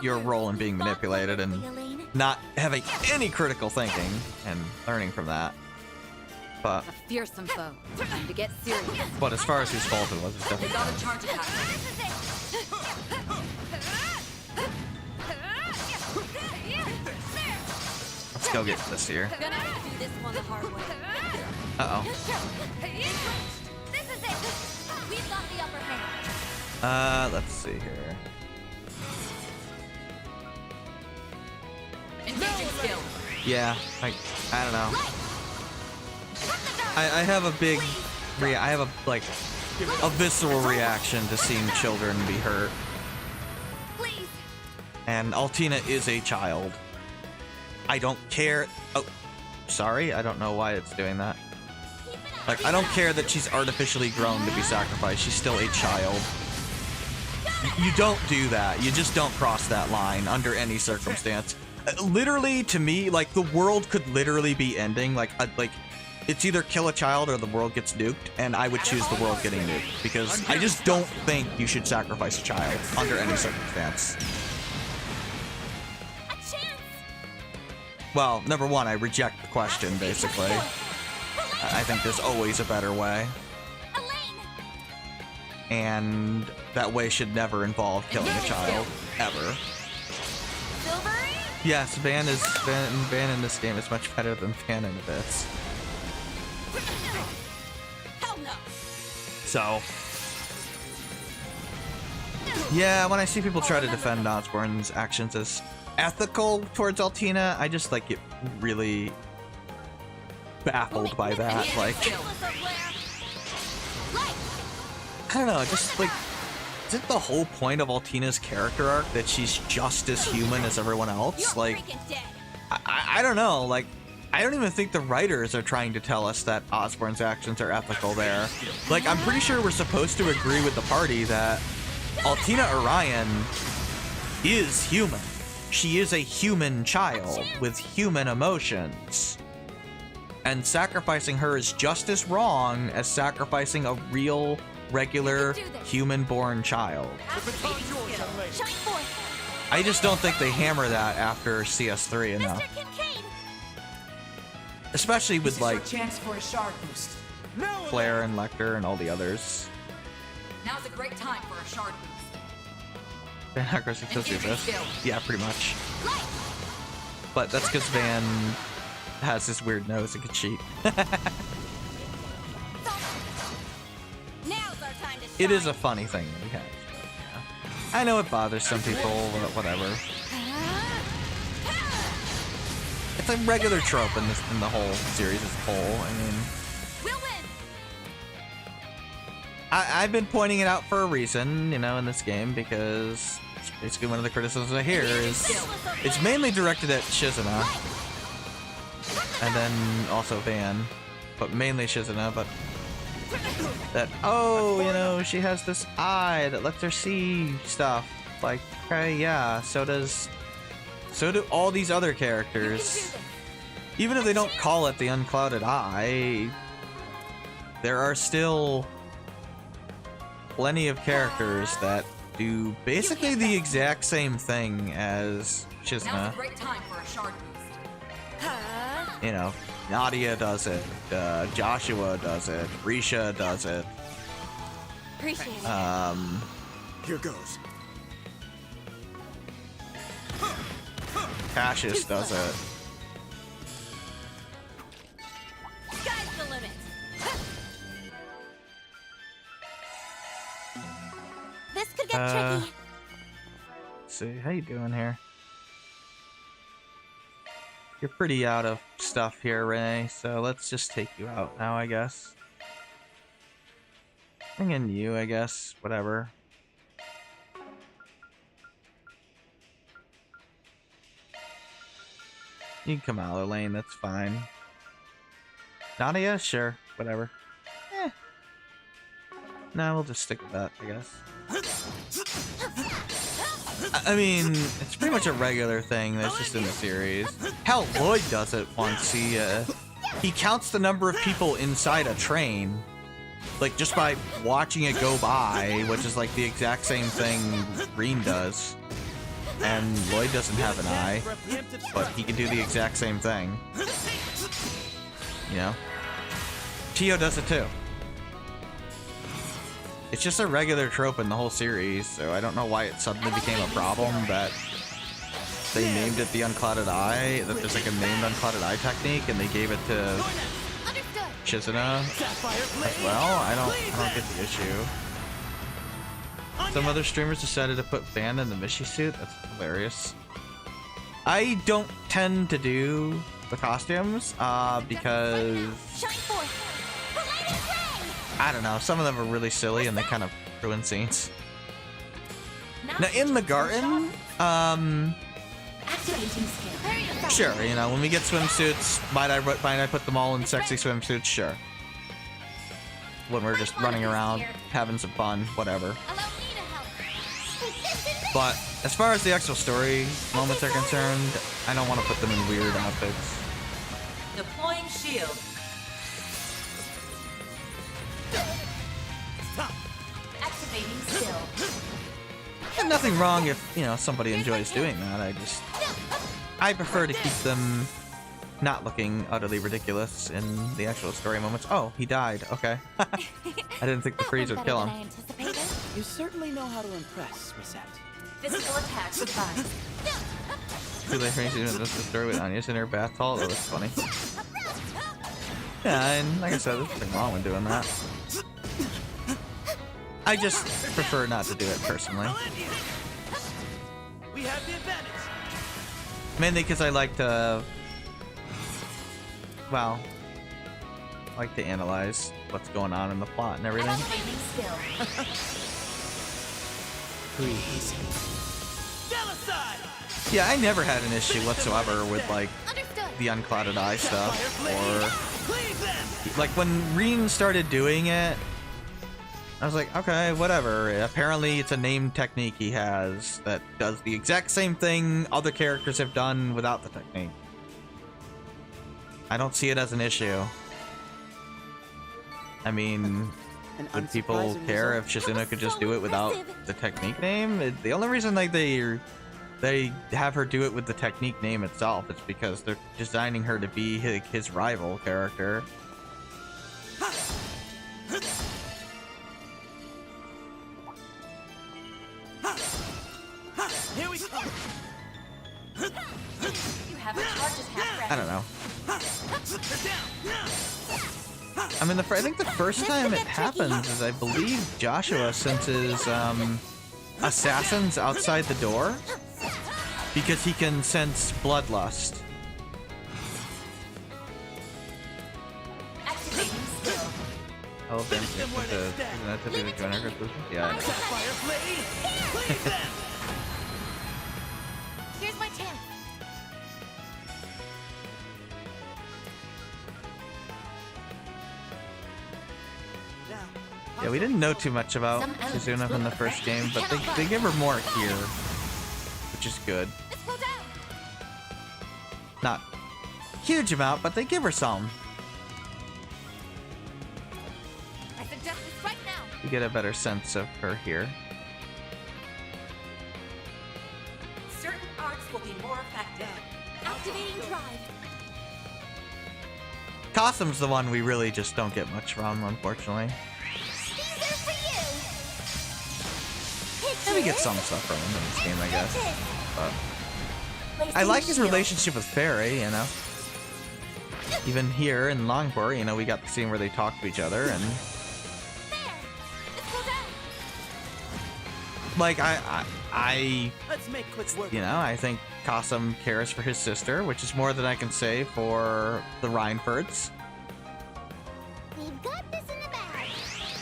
your role in being manipulated and not having any critical thinking and learning from that. But
A fearsome foe. Time to get serious.
as far as whose fault it was, it's
You
definitely
got a
Van's.
charge attack ready.
Let's go get this here.
Gonna have to do this one the hard way.
Uh-oh.
This is it. We've got the upper hand.
Let's see here.
Engaging skill.
Yeah, I don't know. I have a big, I have a visceral reaction to seeing children be hurt.
Please.
And Altina is a child. I don't care. Oh, sorry. I don't know why it's doing that. Like, I don't care that she's artificially grown to be sacrificed. She's still a child. You don't do that. You just don't cross that line under any circumstance. Literally, to me, like, the world could literally be ending. Like, it's either kill a child or the world gets nuked, and I would choose the world getting nuked. Because I just don't think you should sacrifice a child under any circumstance.
A chance.
Well, number one, I reject the question, basically. I think there's always a better way.
Elaine.
And that way should never involve killing a child, ever.
Silvery.
Yes, Van in this game is much better than Van in Abyss.
Hell no.
So, yeah, when I see people try to defend Osborne's actions as ethical towards Altina, I just like get really baffled by that. Like, I don't know, just like, isn't the whole point of Altina's character arc that she's just as human as everyone else? Like, I don't know, like, I don't even think the writers are trying to tell us that Osborne's actions are ethical there. Like, I'm pretty sure we're supposed to agree with the party that Altina Orion is human. She is a human child with human emotions. And sacrificing her is just as wrong as sacrificing a real, regular, human-born child.
Shine forth.
I just don't think they hammer that after CS3 enough.
Mr. Kincaid.
Especially with, like,
Chance for a shard boost.
Claire and Lecter and all the others.
Now's a great time for a shard boost.
Van aggressive kills the Abyss. Yeah, pretty much. But that's because Van has this weird nose and can cheat.
Now's our time to shine.
It is a funny thing that he has. Yeah. I know it bothers some people, but whatever. It's a regular trope in the whole series as a whole. I mean,
We'll win.
I've been pointing it out for a reason, you know, in this game, because it's basically one of the criticisms I hear is it's mainly directed at Shizuna, and then also Van, but mainly Shizuna, but that, oh, you know, she has this eye that lets her see stuff. Like, okay, yeah, so do all these other characters. Even if they don't call it the unclouded eye, there are still plenty of characters that do basically the exact same thing as
Now's
Shizuna.
a great time for a shard boost.
You know, Nadia does it, Joshua does it, Risha does it.
Appreciate it.
Here goes.
Cassius does it.
Sky's the limit.
tricky.
Let's see, how you doing here? You're pretty out of stuff here, Renee, so let's just take you out now, I guess. Bring in you, I guess. Whatever. You can come out, Elaine, that's fine. Nadia? Sure, whatever. No, we'll just stick with that, I guess. I mean, it's pretty much a regular thing that's just in the series. Hell, Lloyd does it once. He counts the number of people inside a train, like just by watching it go by, which is like the exact same thing Green does. And Lloyd doesn't have an eye, but he can do the exact same thing. You know? Tio does it too. It's just a regular trope in the whole series, so I don't know why it suddenly became a problem that they named it the Unclouded Eye, that there's like a named Unclouded Eye technique, and they gave it to Chizuna as well. I don't get the issue. Some other streamers decided to put Van in the Mishy suit. That's hilarious. I don't tend to do the costumes because I don't know, some of them are really silly and they kind of ruin scenes. Now in the Garten, sure, you know, when we get swimsuits, might I put them all in sexy swimsuits? Sure. When we're just running around, having some fun, whatever. But as far as the actual story moments are concerned, I don't want to put them in weird outfits.
Deploying shield. Activating skill.
And nothing wrong if, you know, somebody enjoys doing that. I prefer to keep them not looking utterly ridiculous in the actual story moments. Oh, he died. Okay. I didn't think the freeze would kill him.
You certainly know how to impress, Reset.
Physical attacks advised.
Too late for me to do the story with Anya's in her bath towel. Oh, that's funny. Yeah, and like I said, there's nothing wrong with doing that. I just prefer not to do it personally.
We have the advantage.
Mainly because I like to, well, I like to analyze what's going on in the plot and everything. Yeah, I never had an issue whatsoever with like the Unclouded Eye stuff, or like when Reen started doing it, I was like, okay, whatever. Apparently it's a named technique he has that does the exact same thing other characters have done without the technique. I don't see it as an issue. I mean, would people care if Shizuna could just do it without the technique name? The only reason like they have her do it with the technique name itself is because they're designing her to be his rival character.
Here we go.
You have a charge attack ready.
I don't know. I mean, I think the first time it happens is, I believe, Joshua sends his assassins outside the door because he can sense bloodlust.
Activating skill.
Oh, then yeah. I know.
Here's my chance.
Yeah, we didn't know too much about Shizuna from the first game, but they give her more here, which is good. Not a huge amount, but they give her some.
I suggest this right now.
You get a better sense of her here.
Certain arts will be more effective.
Activating drive.
Costume's the one we really just don't get much from, unfortunately.
These are for you.
And we get some stuff from him in this game, I guess. But I like his relationship with Fairy, you know. Even here in Langport, you know, we got the scene where they talk to each other, and like I
Let's make quick work.
you know, I think Kasim cares for his sister, which is more than I can say for the Reinfords.
We've got this in the bag.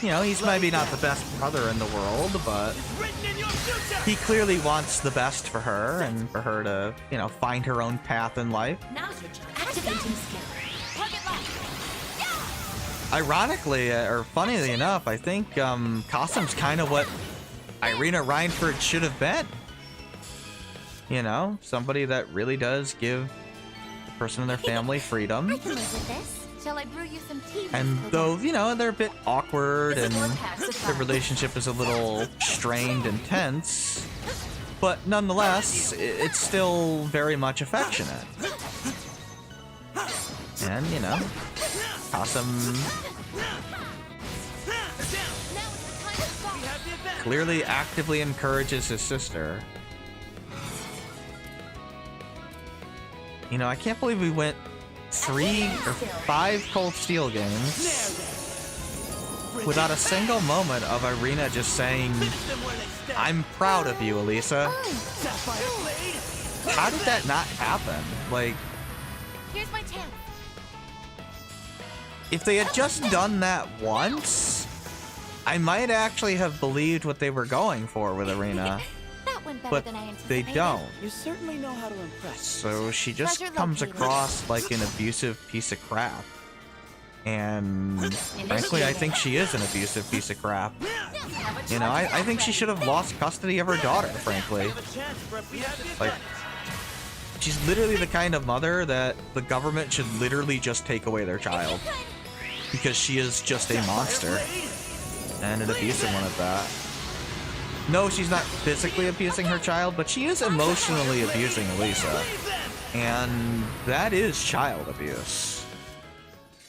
You know, he's maybe not the best brother in the world, but
It's written in your future.
he clearly wants the best for her and for her to, you know, find her own path in life.
Now's your chance. Activating skill. Target locked.
Ironically, or funnily enough, I think Kasim's kind of what Irina Reinford should have been. You know, somebody that really does give the person and their family freedom.
I can live with this.
Shall I brew you some tea?
And though, you know, they're a bit awkward and
Physical attacks
their
aside.
relationship is a little strained and tense, but nonetheless, it's still very much affectionate. And, you know, Kasim clearly actively encourages his sister. You know, I can't believe we went 3 or 5 Cold Steel games without a single moment of Irina just saying, I'm proud of you, Elisa. How did that not happen? Like,
Here's my chance.
if they had just done that once, I might actually have believed what they were going for with Irina,
That went better
but
than I
they
anticipated.
don't.
You certainly know how to impress.
So she just
Treasure
comes
located.
across like an abusive piece of crap. And frankly, I think she is an abusive piece of crap. You know, I think she should have lost custody of her daughter, frankly. Like, she's literally the kind of mother that the government should literally just take away their child. Because she is just a monster. And an abusive one at that. No, she's not physically abusing her child, but she is emotionally abusing Elisa. And that is child abuse.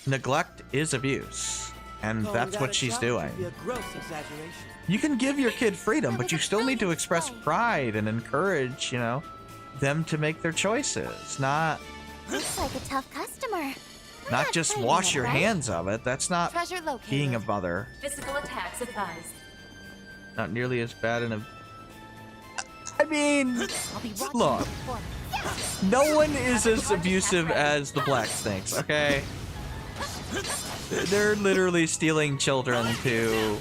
Neglect is abuse. And that's what she's doing.
Be a gross exaggeration.
You can give your kid freedom, but you still need to express pride and encourage, you know, them to make their choices. Not
Looks like a tough customer.
not just wash your hands of it. That's not
Treasure located.
being a mother.
Physical attacks advised.
Not nearly as bad in a... I mean,
I'll be watching
look.
the performance.
No one is as abusive as the Black Snakes, okay? They're literally stealing children to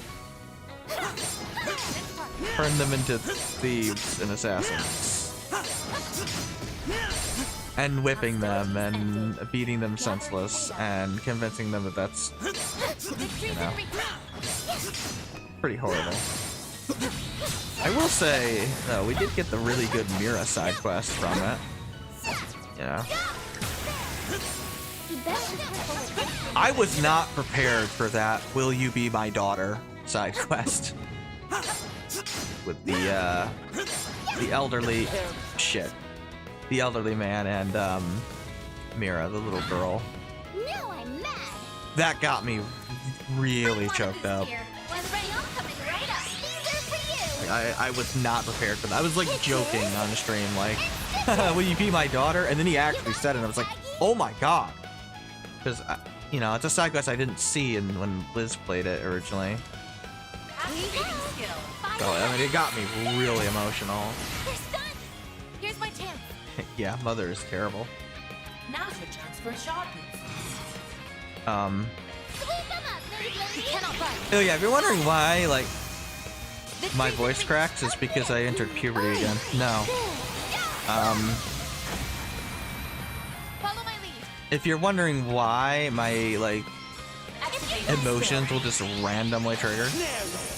turn them into thieves and assassins. And whipping them and beating them senseless and convincing them that that's, you know, pretty horrible. I will say, though, we did get the really good Mira side quest from it. You know.
You better be careful with this.
I was not prepared for that "Will you be my daughter" side quest with the elderly the elderly man and Mira, the little girl.
Now I'm mad.
That got me really choked up.
What's ready? I'm coming right up. These are for you.
I was not prepared for that. I was like joking on the stream, like, "Will you be my daughter?" And then he actually said it, and I was like, "Oh my god!" Because you know, it's a side quest I didn't see when Liz played it originally.
Activating skill.
So I mean, it got me really emotional.
They're stunned.
Here's my chance.
Yeah, Mother is terrible.
Now's your chance for a shot.
Sweep them up, little
You
lady.
cannot run.
Oh yeah, if you're wondering why, like, my voice cracks, it's because I entered puberty again. No.
Follow my lead.
If you're wondering why my, like,
Activating
emotions will just randomly trigger.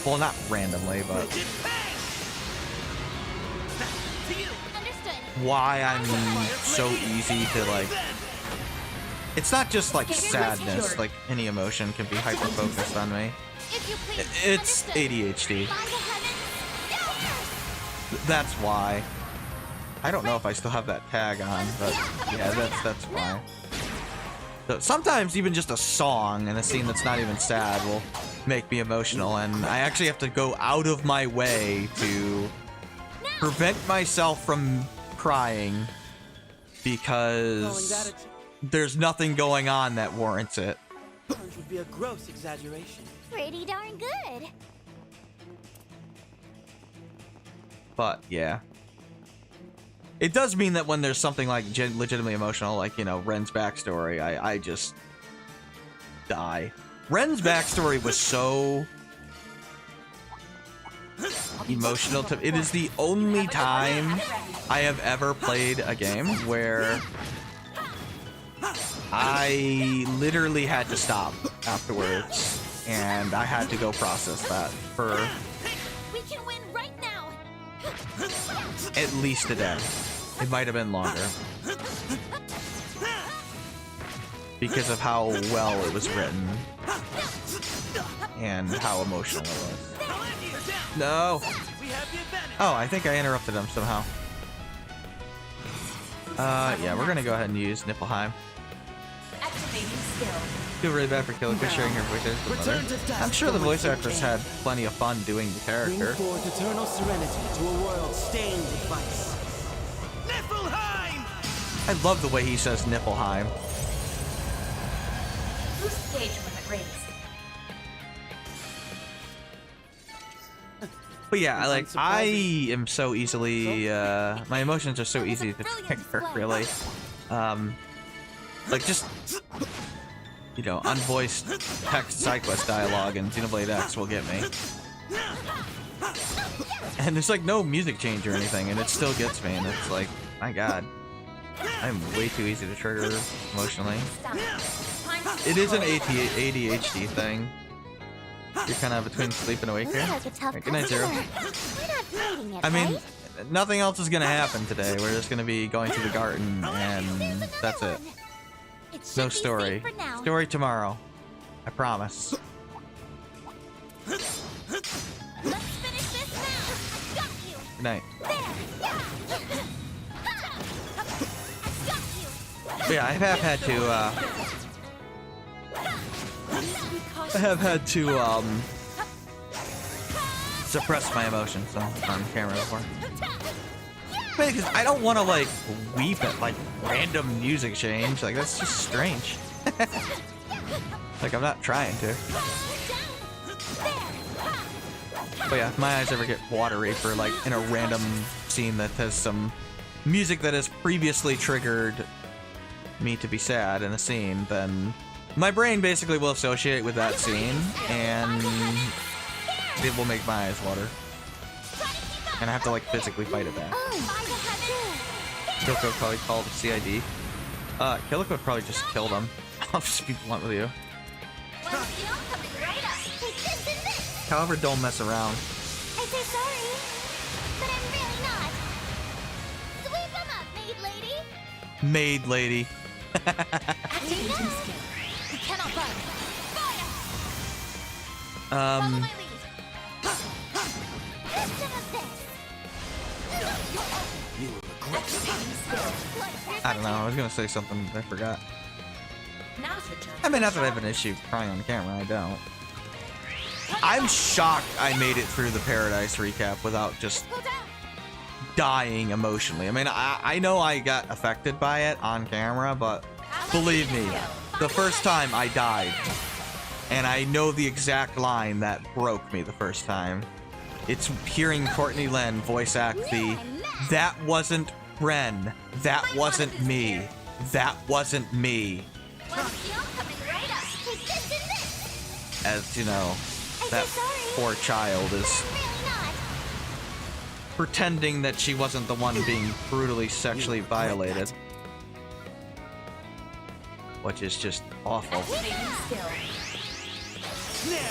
Well, not randomly, but
Understood.
why I'm so easy to, like... It's not just, like, sadness. Like, any emotion can be hyper-focused on me.
If you please.
It's
Understood.
ADHD.
By the heavens.
That's why. I don't know if I still have that tag on, but yeah, that's why. So sometimes even just a song and a scene that's not even sad will make me emotional, and I actually have to go out of my way to prevent myself from crying because there's nothing going on that warrants it.
Would be a gross exaggeration.
Pretty darn good.
But yeah. It does mean that when there's something like legitimately emotional, like, you know, Ren's backstory, I just die. Ren's backstory was so emotional to it is the only time I have ever played a game where I literally had to stop afterwards and I had to go process that for
We can win right now.
at least a day. It might have been longer because of how well it was written and how emotional it was. No. Oh, I think I interrupted him somehow. Yeah, we're gonna go ahead and use Niflheim.
Activating skill.
Feel really bad for Killica sharing her voice actress with mother. I'm sure the voice actress had plenty of fun doing the character.
Bring forth eternal serenity to a world stained with vice.
Niflheim!
I love the way he says Niflheim.
Boost gauge limit raised.
But yeah, I am so easily, my emotions are so easy to trigger, really. Like just, you know, unvoiced text Sidequest dialogue and Xenoblade X will get me. And there's like no music change or anything, and it still gets me, and it's like, my god. I'm way too easy to trigger emotionally. It is an ADHD thing. You're kind of between sleep and awake here. Good night, Zero. I mean, nothing else is gonna happen today. We're just gonna be going to the Garten, and that's it. No story. Story tomorrow. I promise.
Let's finish this now. I got you.
Good night. But yeah, I have had to suppress my emotions on camera before. Because I don't want to like weep at like random music change. Like that's just strange. Like I'm not trying to. But yeah, if my eyes ever get watery for like in a random scene that has some music that has previously triggered me to be sad in a scene, then my brain basically will associate with that scene and it will make my eyes water. And I have to like physically fight it back. Killico probably called CID. Killico would probably just kill them. I'll just be blunt with you. However, don't mess around.
I say sorry, but I'm really not. Sweep 'em up, maid lady.
Maid lady.
Activating skill.
We cannot run. Fire.
Um.
Follow my lead. Have some of this.
I don't know. I was gonna say something, but I forgot.
Now's your chance.
I mean, not that I have an issue crying on camera. I don't. I'm shocked I made it through the Paradise recap without just dying emotionally. I mean, I know I got affected by it on camera, but believe me, the first time I died, and I know the exact line that broke me the first time. It's hearing Courtney Lynn voice act the, "That wasn't Ren. That wasn't me. That wasn't me." As you know, that poor child is pretending that she wasn't the one being brutally sexually violated. Which is just awful.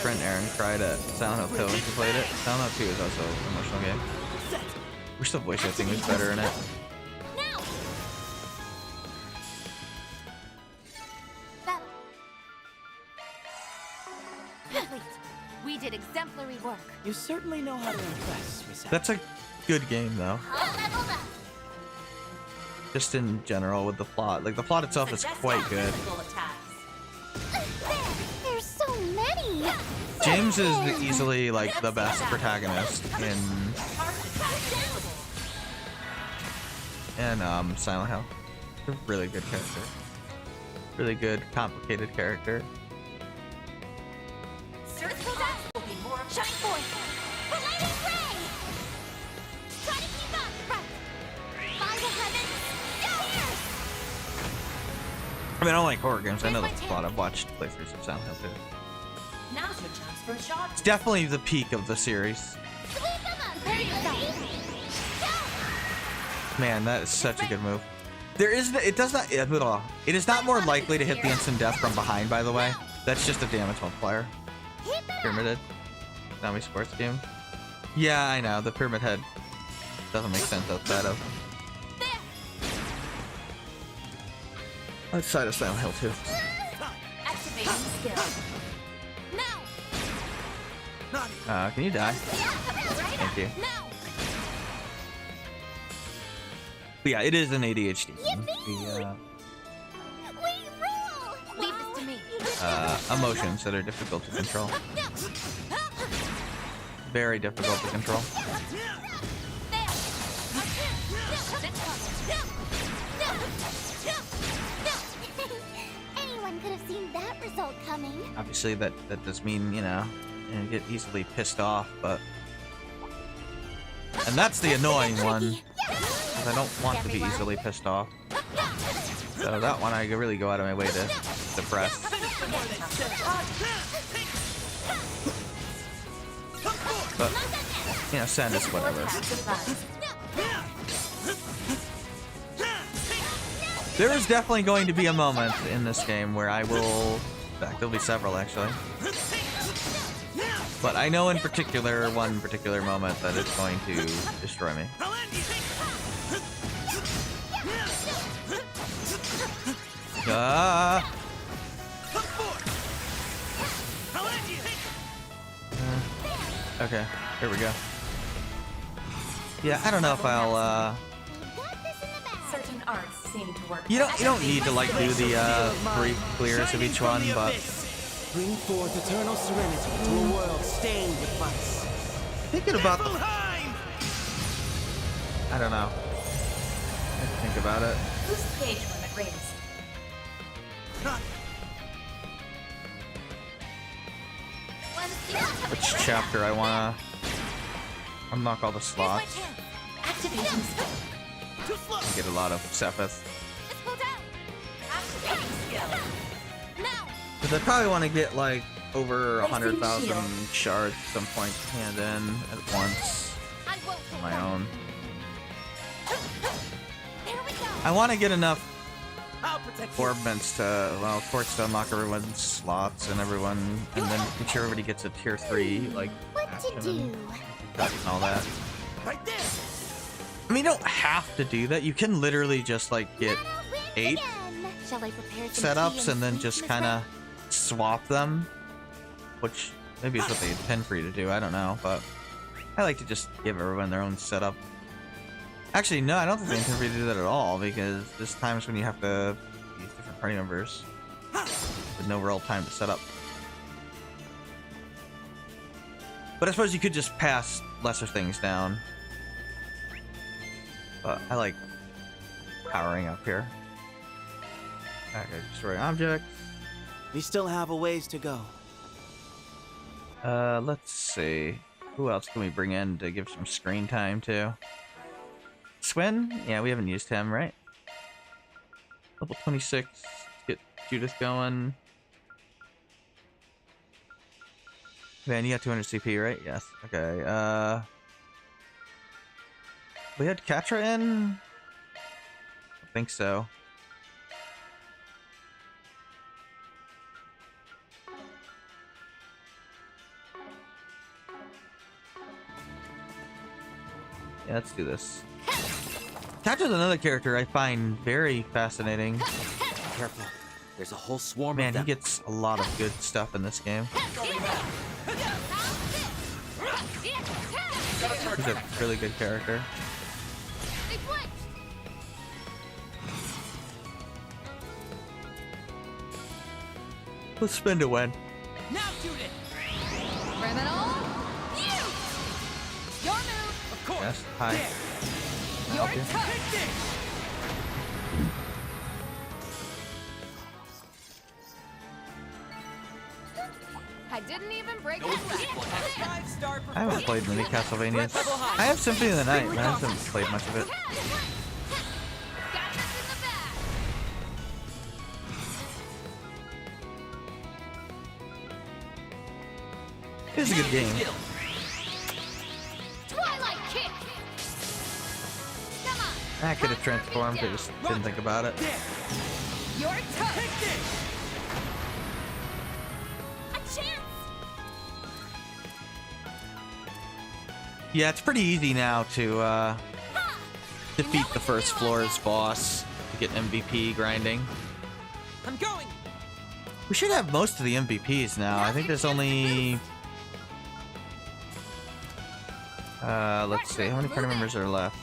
Friend Aaron cried at Silent Hill 2 when she played it. Silent Hill 2 is also an emotional game. Wish the voice acting was better in it.
We did exemplary work.
You certainly know how to impress, Miss.
That's a good game though.
All leveled up.
Just in general with the plot. Like the plot itself is quite good.
There's so many.
James is easily like the best protagonist in Silent Hill. A really good character. Really good, complicated character.
Shine forth. The lightning ray. Try to
mean, I don't like horror games. I know that's a lot. I've watched playthroughs of Silent Hill 2.
Now's your chance for a shot.
It's definitely the peak of the series. Man, that is such a good move. There is, it does not, it is not more likely to hit the instant death from behind, by the way. That's just a damage multiplier. Pyramid Konami sports game. Yeah, I know. The pyramid head doesn't make sense outside of Silent Hill 2.
Activating skill. Now.
Can you die? Thank you. But yeah, it is an ADHD.
Leave this to me.
Emotions that are difficult to control. Very difficult to control.
Anyone could have seen that result coming.
Obviously, that does mean, you know, you get easily pissed off, but... And that's the annoying one. Because I don't want to be easily pissed off. So that one I really go out of my way to suppress. But, you know, send us whatever. There is definitely going to be a moment in this game where I will... In fact, there'll be several, actually. But I know in particular, one particular moment that it's going to destroy me. Ah! Okay, here we go. Yeah, I don't know if I'll,
Certain arts seem to work.
You don't need to like do the brief clears of each one, but
Bring forth eternal serenity to a world stained with vice.
thinking about the,
Niflheim!
I don't know. I have to think about it.
Boost gauge when it rains.
Which chapter I wanna unlock all the slots.
Activating skill.
Get a lot of Sepith.
Activating skill.
Because I probably want to get like over 100,000 shards at some point hand in at once on my own. I want to get enough orbments to, well, of course, to unlock everyone's slots and everyone, and then make sure everybody gets a tier 3, like, action and all that.
Right there.
I mean, you don't have to do that. You can literally just, like, get 8 setups and then just kind of swap them, which maybe is what they intend for you to do. I don't know, but I like to just give everyone their own setup. Actually, no, I don't think they intend for you to do that at all, because there's times when you have to use different party members with no real time to set up. But I suppose you could just pass lesser things down. But I like powering up here. Okay, destroy objects.
We still have a ways to go.
Let's see. Who else can we bring in to give some screen time to? Swin? Yeah, we haven't used him, right? Level 26. Let's get Judith going. Man, you got 200 CP, right? Yes. Okay, we had Katra in? I think so. Yeah, let's do this. Katra's another character I find very fascinating.
Careful. There's a whole swarm
Man,
of them.
he gets a lot of good stuff in this game. He's a really good character. Let's spin to win.
Now, Judith!
Criminal, you! Your move!
Of course!
Yes, hi.
Your
Help you?
turn!
Take this!
I didn't even break
No
the
fool
sweat.
will have 5-star
I haven't played many Castlevanias. I have Symphony of the Night, but I haven't played much of it.
Got this in the bag.
It's a good game.
Twilight kick. Come on.
I could have transformed, I just didn't think about it.
Your turn. A chance.
Yeah, it's pretty easy now to defeat the first floor's boss to get MVP grinding.
I'm going.
We should have most of the MVPs now. I think there's only... let's see, how many party members are left?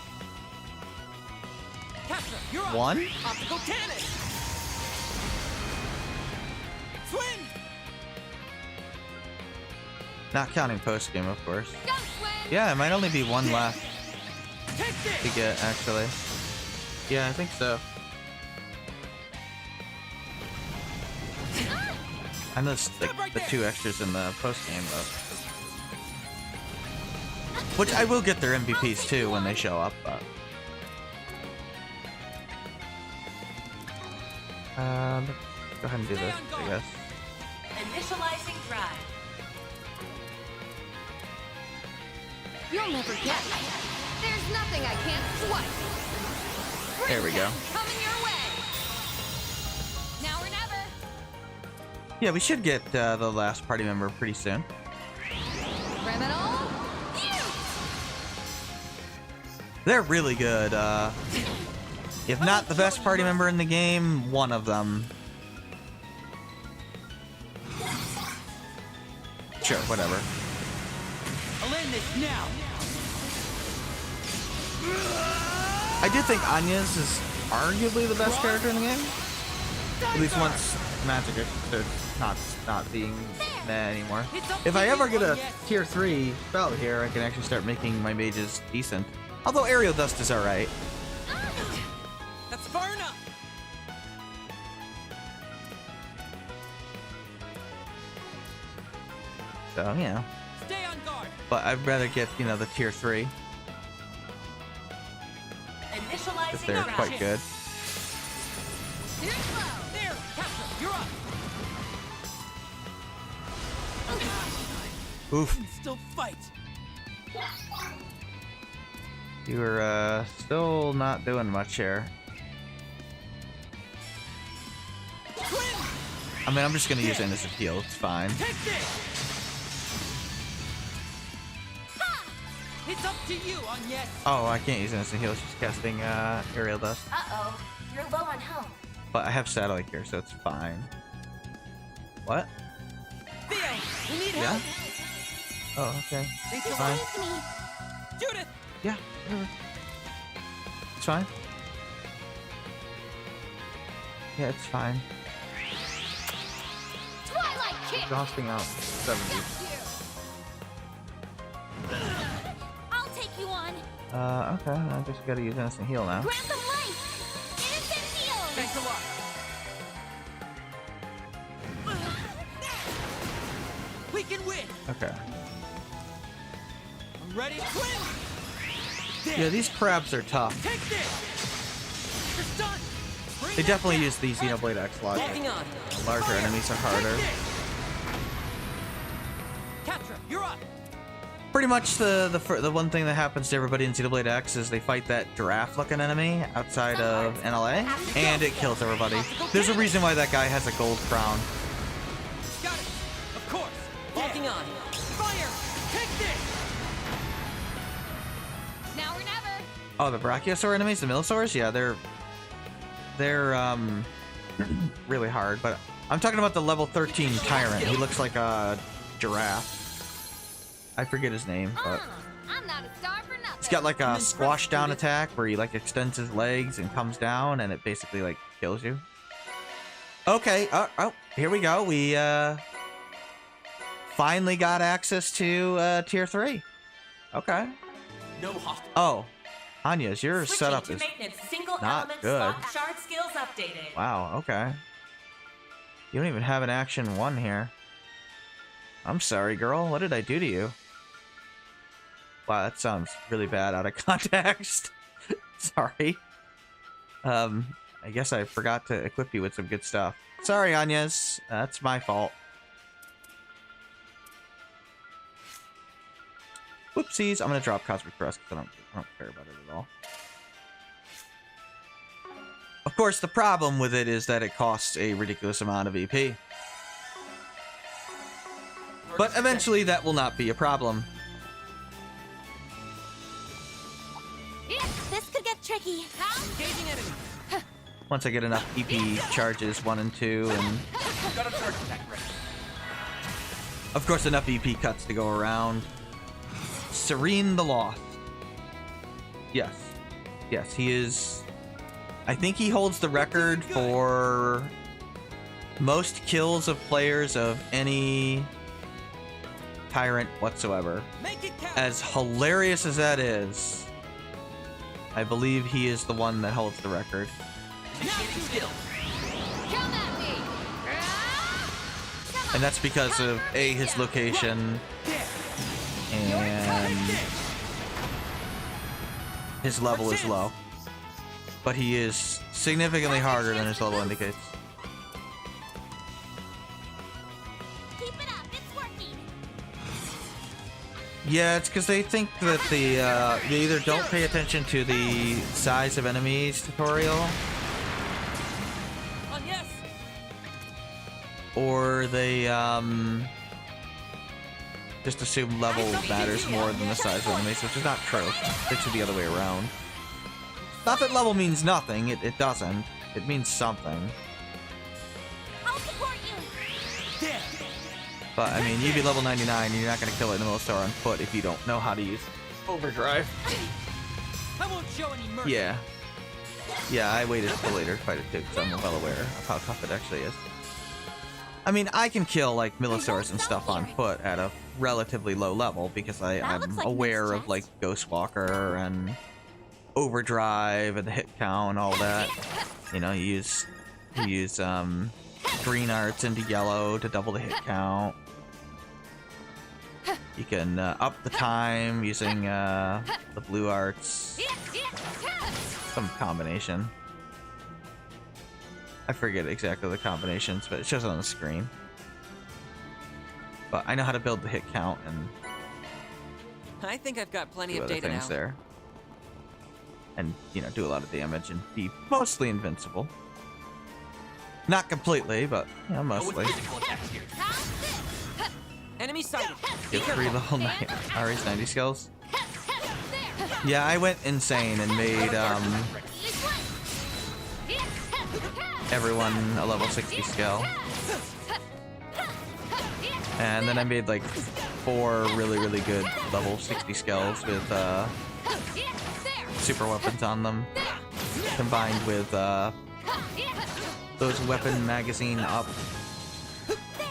Capture, you're up.
One?
Optical cannon. Swing.
Not counting post-game, of course.
Go, Swim.
Yeah, it might only be one left
Take
to
this.
get, actually. Yeah, I think so. I know it's like the 2 extras in the post-game, though. Which I will get their MVPs, too, when they show up, but... let's go ahead and do this, I guess.
Initializing drive.
You'll never get me. There's nothing I can't swipe.
There we go.
Coming your way. Now or never.
Yeah, we should get the last party member pretty soon.
Criminal. You.
They're really good. If not the best party member in the game, one of them. Sure, whatever.
I'll end this now.
I do think Anya's is arguably the best character in the game. At least once Magic starts not being meh anymore. If I ever get a tier 3 spell here, I can actually start making my mages decent. Although Aerial Dust is alright.
That's far enough.
So, you know.
Stay on guard.
But I'd rather get, you know, the tier 3.
Initializing
Because they're
drive.
quite good.
Too slow.
There, capture, you're up.
Oof.
Can still fight.
You were still not doing much here. I mean, I'm just gonna use Innocent Heal. It's fine.
Take this. It's up to you, Agnes.
Oh, I can't use Innocent Heal. She's casting Aerial Dust.
Uh-oh. You're low on health.
But I have Satellite here, so it's fine. What?
Theo, we need
Yeah?
help.
Oh, okay.
Rachel,
Fine.
Judith.
Yeah, whatever. It's fine. Yeah, it's fine.
Twilight kick.
Exhausting out 70.
I'll take you on.
Okay. I just gotta use Innocent Heal now.
Grant them life. Innocent heal.
Thanks a lot. We can win.
Okay.
I'm ready to win.
Yeah, these crabs are tough.
Take this. It's done. Bring
They
that
definitely
down.
use the Xenoblade X logic.
Walking on.
Larger
Fire.
enemies are harder.
Take this. Capture, you're up.
Pretty much the one thing that happens to everybody in Xenoblade X is they fight that giraffe-looking enemy outside of NLA, and it kills everybody. There's a reason why that guy has a gold crown.
Got it. Of course. Walking on. Fire. Take this.
Now or never.
Oh, the Brachiosaur enemies, the Millosaurs? Yeah, they're really hard, but I'm talking about the level 13 Tyrant. He looks like a giraffe. I forget his name, but
I'm not a star for nothing.
he's got like a squash down attack where he like extends his legs and comes down and it basically like kills you. Okay, oh, here we go. We finally got access to tier 3. Okay.
No hostile.
Oh, Anya's, your
Switching
setup
to
is
maintenance. Single
not
element
good.
swap shard skills updated.
wow. Okay. You don't even have an action 1 here. I'm sorry, girl. What did I do to you? Wow, that sounds really bad out of context. Sorry. I guess I forgot to equip you with some good stuff. Sorry, Anya's. That's my fault. Whoopsies. I'm gonna drop Cosmic Thrust because I don't care about it at all. Of course, the problem with it is that it costs a ridiculous amount of EP. But eventually that will not be a problem.
This could get tricky.
Engaging enemy.
Once I get enough EP charges 1 and 2 and
Got a charge attack ready.
of course enough EP cuts to go around. Serene the Lost. Yes. Yes, he is. I think he holds the record for most kills of players of any tyrant whatsoever.
Make it count.
As hilarious as that is, I believe he is the one that holds the record.
Initiating skill.
Come at me.
And that's because of A, his location, and his level is low. But he is significantly harder than his level indicates.
Keep it up. It's working.
Yeah, it's because they think that they either don't pay attention to the size of enemies tutorial,
On yes.
or they just assume level matters more than the size of enemies, which is not true. It should be the other way around. Not that level means nothing, it doesn't. It means something.
I'll support you.
But, I mean, you'd be level 99, and you're not going to kill it in the Millistar on foot if you don't know how to use Overdrive.
I won't show any mercy.
Yeah. Yeah, I waited until later to fight it too, because I'm well aware of how tough it actually is. I mean, I can kill, like, Millisars and stuff on foot at a relatively low level, because I'm
looks like
aware
next
of, like, Ghostwalker and Overdrive and the hit count and all that. You know, you use green arts into yellow to double the hit count. You can up the time using the blue arts. Some combination. I forget exactly the combinations, but it shows it on the screen. But I know how to build the hit count and
I think I've got plenty
do
of
other
data
things
now.
there. And, you know, do a lot of damage and be mostly invincible. Not completely, but, you know, mostly.
Enemy sighted.
Get 3 level 9 Ari's 90 skills. Yeah, I went insane and made everyone a level 60 skill. And then I made like 4 really, really good level 60 skills with super weapons on them, combined with those weapon magazine up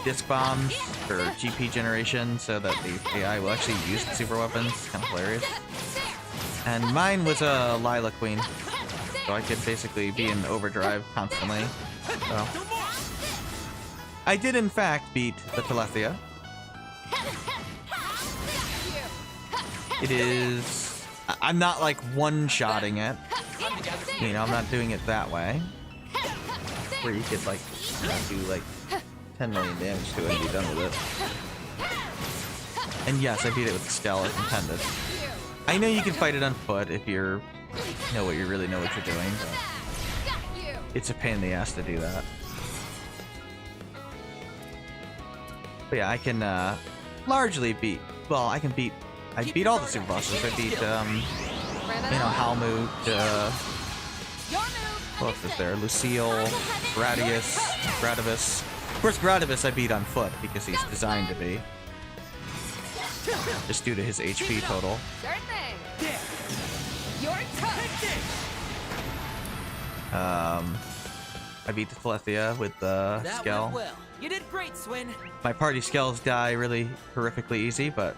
disc bombs for GP generation, so that the AI will actually use the super weapons. Kind of hilarious. And mine was a Lila Queen, so I could basically be in overdrive constantly. So I did in fact beat the Telethia. It is. I'm not like one-shotting it. You know, I'm not doing it that way. Where you could like do like 10 million damage to it and be done with it. And yes, I beat it with the skill as intended. I know you can fight it on foot if you know what you're doing, but it's a pain in the ass to do that. But yeah, I can largely beat. Well, I beat all the super bosses. I beat you know, Halmut, what else is there? Lucille, Gradius. Of course, Gradius I beat on foot because he's designed to be. Just due to his HP total.
Sure thing. Your turn.
I beat the Telethia with the
That
Skell.
went well. You did great, Swin.
My party Skells die really horrifically easy, but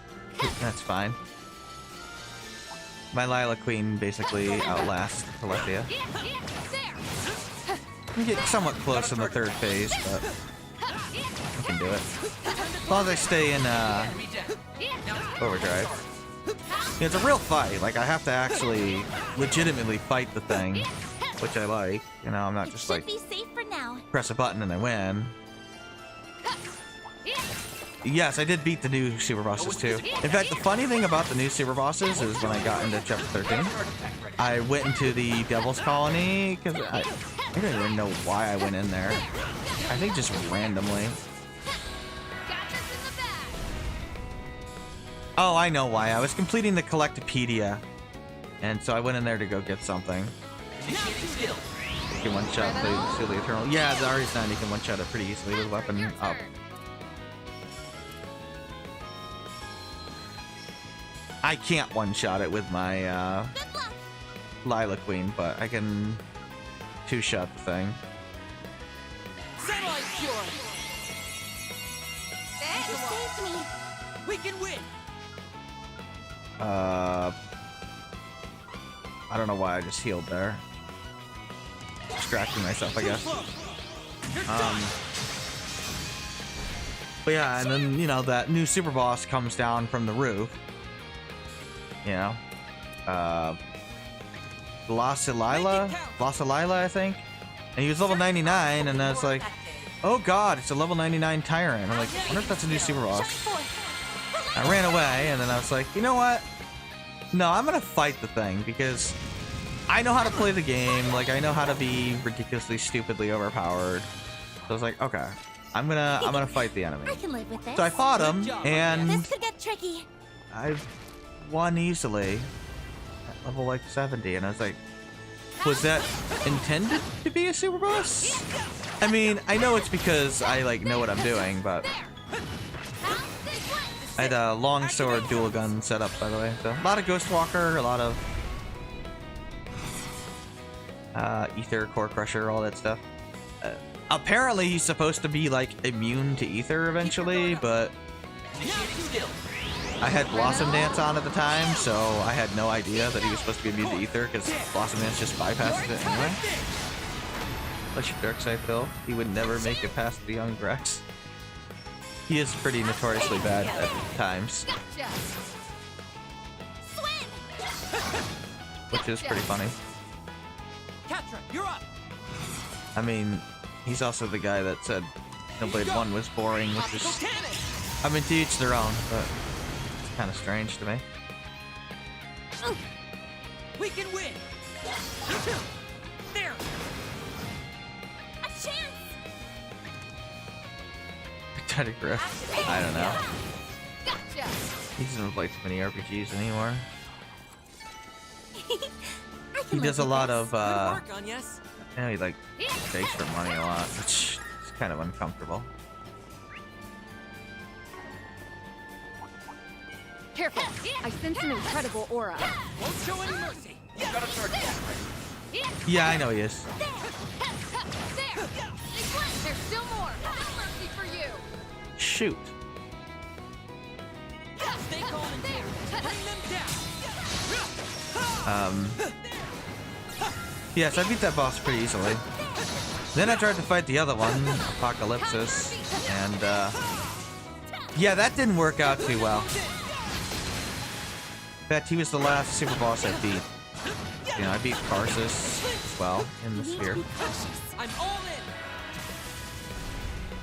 that's fine. My Lila Queen basically outlasts the Telethia. You get somewhat close in the 3rd phase, but I can do it. As long as I stay in overdrive. Yeah, it's a real fight. Like, I have to actually legitimately fight the thing, which I like. You know, I'm not just like
Be safe for now.
press a button and I win. Yes, I did beat the new super bosses too. In fact, the funny thing about the new super bosses is when I got into chapter 13, I went into the Devil's Colony because I don't even know why I went in there. I think just randomly. Oh, I know why. I was completing the Collectopedia, and so I went in there to go get something. You can one-shot the Eternal. Yeah, the RE9 you can one-shot it pretty easily with weapon up. I can't one-shot it with my Lila Queen, but I can two-shot the thing.
Satellite cure.
You saved me.
We can win.
I don't know why I just healed there. Distracting myself, I guess. But yeah, and then, you know, that new super boss comes down from the roof. You know, Lila, I think, and he was level 99, and I was like, oh god, it's a level 99 tyrant. I'm like, I wonder if that's a new super boss. I ran away, and then I was like, you know what? No, I'm gonna fight the thing because I know how to play the game. Like, I know how to be ridiculously, stupidly overpowered. So I was like, okay, I'm gonna fight the enemy.
I can live with this.
So I fought him, and
This could get tricky.
I won easily at level like 70, and I was like, was that intended to be a super boss? I mean, I know it's because I like know what I'm doing, but I had a long sword dual gun set up, by the way. So a lot of Ghost Walker, a lot of Ether, Core Crusher, all that stuff. Apparently he's supposed to be like immune to Ether eventually, but I had Blossom Dance on at the time, so I had no idea that he was supposed to be immune to Ether because Blossom Dance just bypasses it anyway. Unless your dark side Phil, he would never make it past the young Grex. He is pretty notoriously bad at times, which is pretty funny.
Catra, you're up.
I mean, he's also the guy that said Hellblade 1 was boring, which is, I mean, to each their own, but it's kind of strange to me.
We can win. You too. There.
A chance.
Try to grip. I don't know.
Gotcha.
He doesn't play too many RPGs anymore.
I can
He does a
live
lot
with
of,
Good work on yes.
you know, he like begs for money a lot, which is kind of uncomfortable.
Careful. I sense an incredible aura.
Won't show any mercy.
Yeah, I know he is.
There. There's still more. No mercy for you.
Shoot.
Stay calm and there. Bring them down.
Yes, I beat that boss pretty easily. Then I tried to fight the other one, Apocalypsis, and yeah, that didn't work out too well. In fact, he was the last super boss I beat. You know, I beat Karsus as well in the sphere.
I'm all in.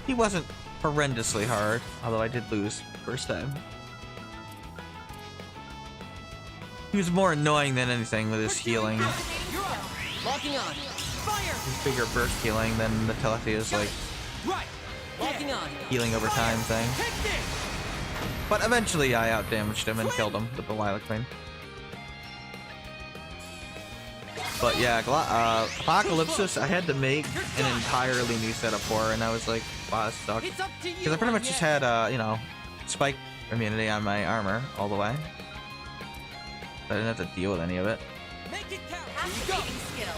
He wasn't horrendously hard, although I did lose first time. He was more annoying than anything with his healing.
You're up. Locking on. Fire.
His bigger burst healing than the Telethea's like
Right. Locking on.
healing over time thing.
Take this.
But eventually I outdamaged him and killed him with the Lilac Queen. But yeah, Apocalypsis, I had to make an entirely new setup for her, and I was like, wow, this sucks.
It's up to you.
Because I pretty much just had, you know, spike immunity on my armor all the way. So I didn't have to deal with any of it.
Make it count. Here you go.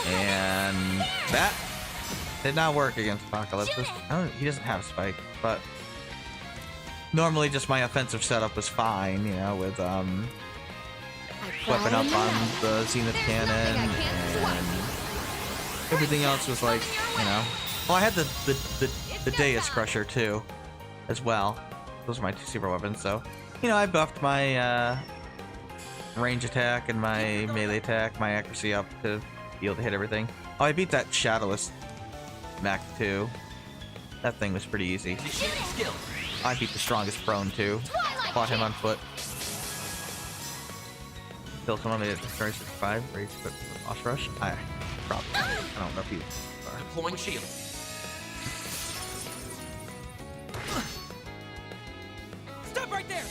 And that did not work against Apocalypsis. He doesn't have spike, but normally just my offensive setup was fine, you know, with weapon up on the Zenith Cannon, and everything else was like, you know. Well, I had the Deus Crusher too, as well. Those are my two super weapons, so, you know, I buffed my range attack and my melee attack, my accuracy up to be able to hit everything. Oh, I beat that Shadowless mech too. That thing was pretty easy. I beat the strongest prone too. Fought him on foot. Kill someone made it destroy 65. Ready to put the boss rush. I don't know if you.
Deploying shield. Stop right there.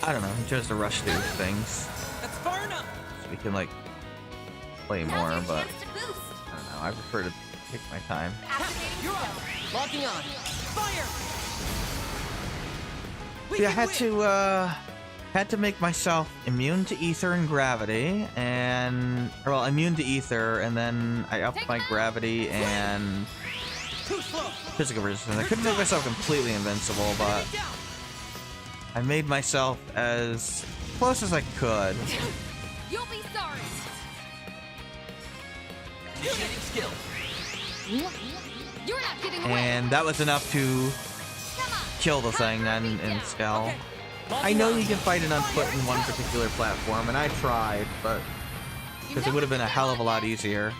I don't know. He chose to rush through things
That's far enough.
so we can like play more,
Now's your
but
chance to boost.
I don't know. I prefer to take my time.
Activating
You're up.
skill.
Locking on. Fire.
See, I had to make myself immune to ether and gravity, and well, immune to ether, and then I upped my gravity and
Too slow.
physical resistance. I couldn't make myself completely invincible, but
Down.
I made myself as close as I could.
You'll be sorry.
Initiating skill.
You're not getting away.
And that was enough to
Come on.
kill the thing in Skell.
Okay.
I know you can fight it on foot in one particular platform, and I tried, but because it would have been a hell of a lot easier.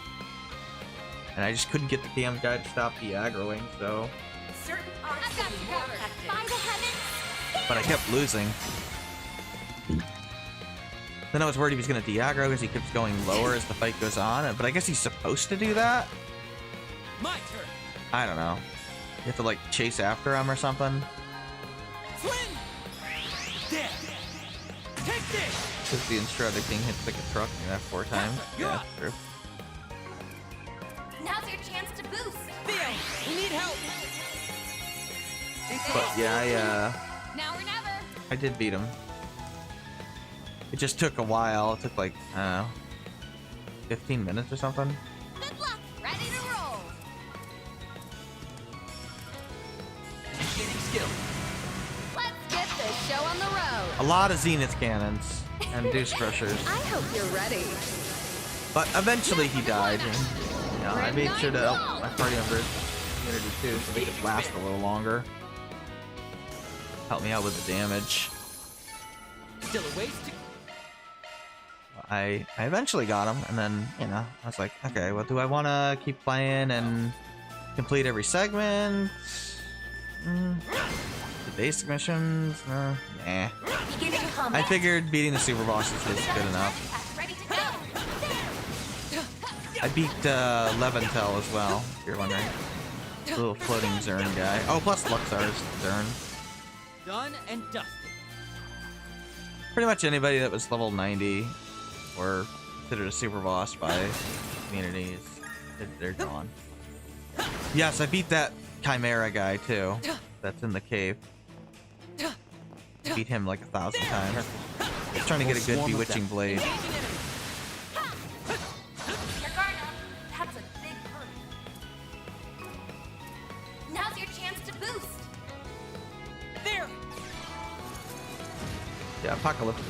And I just couldn't get the damn guy to stop the aggroing, so.
Certain arts I've got you covered. By the heavens.
But I kept losing. Then I was worried he was going to de-aggro because he keeps going lower as the fight goes on, but I guess he's supposed to do that?
My turn.
I don't know. You have to like chase after him or something?
Swing. Dead. Take this.
Because the Instrada King hits like a truck and that 4 times.
You're
Yeah,
up.
true.
Now's your chance to boost.
Theo, we need help.
But yeah,
Now or never.
I did beat him. It just took a while. It took like, I don't know, 15 minutes or something.
Good luck. Ready to roll.
Initiating skill.
Let's get this show on the road.
A lot of Zenith cannons and Deuce Crushers.
I hope you're ready.
But eventually he died. And, you know, I made sure to help my party members community too, so they could last a little longer. Help me out with the damage.
Still a ways to.
I eventually got him, and then, you know, I was like, okay, well, do I want to keep playing and complete every segment? The basic missions? Nah.
Beginning combat.
I figured beating the super bosses was good enough.
Ready to go.
I beat Leventel as well, if you're wondering. The little floating Zern guy. Oh, plus Luxar's Zern.
Done and dusted.
Pretty much anybody that was level 90 or considered a super boss by communities, they're gone. Yes, I beat that Chimera guy too. That's in the cave. Beat him like 1,000 times. Just trying to get a good bewitching blade.
Your Garten. That's a big hurt. Now's your chance to boost.
There.
Yeah, Apocalypse.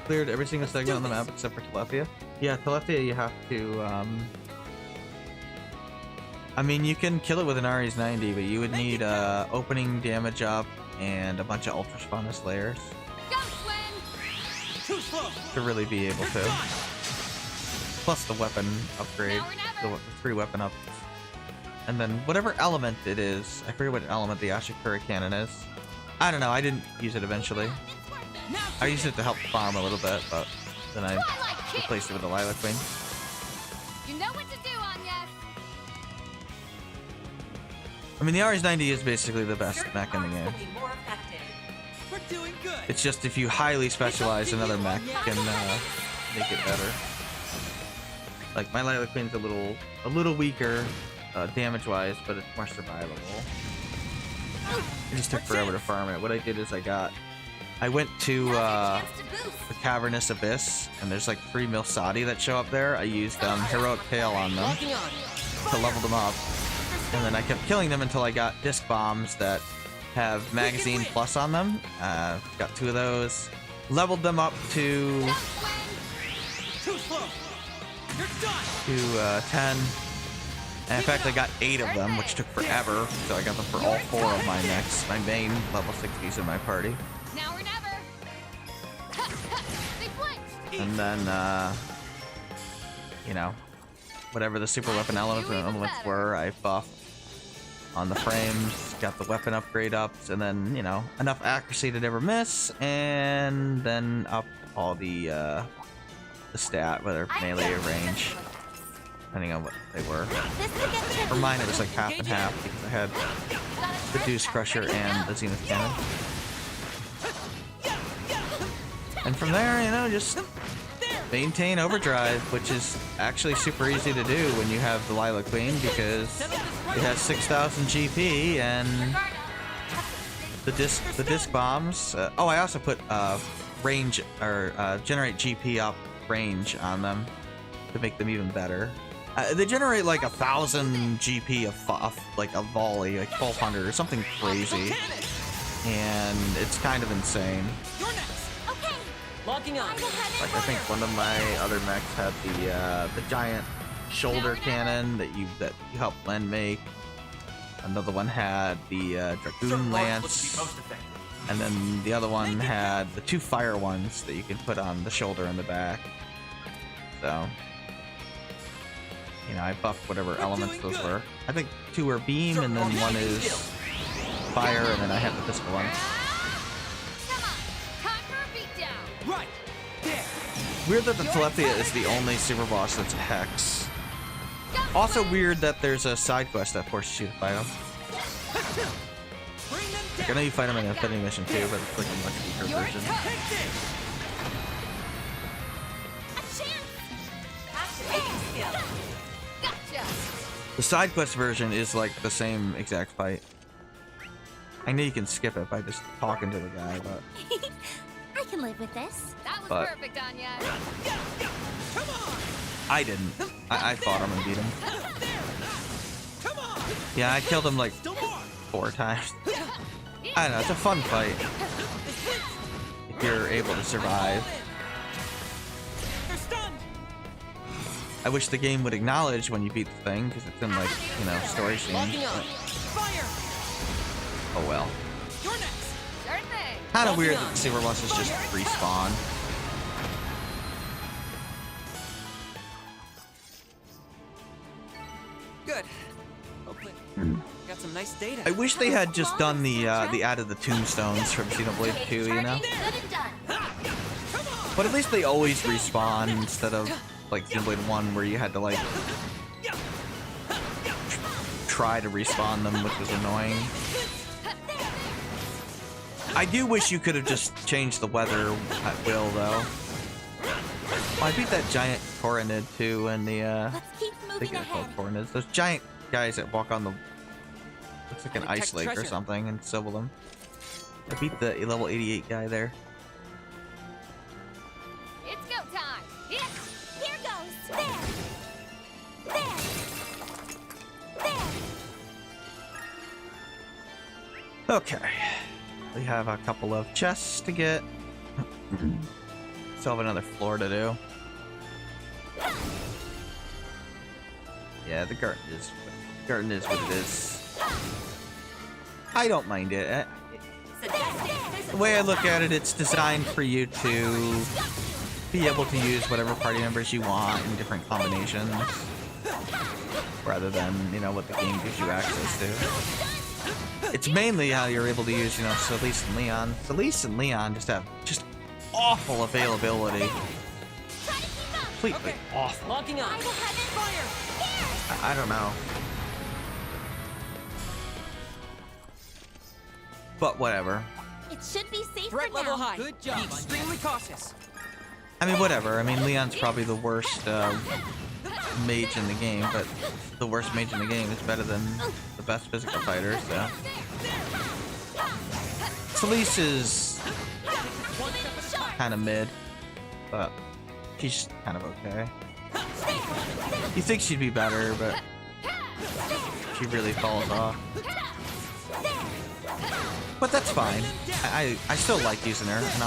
Cleared every single segment on the map except for Telethia. Yeah, Telethia you have to, I mean, you can kill it with an Ares 90, but you would need opening damage up and a bunch of Ultra Spawner Slayers
Go, Swin.
Too slow.
to really be able to. Plus the weapon upgrade,
Now or never.
the 3 weapon ups. And then whatever element it is, I forget what element the Ashikura cannon is. I don't know, I didn't use it eventually.
Now.
I used it to help farm a little bit, but then I
Twilight Kick.
replaced it with a Lilac Queen.
You know what to do, Anya.
I mean, the Rs-90 is basically the best mech in the game.
We're doing good.
It's just if you highly specialize another mech, you can make it better. Like, my Lilac Queen's a little weaker damage-wise, but it's more survivable. It just took forever to farm it. What I did is I went to
Now's your chance to boost.
the Cavernous Abyss, and there's like 3 Milsati that show up there. I used Heroic Tail on them
Locking on.
to level them up, and then I kept killing them until I got disc bombs that have magazine plus on them. Got 2 of those, leveled them up to
Go, Swin.
Too slow. You're done.
10. And in fact, I got 8 of them, which took forever. So I got them for all 4 of my mechs. My main level 60s in my party.
Now or never. They flinched.
And then, you know, whatever the super weapon elements were, I buffed on the frames, got the weapon upgrade ups, and then, you know, enough accuracy to never miss, and then up all the stat, whether melee or range, depending on what they were. For mine, it was like half and half because I had the Deuce Crusher and the Zenith Cannon. And from there, you know, just maintain overdrive, which is actually super easy to do when you have the Lila Queen because it has 6,000 GP and the disc bombs. Oh, I also put range or generate GP up range on them to make them even better. They generate like 1,000 GP of like a volley, like 1,200 or something crazy, and it's kind of insane.
Locking on.
Like I think one of my other mechs had the giant shoulder cannon that you help Len make. Another one had the dragoon lance, and then the other one had the 2 fire ones that you can put on the shoulder and the back. So, you know, I buffed whatever elements those were. I think 2 were beam, and then 1 is fire, and then I have the physical one.
Right. There.
Weird that the Telepia is the only super boss that's a hex. Also weird that there's a side quest that forces you to fight him. Like, I know you fight him in a fitting mission too, but it's like a much weaker version. The side quest version is like the same exact fight. I know you can skip it by just talking to the guy, but
I can live with this.
That was
But-
perfect, Anya.
I didn't. I fought him and beat him. Yeah, I killed him like 4 times. I don't know, it's a fun fight. If you're able to survive.
They're stunned.
I wish the game would acknowledge when you beat the thing, because it's in like, you know, story scenes.
Locking on.
but-
Fire.
Oh well.
You're next.
Sure thing.
Kinda weird that the super bosses just respawn.
Good. Hopefully, got some nice data.
I wish they had just done the added the tombstones from Xenoblade 2, you know?
Good and done.
But at least they always respawn instead of like Xenoblade 1 where you had to like try to respawn them, which was annoying. I do wish you could have just changed the weather at will though. Well, I beat that giant Coronid too in the
Let's keep
I think
moving
they're called
ahead.
Coronids. Those giant guys that walk on the looks like an
Protect
ice lake or
treasure.
something and civil them. I beat the level 88 guy there.
It's go time. Yeah.
Here goes. There. There. There.
Okay. We have a couple of chests to get. Still have another floor to do. Yeah, the garden is what it is. I don't mind it. The way I look at it, it's designed for you to be able to use whatever party members you want in different combinations, rather than, you know, what the game gives you access to. It's mainly how you're able to use, you know, Celeste and Leon. Celeste and Leon just have awful availability. Completely awful.
Locking on. Fire.
I don't know. But whatever.
It should be safe
Threat
for
level
now.
high. Good job. Be extremely cautious.
I mean, whatever. I mean, Leon's probably the worst mage in the game, but the worst mage in the game is better than the best physical fighter, so. Celeste is kind of mid, but she's kind of okay. You think she'd be better, but she really falls off. But that's fine. I still like using her, and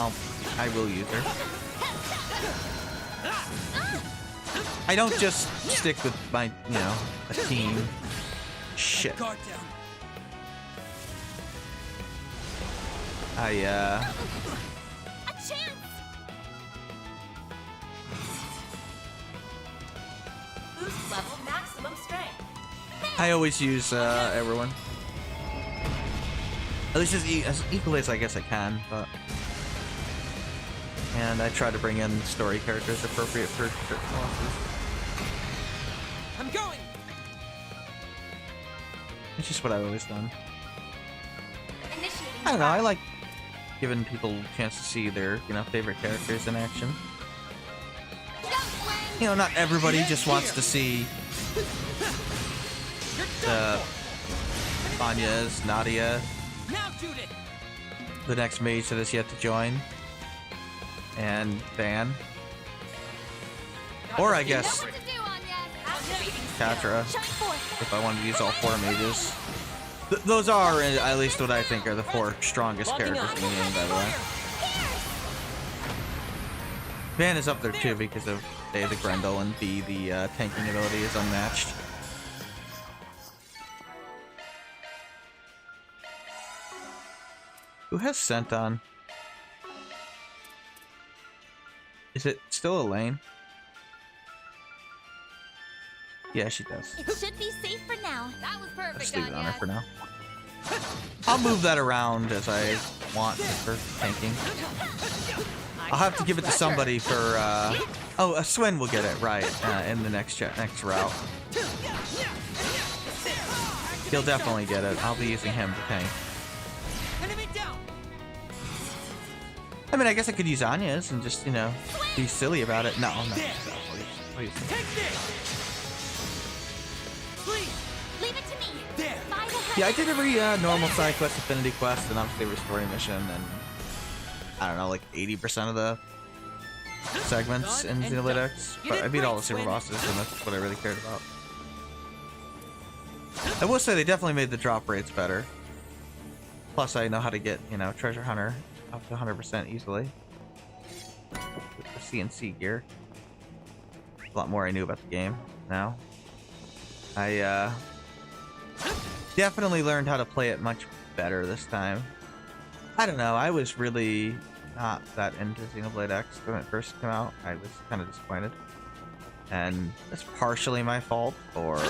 I will use her. I don't just stick with my, you know, a team. Shit.
Guard down.
A chance. Boost level maximum strength.
I always use everyone. At least as equally as I guess I can, but... And I try to bring in story characters appropriate for certain bosses.
I'm going.
It's just what I've always done.
Initiating
I don't know, I like giving people a chance to see their, favorite characters in action. Not everybody just wants to see Anya's, Nadia,
Now, Judith.
the next mage that is yet to join, and Van. Or I guess
What to do, Anya? Activating
Katra,
Shine forth.
if I wanted to use all 4 mages. Those are, at least what I think, are the 4 strongest characters in the game, by the way. Van is up there too because of A, the Grendel, and B, the tanking ability is unmatched. Who has Scent on? Is it still Elaine? Yeah, she does.
It should be safe for now. That was perfect,
Let's leave it on
Anya.
her for now. I'll move that around as I want for tanking. I'll have to give it to somebody for, oh, Swen will get it, right, in the next route. He'll definitely get it. I'll be using him to tank.
Enemy down.
I mean, I guess I could use Anya's and just, be silly about it. No, no. Please.
Take this. Please.
Leave it to me.
There.
By the head.
Yeah, I did every normal side quest, affinity quest, and obviously every story mission, and I don't know, like 80% of the segments in Xenoblade X. But I beat all the super bosses, and that's what I really cared about. I will say they definitely made the drop rates better. Plus, I know how to get, Treasure Hunter up to 100% easily. With the CNC gear. A lot more I knew about the game now. I definitely learned how to play it much better this time. I don't know, I was really not that into Xenoblade X when it first came out. I was kind of disappointed. And that's partially my fault for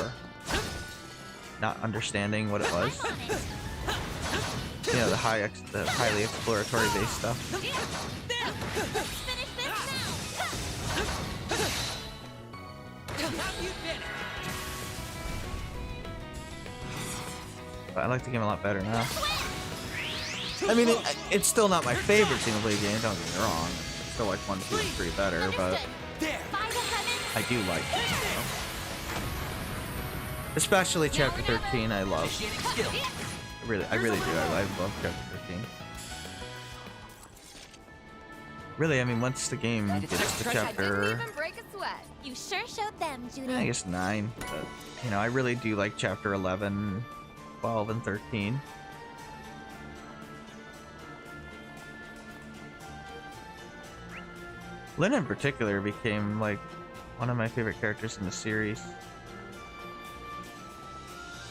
not understanding what it was. The highly exploratory based stuff.
Finish this now.
Now you did it.
But I like the game a lot better now. I mean, it's still not my favorite Xenoblade game, don't get me wrong. I still like 1, 2, and 3 better, but
There.
By the heavens.
I do like it. Especially Chapter 13, I love. I really do. I love Chapter 13. Really, I mean, once the game gets to chapter,
Even break a sweat. You sure showed them, Judy.
I guess 9, but, I really do like Chapter 11, 12, and 13. Lynn in particular became, like, one of my favorite characters in the series.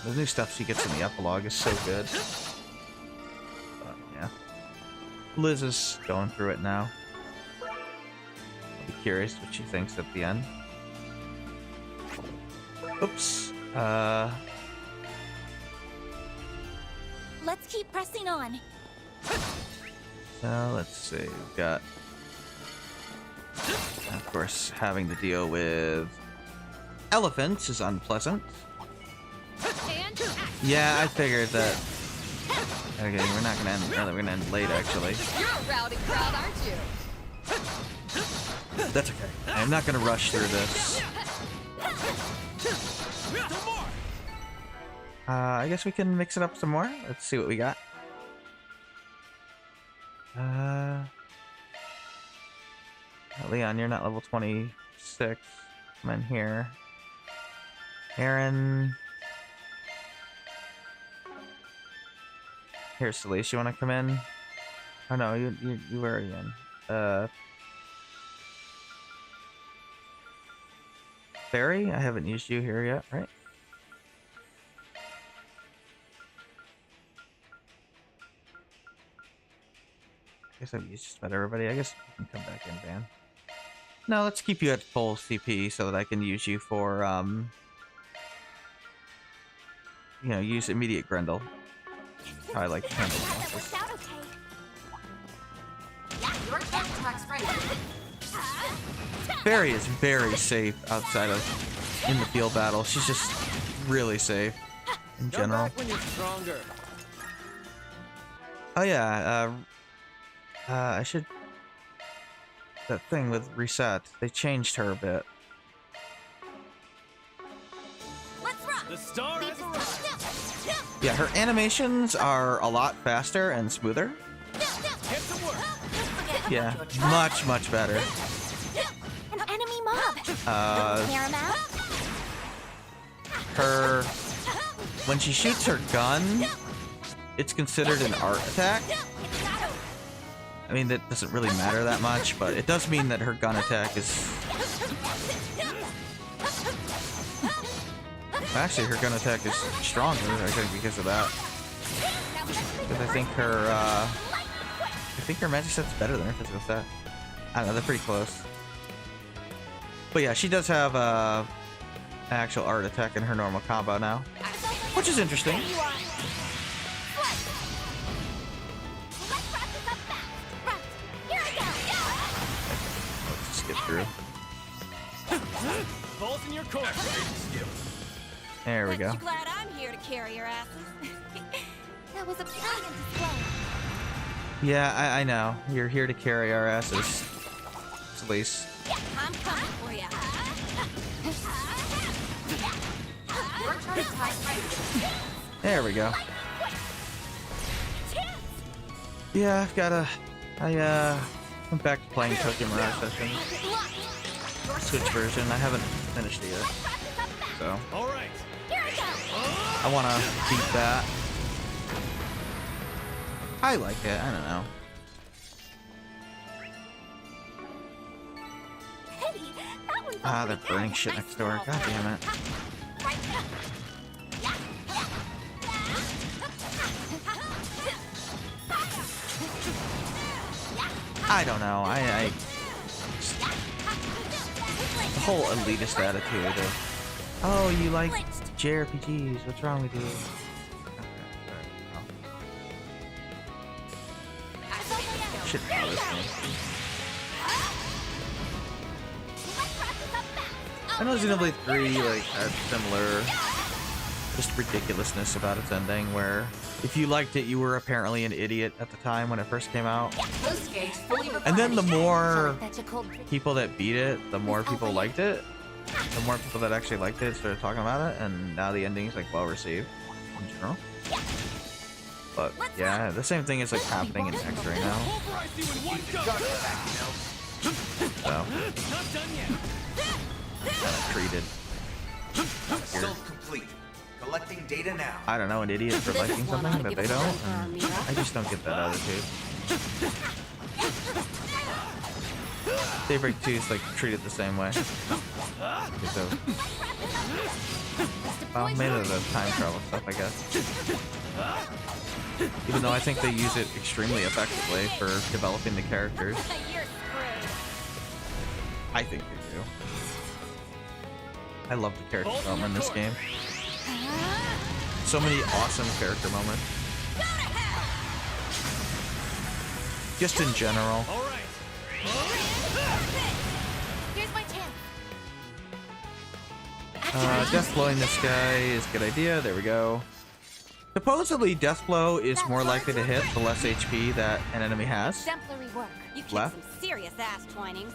The new stuff she gets in the epilogue is so good. But, yeah. Liz is going through it now. I'll be curious what she thinks at the end. Oops.
Let's keep pressing on.
So, let's see. We've got... Of course, having to deal with elephants is unpleasant.
And
Yeah, I figured that. Okay, we're not gonna end early. We're gonna end late, actually.
you're a rowdy crowd, aren't you?
That's okay. I'm not gonna rush through this. I guess we can mix it up some more. Let's see what we got. Leon, you're not level 26. Come in here. Aaron. Here, Celeste, you want to come in? Oh no, you were in. Barry, I haven't used you here yet, right? I guess I've used just about everybody. I guess you can come back in, Van. No, let's keep you at full CP so that I can use you for, use immediate Grendel. I like to handle
That
bosses.
worked out okay. Yeah, your attack attack's ready.
Fairy is very safe outside of in the field battle. She's just really safe in
Come
general.
back when you're stronger.
Oh yeah, I should. That thing with reset, they changed her a bit.
Let's rock.
The star has arrived.
Yeah, her animations are a lot faster and smoother.
Get to work.
Yeah, much better.
An enemy mob. Clear 'em out.
Her when she shoots her gun, it's considered an art attack. I mean, that doesn't really matter that much, but it does mean that her gun attack is... Actually, her gun attack is stronger, I think, because of that. Because I think her magic set's better than her physical set. I don't know, they're pretty close. But yeah, she does have an actual art attack in her normal combo now, which is interesting.
Let's wrap this up fast. Right. Here I go.
Let's skip through.
Balls in your court.
There we go.
Aren't you glad I'm here to carry your asses?
That was a brilliant display.
Yeah, I know. You're here to carry our asses. Celeste.
I'm coming for ya.
Your turn attack's ready.
There we go. Yeah, I went back to playing Tokyo Mirage Sessions. Switch version. I haven't finished it yet. So,
All right.
Here I go.
I want to beat that. I like it. I don't know.
Hey, that one's
Ah, they're
pretty
burning
good.
shit next door. God damn it.
Right there.
I don't know. The whole elitist attitude of, oh, you like JRPGs. What's wrong with you? Shit bothers me. I know Xenoblade 3 like had similar just ridiculousness about its ending, where if you liked it, you were apparently an idiot at the time when it first came out. And then the more people that beat it, the more people liked it. The more people that actually liked it started talking about it, and now the ending's like well received in general. But yeah, the same thing is like happening in X right now. So
Not done yet.
treated.
Self complete. Collecting data now.
I don't know, an idiot for liking something that they don't. And I just don't get that attitude. Daybreak 2 is like treated the same way. So, well, mainly the time travel stuff, I guess. Even though I think they use it extremely effectively for developing the characters.
You're screwed.
I think they do. I love the character development in this game. So many awesome character moments. Just in general.
All right.
Here's my chance.
Death blowing this guy is a good idea. There we go. Supposedly, death blow is more likely to hit the less HP that an enemy has.
Exemplary work.
You kick
Left.
some serious ass twinings.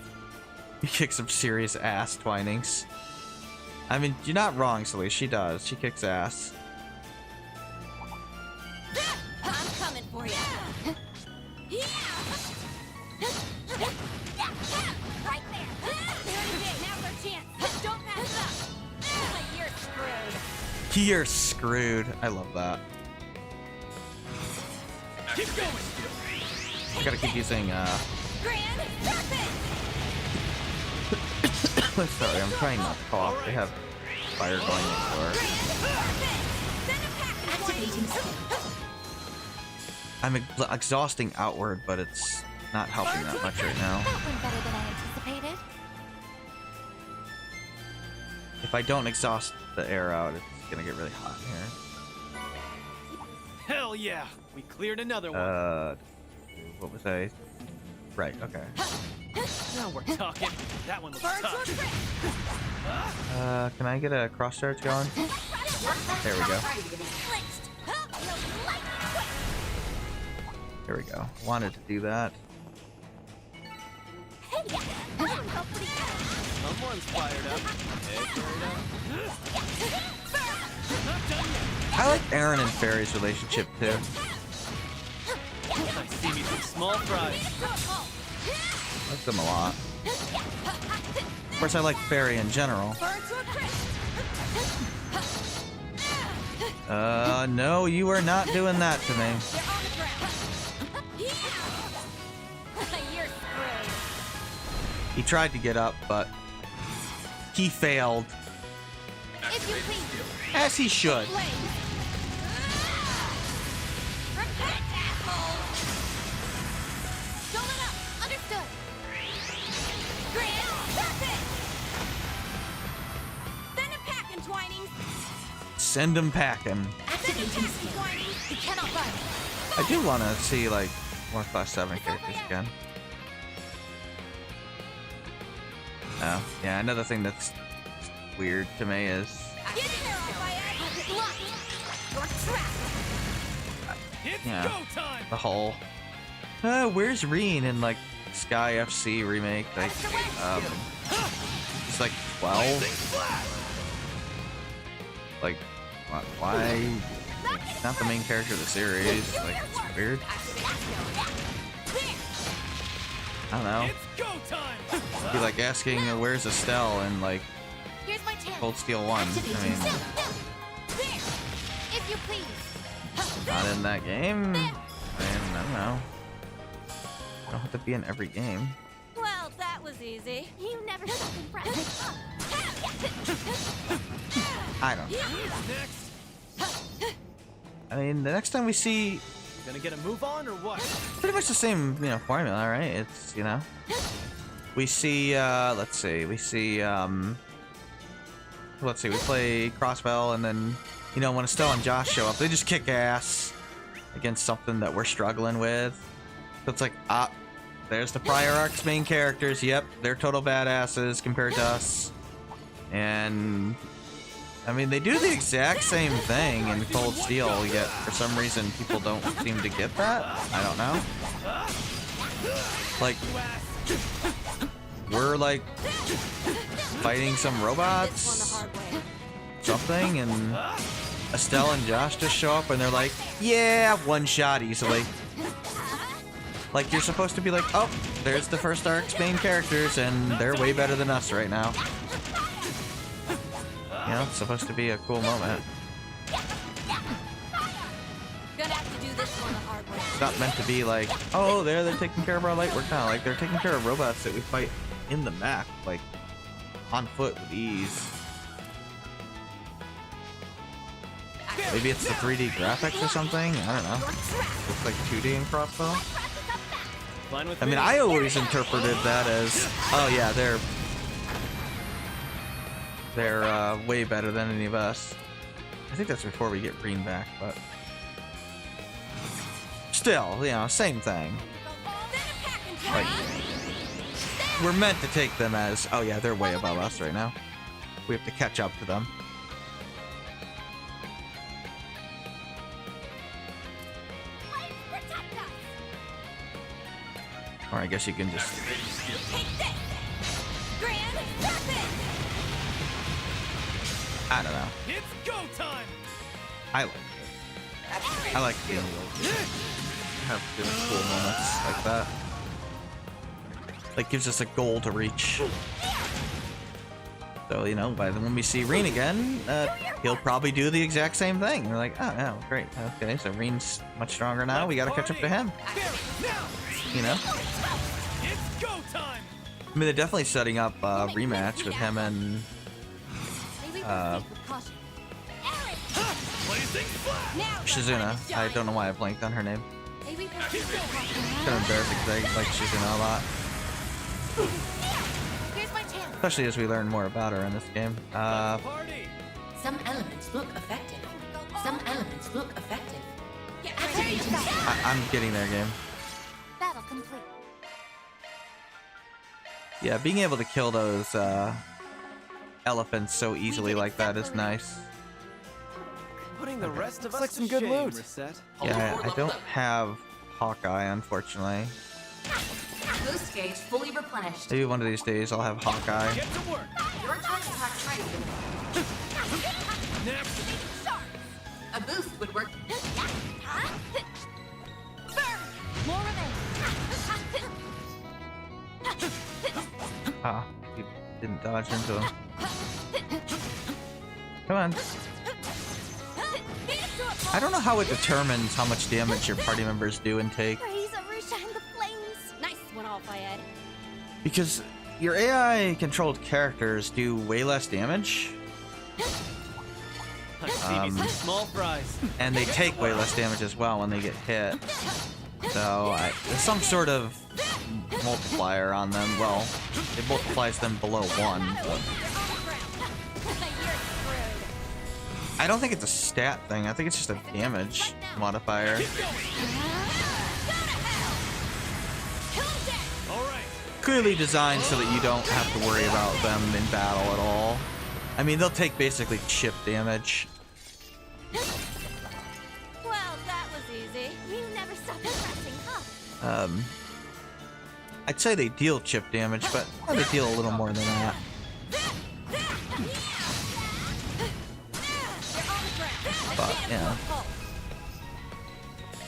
You kick some serious ass twinings. I mean, you're not wrong, Celeste. She does. She kicks ass.
I'm coming for ya.
Right there.
There it is. Now's our chance. Don't pass it up.
You're screwed.
You're screwed. I love that.
Keep going.
I gotta keep using,
Grand, drop it.
sorry, I'm trying not to cough. They have fire going next door.
Send a package.
I'm exhausting outward, but it's not helping that much right now.
That went better than I anticipated.
If I don't exhaust the air out, it's gonna get really hot in here.
Hell yeah. We cleared another one.
What was I? Right. Okay.
Now we're talking. That one looks tough.
Can I get a cross charge going? There we go. There we go. Wanted to do that.
Someone's fired up.
I like Aaron and Fairy's relationship too.
I see me some small fries.
I like them a lot. Of course, I like Fairy in general. No, you are not doing that to me. He tried to get up, but he failed. As he should. Send him packing. I do want to see like more class 7 characters again. Oh, yeah, another thing that's weird to me is yeah, the whole where's Reen in like Sky FC remake? Like he's like 12. Like why not the main character of the series? Like it's weird. I don't know. It'd be like asking where's Estelle in like Cold Steel 1. I mean, not in that game. I mean, I don't know. I don't have to be in every game.
Well, that was easy.
You never stop impressed.
I don't know. I mean, the next time we see,
Gonna get a move on or what?
pretty much the same, you know, formula, right? It's, you know, we see, let's see, we see, let's see, we play Crossbell, and then, you know, when Estelle and Josh show up, they just kick ass against something that we're struggling with. So it's like, there's the prior arc's main characters. Yep, they're total badasses compared to us. And I mean, they do the exact same thing in Cold Steel, yet for some reason people don't seem to get that. I don't know. Like, we're like fighting some robots, something, and Estelle and Josh just show up and they're like, yeah, one shot easily. Like, you're supposed to be like, oh, there's the first arc's main characters and they're way better than us right now. You know, it's supposed to be a cool moment.
Gonna have to do this one the hard way.
It's not meant to be like, oh, they're taking care of our light work now. Like, they're taking care of robots that we fight in the mech, like, on foot with ease. Maybe it's the 3D graphics or something? I don't know. Looks like 2D in Crossbow. I mean, I always interpreted that as, oh yeah, they're way better than any of us. I think that's before we get Green back, but still, you know, same thing. Like, we're meant to take them as, oh yeah, they're way above us right now. We have to catch up to them. Or I guess you can just... I don't know.
It's go time.
I like it. I like being able to have really cool moments like that. That gives us a goal to reach. So, you know, when we see Reen again, he'll probably do the exact same thing. We're like, oh, yeah, great. Okay, so Reen's much stronger now. We gotta catch up to him. You know?
It's go time.
I mean, they're definitely setting up a rematch with him and Shizuna. I don't know why I blanked on her name. It's kind of embarrassing because I like Shizuna a lot. Especially as we learn more about her in this game.
Some elements look effective. Some elements look effective.
I'm getting there, game.
Battle complete.
Yeah, being able to kill those elephants so easily like that is nice.
Putting the rest of us
Looks like
to
some good
shame,
loot.
Reset.
Yeah, I don't have Hawkeye, unfortunately.
Boost gauge fully replenished.
Maybe one of these days I'll have Hawkeye.
Get to work.
Your charge attack's ready.
Next.
A boost would work.
More remain.
Ah, you didn't dodge into him. Come on. I don't know how it determines how much damage your party members do and take.
Raise Arusha and the flames. Nice one, all Fayed.
Because your AI-controlled characters do way less damage.
I see me some small fries.
And they take way less damage as well when they get hit. So, there's some sort of multiplier on them. Well, it multiplies them below 1. But I don't think it's a stat thing. I think it's just a damage modifier. Clearly designed so that you don't have to worry about them in battle at all. I mean, they'll take basically chip damage.
Well, that was easy. You never stop impressing, huh?
I'd say they deal chip damage, but they deal a little more than that. But, yeah.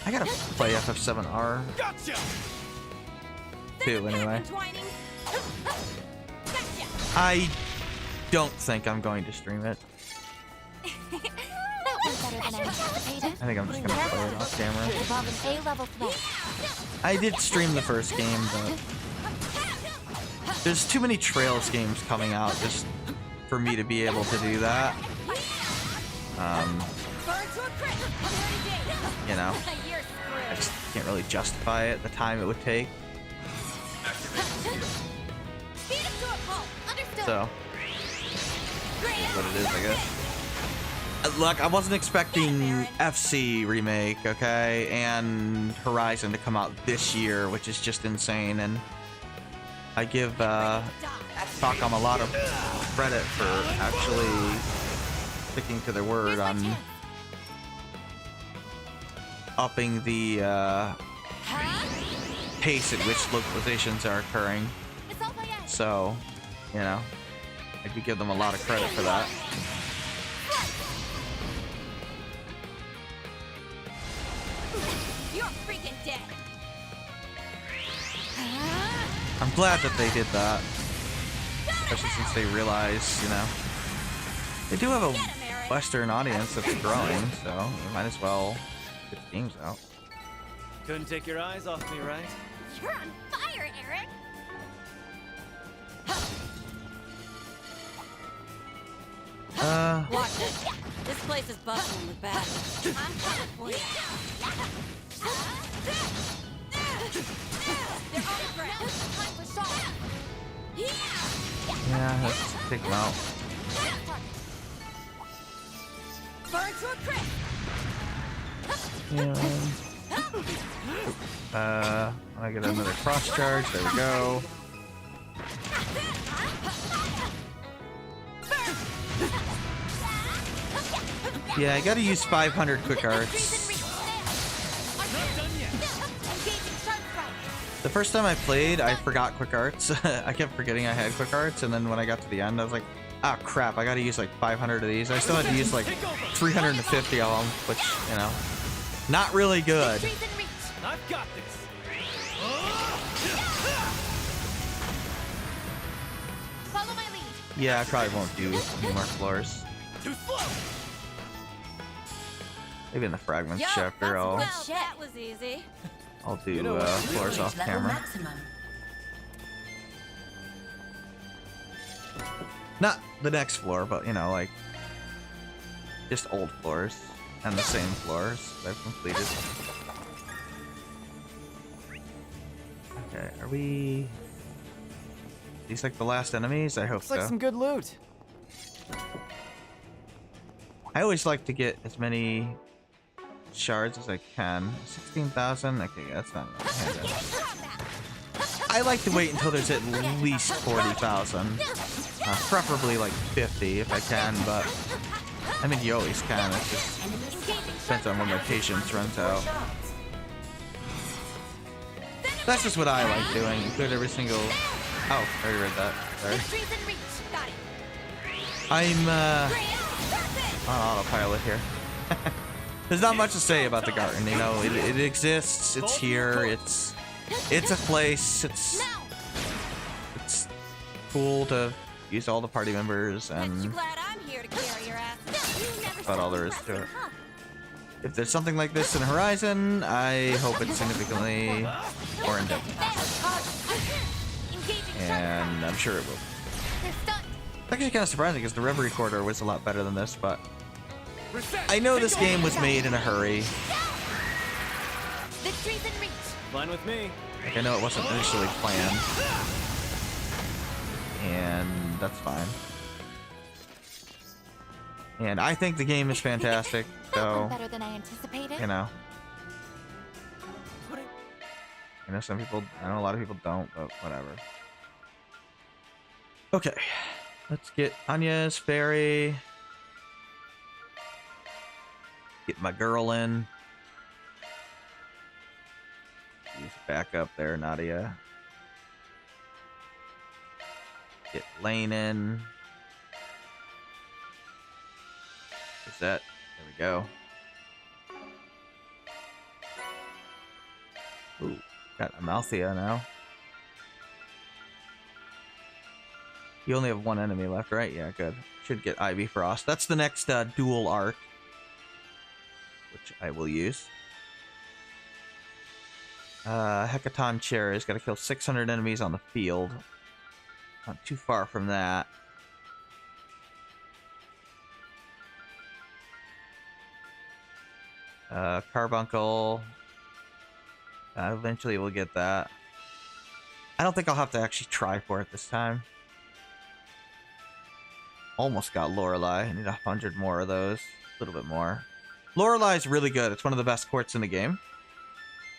I gotta play FF7R
Gotcha.
too, anyway. I don't think I'm going to stream it.
That was better than I anticipated.
I think I'm just gonna play it off camera.
Above an A-level threat.
I did stream the first game, but there's too many Trails games coming out just for me to be able to do that. You know, I just can't really justify it, the time it would take. So, that's what it is, I guess. Look, I wasn't expecting FC remake, okay, and Horizon to come out this year, which is just insane, and I give Falcom a lot of credit for actually sticking to their word on upping the pace at which localizations are occurring. So, you know, I could give them a lot of credit for that.
You're freaking dead.
I'm glad that they did that, especially since they realize, you know, they do have a Western audience that's growing, so they might as well get the games out.
Couldn't take your eyes off me, right?
You're on fire, Eric. Watch it. This place is bustling with battles. I'm coming for you. They're on the ground. Time for salt.
Yeah, let's take them out.
Burn to a crisp.
I get another cross charge. There we go. Yeah, I gotta use 500 quick arts. The first time I played, I forgot quick arts. I kept forgetting I had quick arts, and then when I got to the end, I was like, ah, crap, I gotta use like 500 of these. I still had to use like 350 of them, which, you know, not really good.
I've got this.
Follow my lead.
Yeah, I probably won't do any more floors.
Too slow.
Maybe in the fragments
Yo,
chapter,
well,
I'll
that was easy.
do floors off camera. Not the next floor, but you know, like just old floors and the same floors that I've completed. Okay, are we? These like the last enemies? I hope
Looks like
so.
some good loot.
I always like to get as many shards as I can. 16,000? Okay, yeah, that's not enough. I like to wait until there's at least 40,000. Preferably like 50 if I can, but I mean, you always can. It just depends on when my patience runs out. That's just what I like doing. Include every single... Oh, I already read that. Sorry. I'm on autopilot here. There's not much to say about the Garten, you know. It exists. It's here. It's a place. It's cool to use all the party members, and that's about all there is to it. If there's something like this in Horizon, I hope it's significantly more in depth. And I'm sure it will. It's actually kind of surprising because the Rev Recorder was a lot better than this, but I know this game was made in a hurry.
Fine with me.
Like, I know it wasn't initially planned. And that's fine. And I think the game is fantastic, so,
better than I anticipated.
you know. I know some people, I know a lot of people don't, but whatever. Okay, let's get Anya's fairy. Get my girl in. She's back up there, Nadia. Get Lane in. Is that? There we go. Ooh, got Amalthea now. You only have one enemy left, right? Yeah, good. Should get Ivy Frost. That's the next dual arc, which I will use. Hecaton Chair has got to kill 600 enemies on the field. Not too far from that. Carbuncle. Eventually we'll get that. I don't think I'll have to actually try for it this time. Almost got Lorelei. I need 100 more of those. A little bit more. Lorelei is really good. It's one of the best quartz in the game.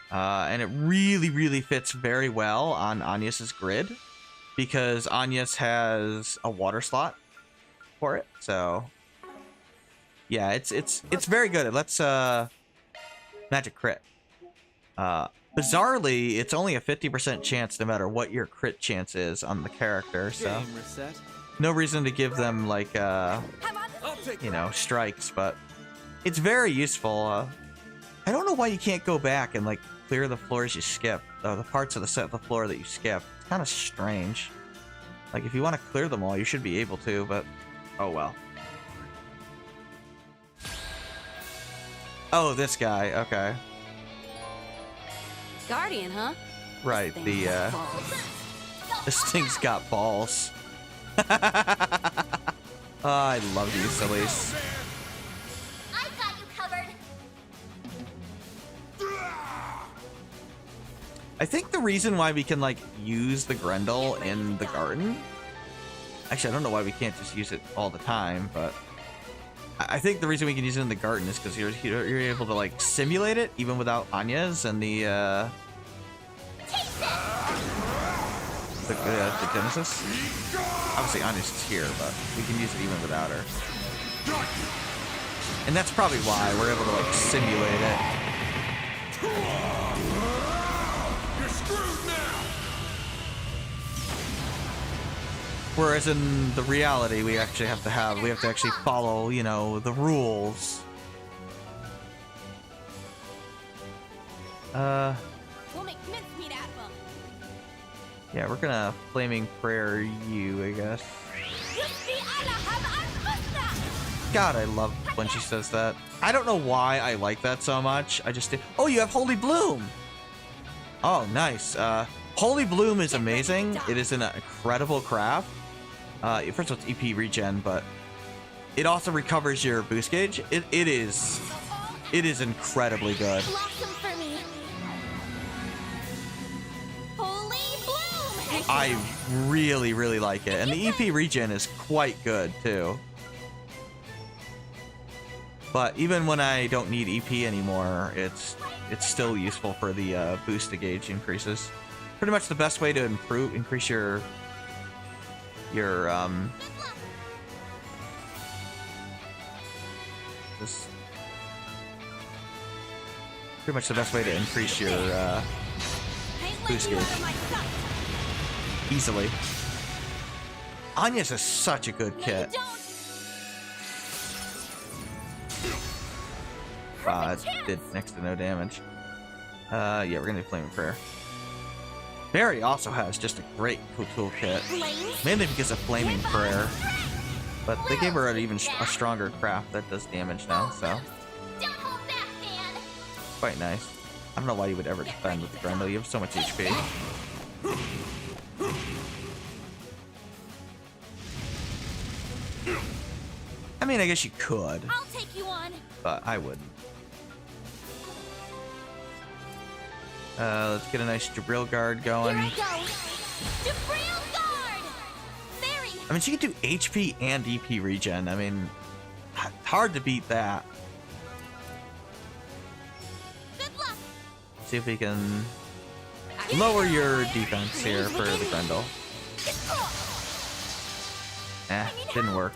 And it really, really fits very well on Anya's grid. Because Anya's has a water slot for it. So yeah, it's very good. It lets magic crit. Bizarrely, it's only a 50% chance no matter what your crit chance is on the character, so no reason to give them like you know, strikes, but it's very useful. I don't know why you can't go back and like clear the floors you skip, the parts of the floor that you skip. It's kind of strange. Like if you want to clear them all, you should be able to, but oh well. Oh, this guy. Okay.
Guardian, huh?
Right. This thing's got balls. Oh, I love you, sillies.
I got you covered.
I think the reason why we can like use the Grendel in the Garten. Actually, I don't know why we can't just use it all the time, but I think the reason we can use it in the Garten is because you're able to like simulate it even without Anya's and the Genesis. Obviously, Anya's is here, but we can use it even without her. And that's probably why we're able to like simulate it.
You're screwed now.
Whereas in the reality, we actually have to actually follow, you know, the rules.
We'll make mincemeat out of them.
Yeah, we're gonna Flaming Prayer you, I guess. God, I love when she says that. I don't know why I like that so much. I just did. Oh, you have Holy Bloom. Oh, nice. Holy Bloom is amazing. It is an incredible craft. First of all, it's EP regen, but it also recovers your boost gauge. It is incredibly good. I really, really like it. And the EP regen is quite good, too. But even when I don't need EP anymore, it's still useful for the boost to gauge increases. Pretty much the best way to increase your this pretty much the best way to increase your boost gauge easily. Anya's is such a good kit. It did next to no damage. Yeah, we're gonna do Flaming Prayer. Barry also has just a great toolkit, mainly because of Flaming Prayer. But they gave her an even a stronger craft that does damage now, so quite nice. I don't know why you would ever defend with the Grendel. You have so much HP. I mean, I guess you could,
I'll take you on.
but I wouldn't. Let's get a nice Jabril guard going.
Here I go. Jabril guard. Barry.
I mean, she can do HP and EP regen. I mean, hard to beat that.
Good luck.
See if we can lower your defense here for the Grendel. Didn't work.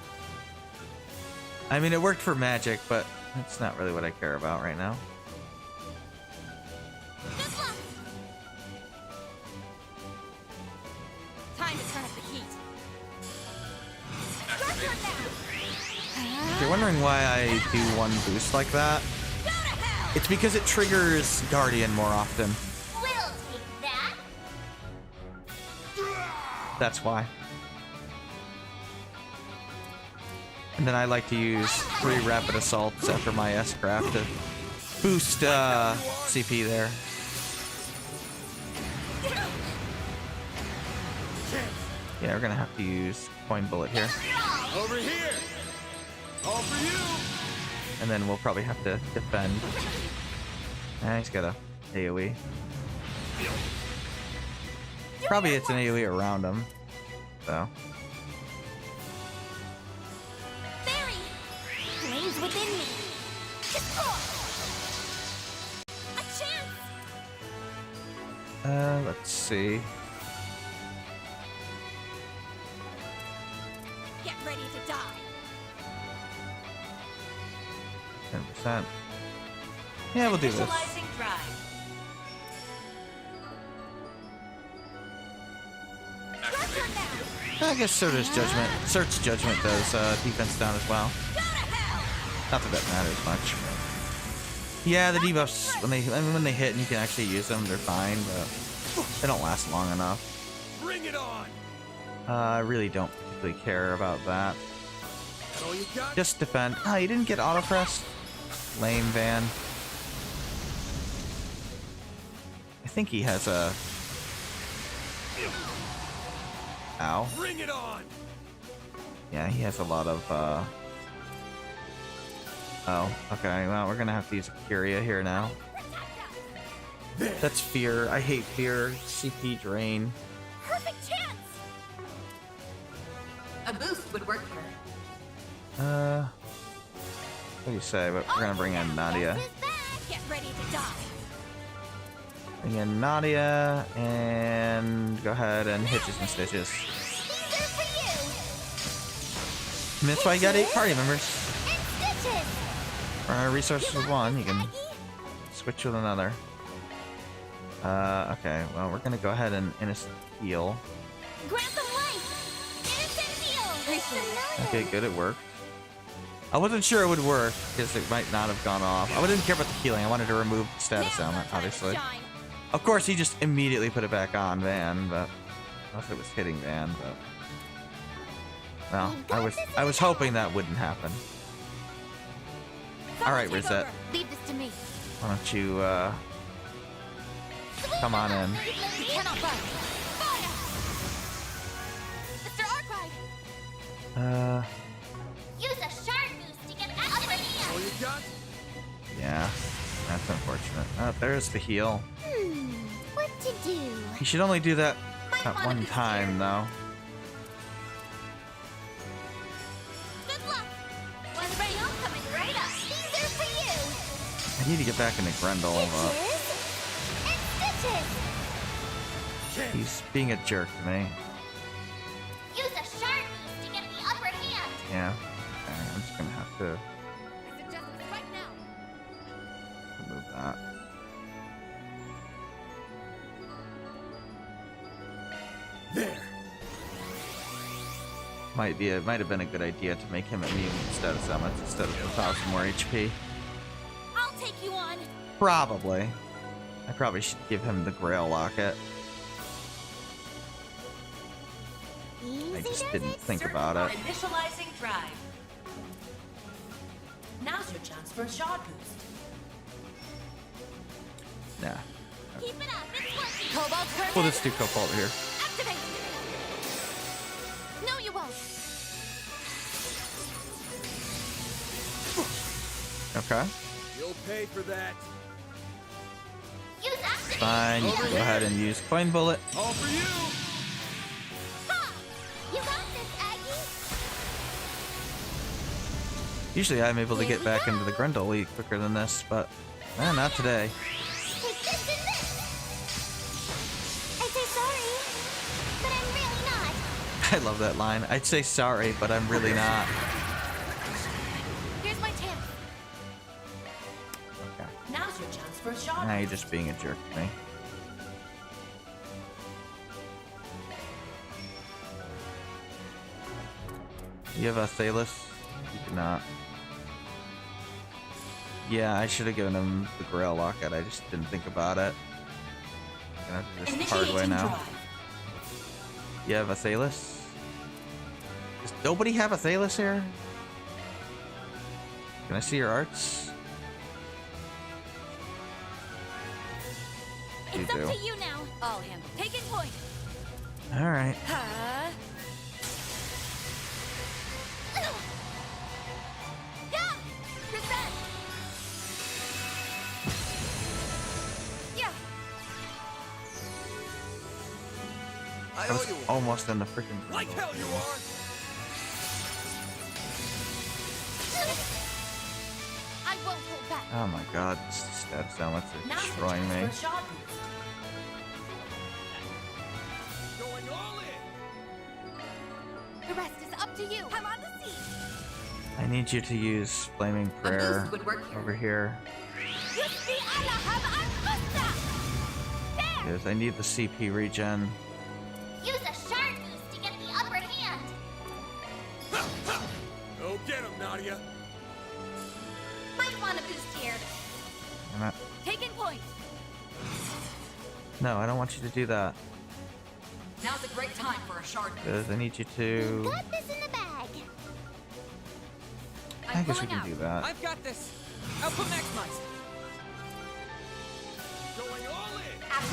I mean, it worked for magic, but that's not really what I care about right now.
Good luck. Time to turn up the heat. Your turn now.
If you're wondering why I do one boost like that,
Go to hell.
it's because it triggers Guardian more often.
We'll take that.
That's why. And then I like to use 3 rapid assaults after my S-craft to boost CP there. Yeah, we're gonna have to use Coin Bullet here.
Over here! All for you!
And then we'll probably have to defend. He's got a AoE. Probably it's an AoE around him, so.
Barry. Flames within me. A chance.
Let's see.
Get ready to die.
10%. Yeah, we'll do this.
Visualizing drive.
Your turn now.
I guess so does Judgment. Search Judgment does defense down as well.
Go to hell.
Not that that matters much. Yeah, the debuffs, when they hit and you can actually use them, they're fine, but they don't last long enough.
Bring it on!
I really don't particularly care about that.
All you got?
Just defend. Ah, you didn't get auto press? Lame Van. I think he has a... Ow.
Bring it on!
Yeah, he has a lot of, Oh, okay, well, we're gonna have to use a Curia here now. That's fear. I hate fear. CP drain.
Perfect chance.
A boost would work here.
What do you say? But we're gonna bring in Nadia.
Get ready to die.
Bring in Nadia and go ahead and Hitches and Stitches.
These are for you.
And that's why you got 8 party members.
And stitches.
For our resources with one, you can switch with another. Okay, well, we're gonna go ahead and innocent heal.
Grant them life. Innocent heal.
Okay, good, it worked. I wasn't sure it would work because it might not have gone off. I didn't care about the healing. I wanted to remove the status element, obviously. Of course, he just immediately put it back on Van, but unless it was hitting Van, but well, I was hoping that wouldn't happen. All right, Reset.
Leave this to me.
Why don't you come on in?
We cannot run. Fire! Mr. Arkwright.
Use a shard boost to get out of here.
All you got?
Yeah, that's unfortunate. There's the heal.
What to do?
You should only do that at one time, though.
Good luck.
One rail coming right up.
These
I need to get back into Grendel, but he's being a jerk to me.
Use a sharp boost to get the upper hand.
Yeah. Okay, I'm just gonna have to
I suggest this right now.
remove that.
There.
Might have been a good idea to make him immune instead of summons, instead of 1,000 more HP.
I'll take you on.
Probably. I probably should give him the Grail Locket. I just didn't think about it.
Initializing drive. Now's your chance for a shot boost.
Nah.
Keep it up. It's working.
Cobalt curtain.
We'll just do Cobalt here.
Activate. No, you won't.
Okay.
You'll pay for that.
Use activate.
Fine, you can go ahead and use Coin Bullet.
All for you.
Ha! You got this, Aggie.
Usually I'm able to get back into the Grendel League quicker than this, but not today.
Take this and this. I say sorry, but I'm really not.
I love that line. I'd say sorry, but I'm really not.
Here's my chance.
Okay.
Now's your chance for a shot
Now you're
boost.
just being a jerk to me. You have a Thalys? You do not. Yeah, I should have given him the Grail Locket. I just didn't think about it. I'm gonna have to do this the hard way
Initiating
now.
drive.
You have a Thalys? Does nobody have a Thalys here? Can I see your arts? You
It's
do.
up to you now. I'll handle it. Taking point.
Alright.
Huh?
Yeah! Present! Yeah!
I
I
owe
was
you one.
almost in the freaking.
Like hell you are.
I won't hold back.
Oh my god, these stab summons are
Now's your
destroying
chance
me.
for a shot boost.
Going all in.
The rest is up to you. I'm on the scene.
I need you to use Flaming Prayer
boost would work here.
over here.
Yusbi Allah have al-Musta! There!
Because I need the CP regen.
Use a sharp boost to get the upper hand.
Go get him, Nadia.
Might want a boost here.
Damn it.
Taking point.
No, I don't want you to do that.
Now's a great time for a shard boost.
Because I need you to.
Got this in the bag.
I guess we can do that.
I've got this. Output maximized.
Going all in.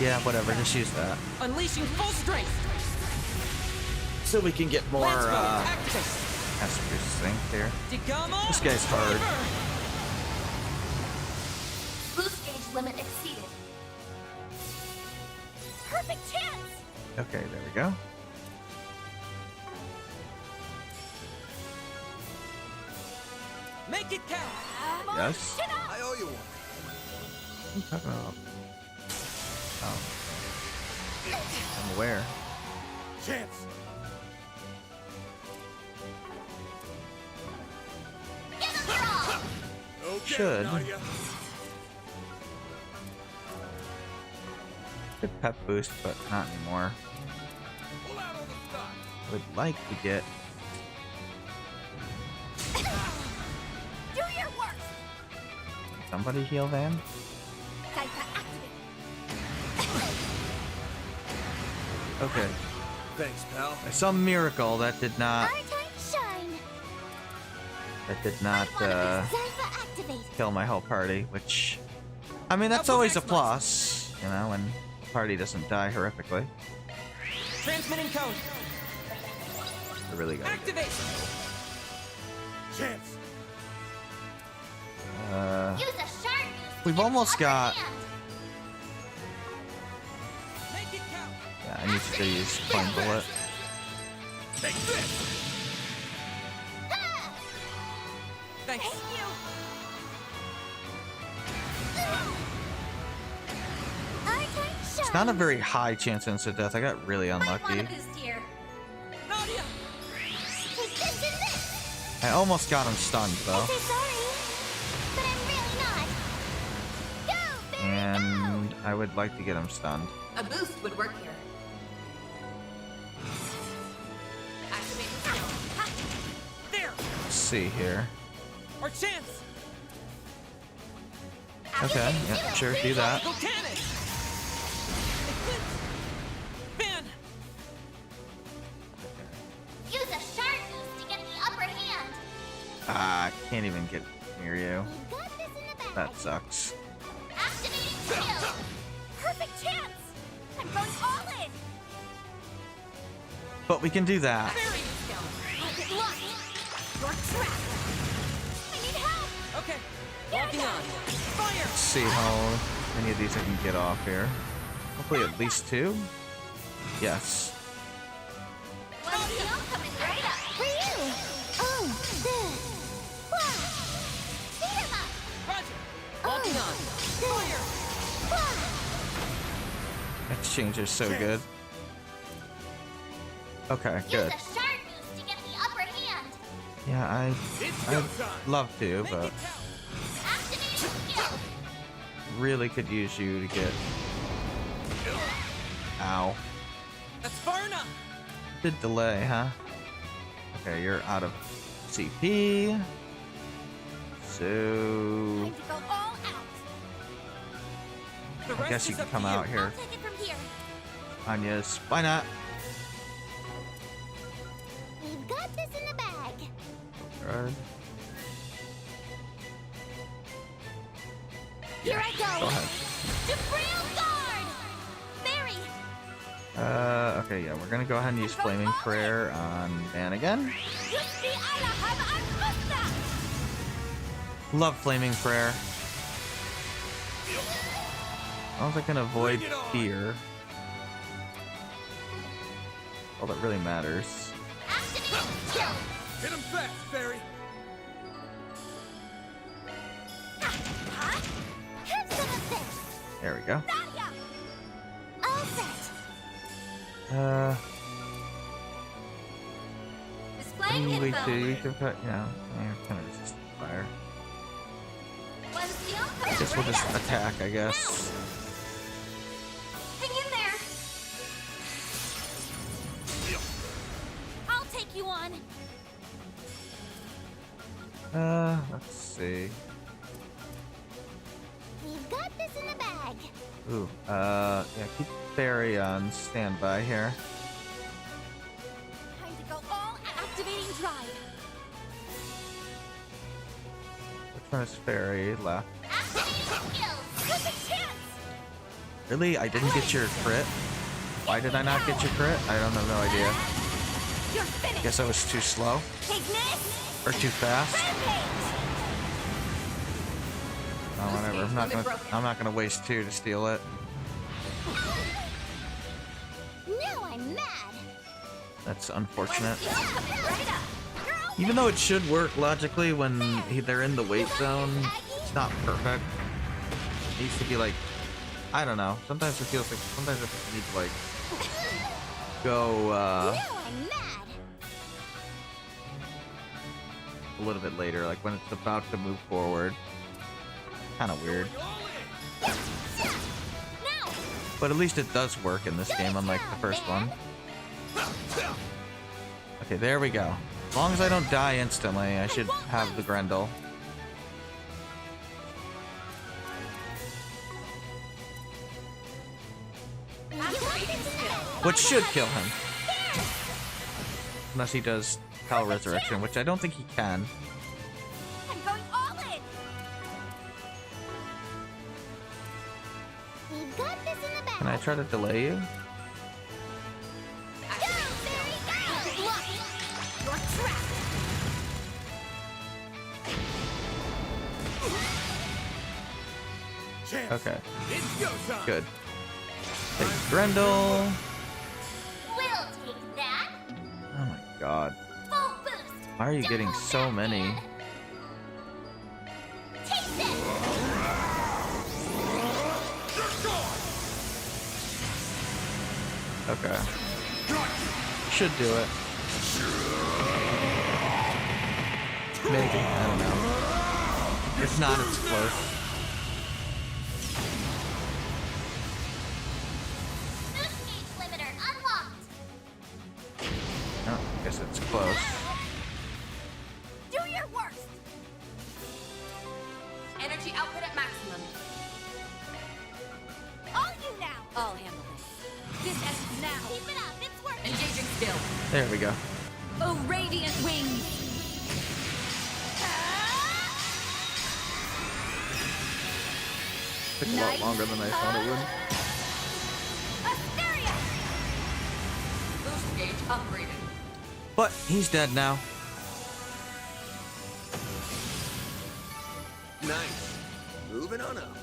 Yeah, whatever. Just use that.
Unleashing full strength.
So we can get more
Lance mode activate.
Master Sync here.
Digamo.
This guy's hard.
River.
Boost gauge limit exceeded. Perfect chance!
Okay, there we go.
Make it count.
Yes.
I owe you one.
What are you talking about? Oh. I'm aware.
Chance.
Give him your all!
Go get
Should.
him, Nadia.
Good pep boost, but not anymore.
Pull out all the stock.
I would like to get.
Do your worst!
Somebody heal Van?
Cipher activate.
Okay.
Thanks, pal.
By some miracle, that did not.
Our time shine. Cipher activate.
Kill my whole party, which. I mean, that's always a plus, you know, when the party doesn't die horrifically.
Transmitting code.
I really got
Activate.
Chance.
Use a sharp boost. to
We've
get the
almost
upper
got.
hand.
Make it count.
Yeah, I need to go use Coin Bullet.
Take this.
Thanks.
Thank you.
It's not a very high chance of instant death. I got really
Might
unlucky.
want a boost here.
Nadia!
Take this and this.
I almost got him stunned though.
I say sorry, but I'm really not. Go, Barry,
And I would like to get him stunned.
A boost would work here. Activate the skill. Ha!
There!
Let's see here.
Our chance!
Okay, yeah, sure, do that.
Go cannon! Van!
Use a sharp boost to get the upper hand.
Ah, I can't even get near you.
We've got this in the bag.
That sucks.
Activating skill. Perfect chance. I'm going all in.
But we can do that.
Very skill. I'll get lost. You're trapped. I need help.
Okay, locking on. Fire!
Let's see how many of these I can get off here. Hopefully at least 2. Yes.
One skill coming right up. For you. Oh, this. Wow. Beat him up.
Roger! Locking on. Fire!
Exchange is so good. Okay,
Use
good.
a sharp boost to get the upper hand.
Yeah,
It's go
I'd
time.
love to, but
Activating skill.
really could use you to get. Ow.
That's far enough!
Good delay, huh? Okay, you're out of CP. So
Time to go all out.
The
I
rest
guess you
is
can
up
come
to
out
you.
I'll
here,
take it from here.
Anya's. Why not?
We've got this in the bag.
Guard.
Here I go.
Go ahead.
Supreme Guard. Barry.
Okay, yeah, we're gonna go ahead and use Flaming Prayer on Van again. Love Flaming Prayer. As long as I can avoid
Bring it on.
fear. All that really matters.
Hit him fast, Barry.
Have some of this.
There we go.
All set.
Displaying
Wait,
info.
do you can cut? Yeah, I kind of resist fire.
One skill
I
coming
guess we'll
right
just
up.
attack, I guess.
Hang in there.
I'll take you on.
Let's see.
We've got this in the bag.
Ooh, yeah, keep Barry on standby here.
Time to go all out. Activating drive.
Which one is Barry left?
Activating skills. There's a chance.
Really? I didn't get your crit? Why did I not get your crit? I don't have no idea.
You're finished.
Guess I was too slow
Take this.
or too fast.
Rampage.
Oh, whatever. I'm not gonna waste 2 to steal it.
Now I'm mad.
That's unfortunate.
Skill coming right up. Girl,
Even though it should work logically when they're in the weight zone, it's not perfect. It needs to be like, I don't know. Sometimes it feels like sometimes I need to like go
now I'm mad.
a little bit later, like when it's about to move forward. Kind of weird,
Now.
but at least it does work in this game, unlike the first one. Okay, there we go. As long as I don't die instantly, I should have the Grendel. Which should kill him. Unless he does Hell Resurrection, which I don't think he can.
I'm going all in. We've got this in the bag.
Can I try to delay you?
Go, Barry, go! Look, you're trapped.
Chance.
Okay,
It's go time.
good. Take Grendel.
We'll take that.
Oh my god.
Full boost.
Why are you getting so many?
Take this.
Okay. Should do it. Maybe. I don't know. If not, it's close.
Boost gauge limiter unlocked.
Oh, I guess it's close.
Do your worst.
Energy output at maximum.
All you now.
I'll handle this. This ends now.
Keep it up. It's working.
Engaging skill.
There we go.
Oh, radiant wings.
Took a lot longer than I thought it would.
Asteria.
Boost gauge upgraded.
But he's dead now.
Nice. Moving on up.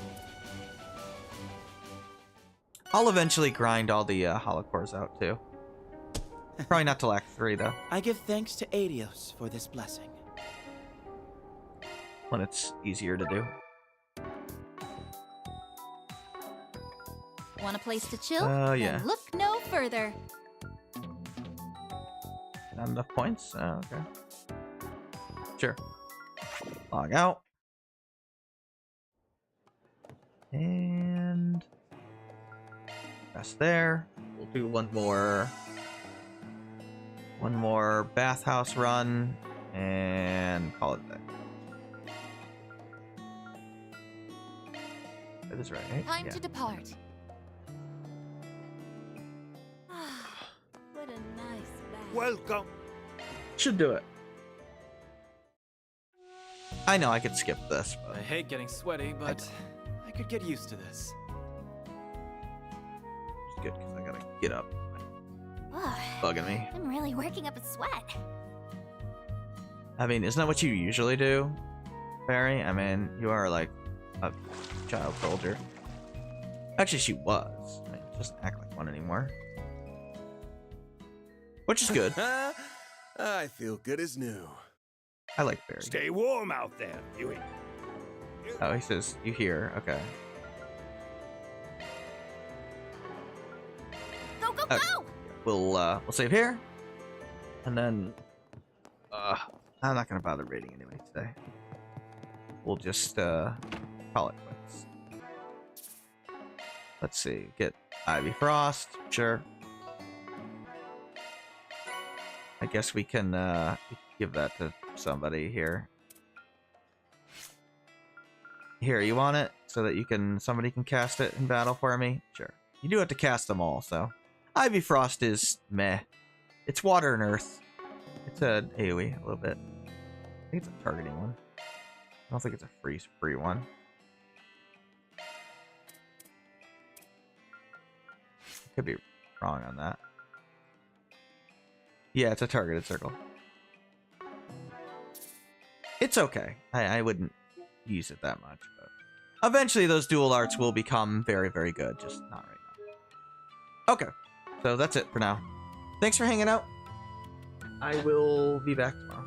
I'll eventually grind all the holocores out too. Probably not till Act 3 though,
I give thanks to Adios for this blessing.
when it's easier to do.
Want a place to chill?
Yeah.
Then look no further.
Not enough points? Oh, okay. Sure. Log out. And that's there. We'll do one more bathhouse run and call it that. That is right.
Time
Yeah.
to depart.
What a nice bath.
Welcome.
Should do it. I know I could skip this, but
I hate getting sweaty, but I could get used to this.
it's good because I gotta get up.
Ugh,
Bugging me.
I'm really working up a sweat.
I mean, isn't that what you usually do, Barry? I mean, you are like a child soldier. Actually, she was. I mean, she doesn't act like one anymore. Which is good.
I feel good as new.
I like Barry.
Stay warm out there, Huey.
Oh, he says you hear. Okay.
Go, go,
Okay.
go!
We'll save here, and then I'm not gonna bother raiding anyway today. We'll just call it quits. Let's see. Get Ivy Frost. Sure. I guess we can give that to somebody here. Here, you want it so that somebody can cast it in battle for me? Sure. You do have to cast them all, so. Ivy Frost is meh. It's water and earth. It's an AoE a little bit. I think it's a targeting one. I don't think it's a free one. Could be wrong on that. Yeah, it's a targeted circle. It's okay. I wouldn't use it that much, but eventually those dual arts will become very, very good, just not right now. Okay, so that's it for now. Thanks for hanging out. I will be back tomorrow.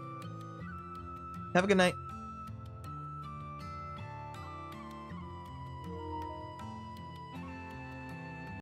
Have a good night.